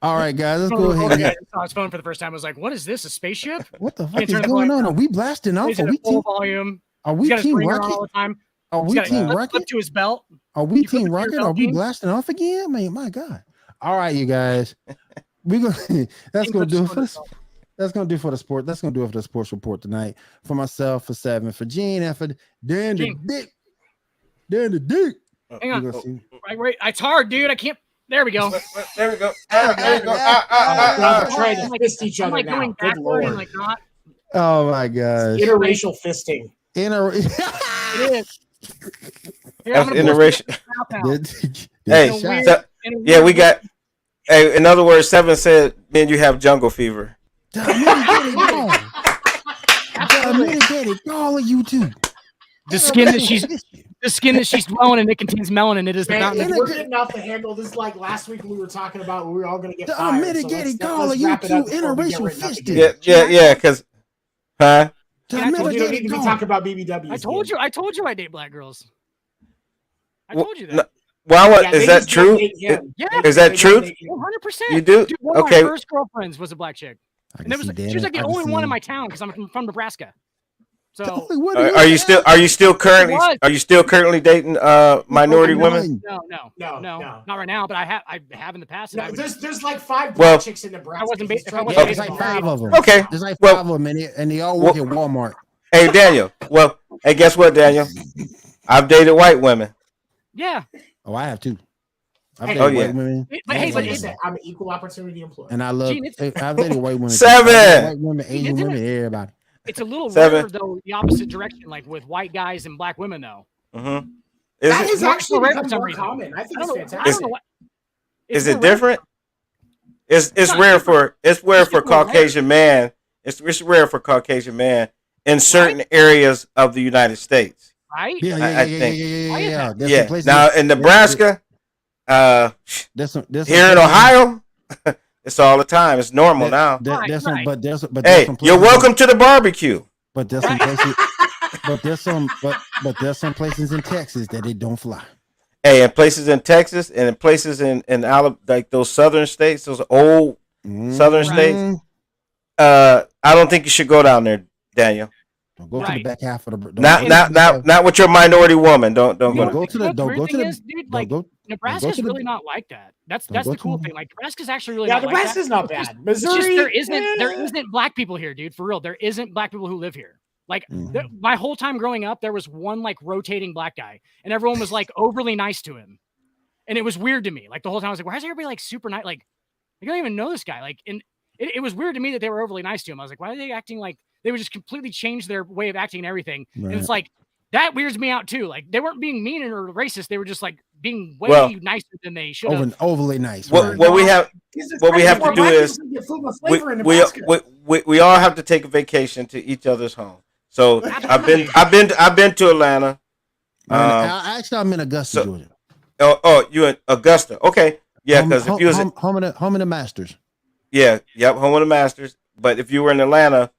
Speaker 2: All right, guys, let's go ahead.
Speaker 4: I saw his phone for the first time. I was like, "What is this? A spaceship?
Speaker 2: What the fuck is going on? Are we blasting off?
Speaker 4: Are we full volume?
Speaker 2: Are we Team Rocket
Speaker 4: all the time?
Speaker 2: Are we Team Rocket?
Speaker 4: To his belt.
Speaker 2: Are we Team Rocket? Are we blasting off again? Man, my God! All right, you guys, that's gonna do it for this. That's gonna do for the sport. That's gonna do it for the sports report tonight. For myself, for Seven, for Gene, and for Dan the Dick. Dan the Dick.
Speaker 4: Hang on. Right. It's hard, dude. I can't. There we go.
Speaker 5: There we go.
Speaker 3: Trying to fist each other now. Good Lord.
Speaker 2: Oh my gosh.
Speaker 3: Interracial fisting.
Speaker 2: It is.
Speaker 4: Here,
Speaker 5: That's
Speaker 4: I'm gonna
Speaker 5: interracial. Hey,
Speaker 2: Shot.
Speaker 5: yeah, we got. Hey, in other words, 7 said, "Man, you have jungle fever."
Speaker 2: All of you too.
Speaker 4: The skin that she's dwelling in, it contains melanin. It is the
Speaker 3: Man,
Speaker 4: fountain.
Speaker 3: if we're getting off the handle, this is like last week we were talking about we were all going to get
Speaker 2: The
Speaker 3: fired.
Speaker 2: unmitigated
Speaker 3: So
Speaker 2: gall
Speaker 3: let's
Speaker 2: of you
Speaker 3: wrap it
Speaker 2: two
Speaker 3: up before we get
Speaker 2: interracial
Speaker 3: written up
Speaker 2: fisted.
Speaker 3: again.
Speaker 5: Yeah, because, huh?
Speaker 2: The
Speaker 3: We don't need to
Speaker 2: unmitigated
Speaker 3: be
Speaker 2: gall.
Speaker 3: talking about BBWs.
Speaker 4: I told you I date black girls. I told you that.
Speaker 5: No, well,
Speaker 3: Yeah,
Speaker 5: is
Speaker 3: they
Speaker 5: that
Speaker 3: just don't
Speaker 5: true?
Speaker 3: date him.
Speaker 4: Yeah.
Speaker 3: They-
Speaker 5: Is that
Speaker 3: they
Speaker 5: true?
Speaker 3: don't date him.
Speaker 4: 100%.
Speaker 5: You do?
Speaker 4: Dude, one of
Speaker 5: Okay.
Speaker 4: my first girlfriends was a black chick. And it was, she was like the only one in my town because I'm from Nebraska. So
Speaker 5: Are you still currently dating minority women?
Speaker 4: No, not right now. But I have in the past.
Speaker 3: No, there's like 5
Speaker 5: Well,
Speaker 3: black chicks in Nebraska.
Speaker 4: I wasn't
Speaker 3: He's
Speaker 4: ba-
Speaker 3: trying
Speaker 4: if
Speaker 3: to
Speaker 4: I
Speaker 3: get
Speaker 2: There's
Speaker 4: wasn't
Speaker 3: them
Speaker 2: like
Speaker 3: all.
Speaker 2: 5 of them.
Speaker 5: Okay.
Speaker 2: There's like
Speaker 5: Well-
Speaker 2: 5 of them, and they all work at Walmart.
Speaker 5: Hey, Daniel. Well, hey, guess what, Daniel? I've dated white women.
Speaker 4: Yeah.
Speaker 2: Oh, I have too. I've
Speaker 3: Hey,
Speaker 2: dated
Speaker 5: oh,
Speaker 2: white
Speaker 5: yeah.
Speaker 2: women.
Speaker 4: But hey,
Speaker 3: Like
Speaker 4: but
Speaker 3: I
Speaker 4: it's
Speaker 3: said, I'm an equal opportunity employee.
Speaker 2: And I love.
Speaker 4: Gene,
Speaker 2: I've dated white women.
Speaker 5: 7.
Speaker 2: White women, Asian
Speaker 4: Isn't
Speaker 2: women, everybody.
Speaker 4: it's a little
Speaker 5: 7.
Speaker 4: rare though, the opposite direction, like with white guys and black women though.
Speaker 5: Mm-hmm.
Speaker 3: That
Speaker 5: Is
Speaker 3: is
Speaker 5: it,
Speaker 3: actually
Speaker 4: rare for
Speaker 3: become
Speaker 4: some
Speaker 3: more
Speaker 4: reason.
Speaker 3: common. I think
Speaker 4: I
Speaker 3: it's
Speaker 4: don't know. I
Speaker 3: fantastic.
Speaker 4: don't know what.
Speaker 5: is
Speaker 4: more
Speaker 5: it different? It's
Speaker 4: not
Speaker 5: rare
Speaker 4: different.
Speaker 5: it's rare
Speaker 4: It's
Speaker 5: for
Speaker 4: just more rare.
Speaker 5: Caucasian man. It's rare for Caucasian man in certain areas of the United States.
Speaker 4: Right?
Speaker 2: Yeah. There's
Speaker 5: Yeah.
Speaker 2: some places
Speaker 5: Now in Nebraska,
Speaker 2: there's some
Speaker 5: here in Ohio, it's all the time. It's normal now.
Speaker 2: There's some,
Speaker 4: Right.
Speaker 2: but there's some
Speaker 5: Hey,
Speaker 2: places
Speaker 5: you're welcome to the barbecue.
Speaker 2: But there's some places. But there's some places in Texas that it don't fly.
Speaker 5: Hey, in places in Texas and in places in Alabama, like those southern states, those old southern states. I don't think you should go down there, Daniel.
Speaker 2: Don't go to the back half of the.
Speaker 5: Not with your minority woman. Don't go.
Speaker 2: Go to the. Don't go to the.
Speaker 4: Dude, like Nebraska's really not like that. That's the cool thing. Like Nebraska's actually really
Speaker 3: Yeah,
Speaker 4: not
Speaker 3: Nebraska's
Speaker 4: like
Speaker 3: not
Speaker 4: that.
Speaker 3: bad. Missouri,
Speaker 4: There isn't black people here, dude. For real, there isn't black people who live here. Like my whole time growing up, there was one like rotating black guy, and everyone was like overly nice to him, and it was weird to me. Like the whole time, I was like, "Why is everybody like super nice? Like, I don't even know this guy." Like, and it was weird to me that they were overly nice to him. I was like, "Why are they acting like they would just completely change their way of acting and everything?"
Speaker 2: Right.
Speaker 4: And it's like that weirds me out too. Like they weren't being mean or racist; they were just like being way nicer than they should have.
Speaker 2: Overly nice.
Speaker 5: What we have to do is we all have to take a vacation to each other's home. So I've been to Atlanta.
Speaker 2: Actually, I'm in Augusta, Georgia.
Speaker 5: Oh, you in Augusta? Okay, yeah. Because if you was
Speaker 2: home of the Masters.
Speaker 5: Yeah, yep, home of the Masters. But if you were in Atlanta,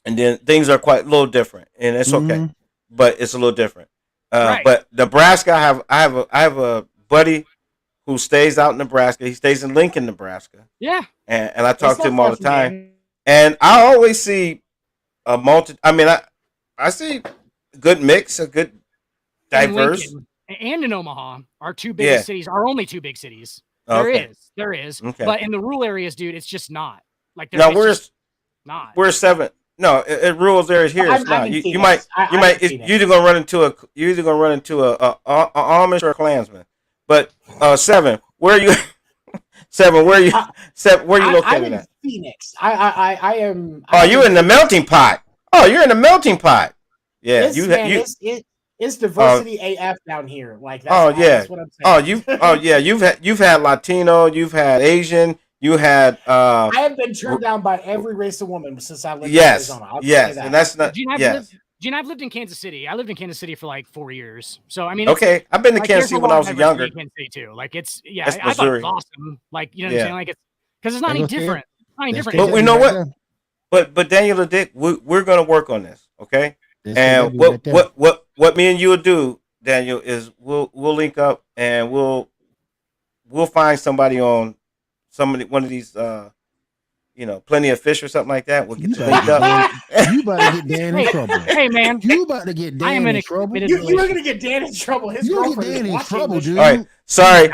Speaker 5: and then things are quite a little different, and it's okay, but it's a little different.
Speaker 4: Right.
Speaker 5: But Nebraska, I have a buddy who stays out in Nebraska. He stays in Lincoln, Nebraska.
Speaker 4: Yeah,
Speaker 5: and I talk to him all the time, and I always see a multi. I mean, I see a good mix, a good diverse.
Speaker 4: And in Omaha, our two biggest cities, our only two big cities. There is.
Speaker 5: Okay.
Speaker 4: But in the rural areas, dude, it's just not. Like
Speaker 5: no,
Speaker 4: not.
Speaker 5: We're 7. No, in rural areas here it's not. You might you're either gonna run into a Amish or a Klansman. But 7, where are you? 7, where are you? 7, where are you located at?
Speaker 3: Phoenix. I am.
Speaker 5: Oh, you're in the melting pot. Oh, you're in the melting pot. Yeah,
Speaker 3: it's diversity AF down here. Like that's,
Speaker 5: oh yeah.
Speaker 3: That's what I'm saying.
Speaker 5: You've had Latino, you've had Asian, you had.
Speaker 3: I have been turned down by every race of woman since I lived in Arizona.
Speaker 5: Yes, and that's not.
Speaker 4: Gene, I've lived in Kansas City. I lived in Kansas City for like 4 years. So I mean,
Speaker 5: okay, I've been to Kansas City when I was younger.
Speaker 4: Kansas City too. Like it's I
Speaker 5: That's
Speaker 4: thought
Speaker 5: Missouri.
Speaker 4: it was awesome. Like you know what I'm saying? Like it's because it's not any different. It's not any different.
Speaker 5: But we know what. But Daniel and Dick, we're gonna work on this, okay? And what me and you will do, Daniel, is we'll link up and we'll find somebody on one of these Plenty of Fish or something like that. We'll get you linked up.
Speaker 2: You better get Dan in trouble.
Speaker 4: Hey man,
Speaker 2: you about to get Dan in trouble.
Speaker 3: You are gonna get Dan in trouble. His girlfriend
Speaker 2: Dan in trouble, dude.
Speaker 5: All right, sorry,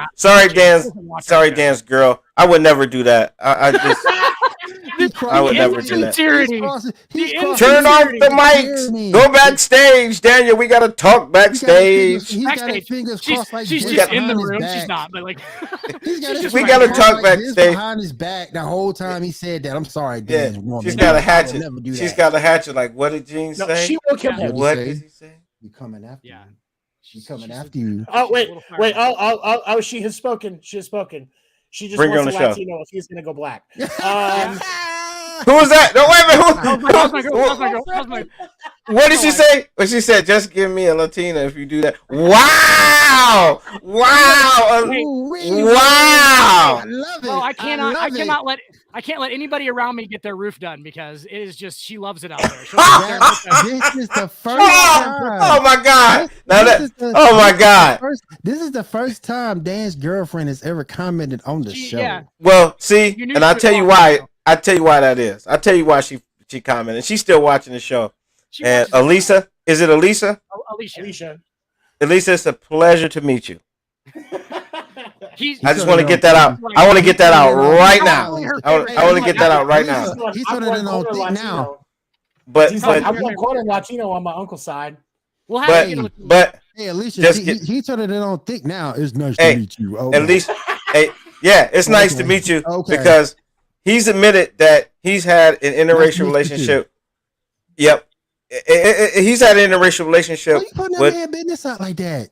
Speaker 5: Dan's girl. I would never do that. I just. I would never do that. Turn off the mics. Go backstage, Daniel. We gotta talk backstage.
Speaker 2: He's got his fingers crossed like
Speaker 4: she's
Speaker 2: this
Speaker 4: just in the
Speaker 2: behind his
Speaker 4: room.
Speaker 2: back.
Speaker 4: She's not, but like
Speaker 5: we gotta talk backstage
Speaker 2: behind his back the whole time he said that. I'm sorry,
Speaker 5: Dan.
Speaker 2: Dan's woman.
Speaker 5: She's got a hatchet. She's got a hatchet. Like, what did Gene say?
Speaker 3: She will kill him.
Speaker 5: What did he say?
Speaker 2: We coming after
Speaker 4: Yeah.
Speaker 2: you. She's coming after you.
Speaker 3: Oh wait,
Speaker 4: a little
Speaker 3: wait!
Speaker 4: fired
Speaker 3: Oh! She has spoken. She has spoken. She just
Speaker 5: Bring her
Speaker 3: wants
Speaker 5: on
Speaker 3: a
Speaker 5: the show.
Speaker 3: Latino if he's gonna go black.
Speaker 5: Who was that? No, wait a minute.
Speaker 4: That was my girl. That was my girl. That was my.
Speaker 5: What did she say? What she said? Just give me a Latina if you do that. Wow! Wow! Wow!
Speaker 2: I love it.
Speaker 4: Oh, I cannot.
Speaker 2: love it.
Speaker 4: I can't let anybody around me get their roof done because it is just she loves it out there. She'll sit there and put that-
Speaker 2: This is the first time.
Speaker 5: Oh my God! Now
Speaker 2: This
Speaker 5: that.
Speaker 2: is the-
Speaker 5: Oh my God!
Speaker 2: This is the first time Dan's girlfriend has ever commented on the show.
Speaker 4: Yeah.
Speaker 5: Well, see,
Speaker 4: You knew
Speaker 5: and I'll
Speaker 4: she
Speaker 5: tell you
Speaker 4: was
Speaker 5: why.
Speaker 4: awesome.
Speaker 5: I'll tell you why that is. I'll tell you why she commented. She's still watching the show.
Speaker 4: She
Speaker 5: And
Speaker 4: watches it.
Speaker 5: Elisa, is it Elisa?
Speaker 4: Alicia.
Speaker 5: Elisa, it's a pleasure to meet you.
Speaker 4: He's,
Speaker 5: I just want to get that out. I want to get that out right now. I want to get that out right now.
Speaker 2: He's turning it on thick now.
Speaker 5: But
Speaker 3: He's like,
Speaker 5: but
Speaker 3: I'm one quarter Latino on my uncle's side.
Speaker 4: we'll have to get a
Speaker 5: but
Speaker 2: Hey, Alicia,
Speaker 5: Just
Speaker 2: he turning it on thick now. It's nice
Speaker 5: Hey,
Speaker 2: to meet you. Oh,
Speaker 5: at least, hey, yeah, it's nice to meet you
Speaker 2: Okay.
Speaker 5: because he's admitted that he's had an interracial relationship. Yep, he's had an interracial relationship
Speaker 2: why you putting that
Speaker 5: with.
Speaker 2: man business out like that?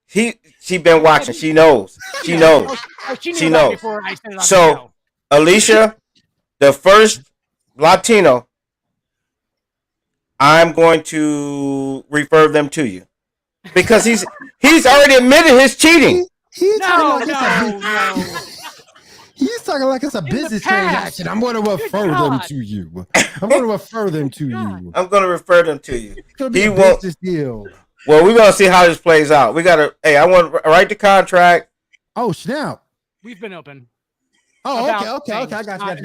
Speaker 5: She been watching. She knows. She knows.
Speaker 4: She knew
Speaker 5: She
Speaker 4: that
Speaker 5: knows.
Speaker 4: before I said it on the
Speaker 5: So,
Speaker 4: show.
Speaker 5: Alicia, the first Latino, I'm going to refer them to you because he's already admitted his cheating.
Speaker 2: He's
Speaker 4: No,
Speaker 2: talking like
Speaker 4: no.
Speaker 2: he's talking like it's a business transaction. I'm going to refer them
Speaker 4: God.
Speaker 2: to you. I'm going to refer them to you.
Speaker 5: I'm going to refer them to you.
Speaker 2: It's going to be
Speaker 5: He
Speaker 2: a
Speaker 5: won't.
Speaker 2: business deal.
Speaker 5: Well, we're gonna see how this plays out. We gotta. Hey, I want to write the contract.
Speaker 2: Oh, snap.
Speaker 4: We've been open.
Speaker 2: Oh,
Speaker 4: About
Speaker 2: okay. I
Speaker 4: things.
Speaker 2: got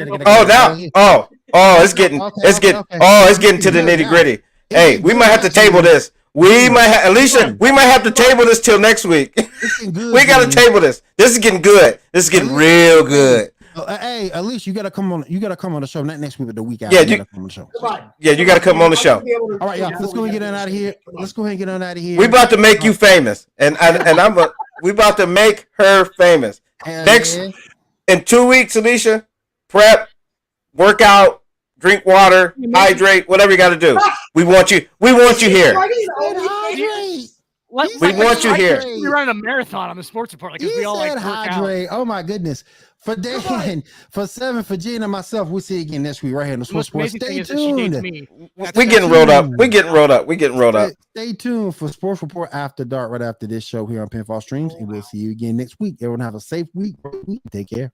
Speaker 2: you.
Speaker 5: Oh, now. It's getting.
Speaker 2: Okay,
Speaker 5: It's getting.
Speaker 2: okay.
Speaker 5: Oh, it's getting to the
Speaker 2: Good
Speaker 5: nitty gritty.
Speaker 2: now.
Speaker 5: Hey, we might have to table this. We might have, Alicia. We might have to table this till next week.
Speaker 2: It's getting good.
Speaker 5: We gotta
Speaker 2: dude.
Speaker 5: table this. This is getting good. This is getting real good.
Speaker 2: Hey, at least you gotta come on. You gotta come on the show not next week, but the week after.
Speaker 5: Yeah,
Speaker 2: you
Speaker 5: you-
Speaker 2: gotta come on the show.
Speaker 5: Yeah, you gotta come on the show.
Speaker 2: All right, y'all. Let's go and get on out of here. Let's go ahead and get on out of here.
Speaker 5: We about to make you famous, and we about to make her famous.
Speaker 2: Hell
Speaker 5: Next
Speaker 2: yeah.
Speaker 5: in 2 weeks, Alicia, prep, work out, drink water, hydrate, whatever you got to do. We want you. We want you here.
Speaker 2: Hydrate.
Speaker 5: We want you here.
Speaker 4: We're running a marathon on the sports report, like 'cause
Speaker 2: He
Speaker 4: we all like
Speaker 2: said
Speaker 4: work out.
Speaker 2: hydrate. Oh my goodness. For Dan, for 7, for Gina and myself, we'll see you again next week right here on the
Speaker 4: The most
Speaker 2: Sports Report.
Speaker 4: amazing thing
Speaker 2: Stay
Speaker 4: is that she dates
Speaker 2: tuned.
Speaker 4: me.
Speaker 5: We getting rolled up. We getting rolled up. We getting rolled up.
Speaker 2: Stay tuned for Sports Report After Dark right after this show here on Pinfall Streams. And we'll see you again next week. Everyone have a safe week. Take care.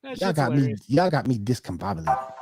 Speaker 4: That's
Speaker 2: Y'all
Speaker 4: just
Speaker 2: got
Speaker 4: hilarious.
Speaker 2: me discombobulated.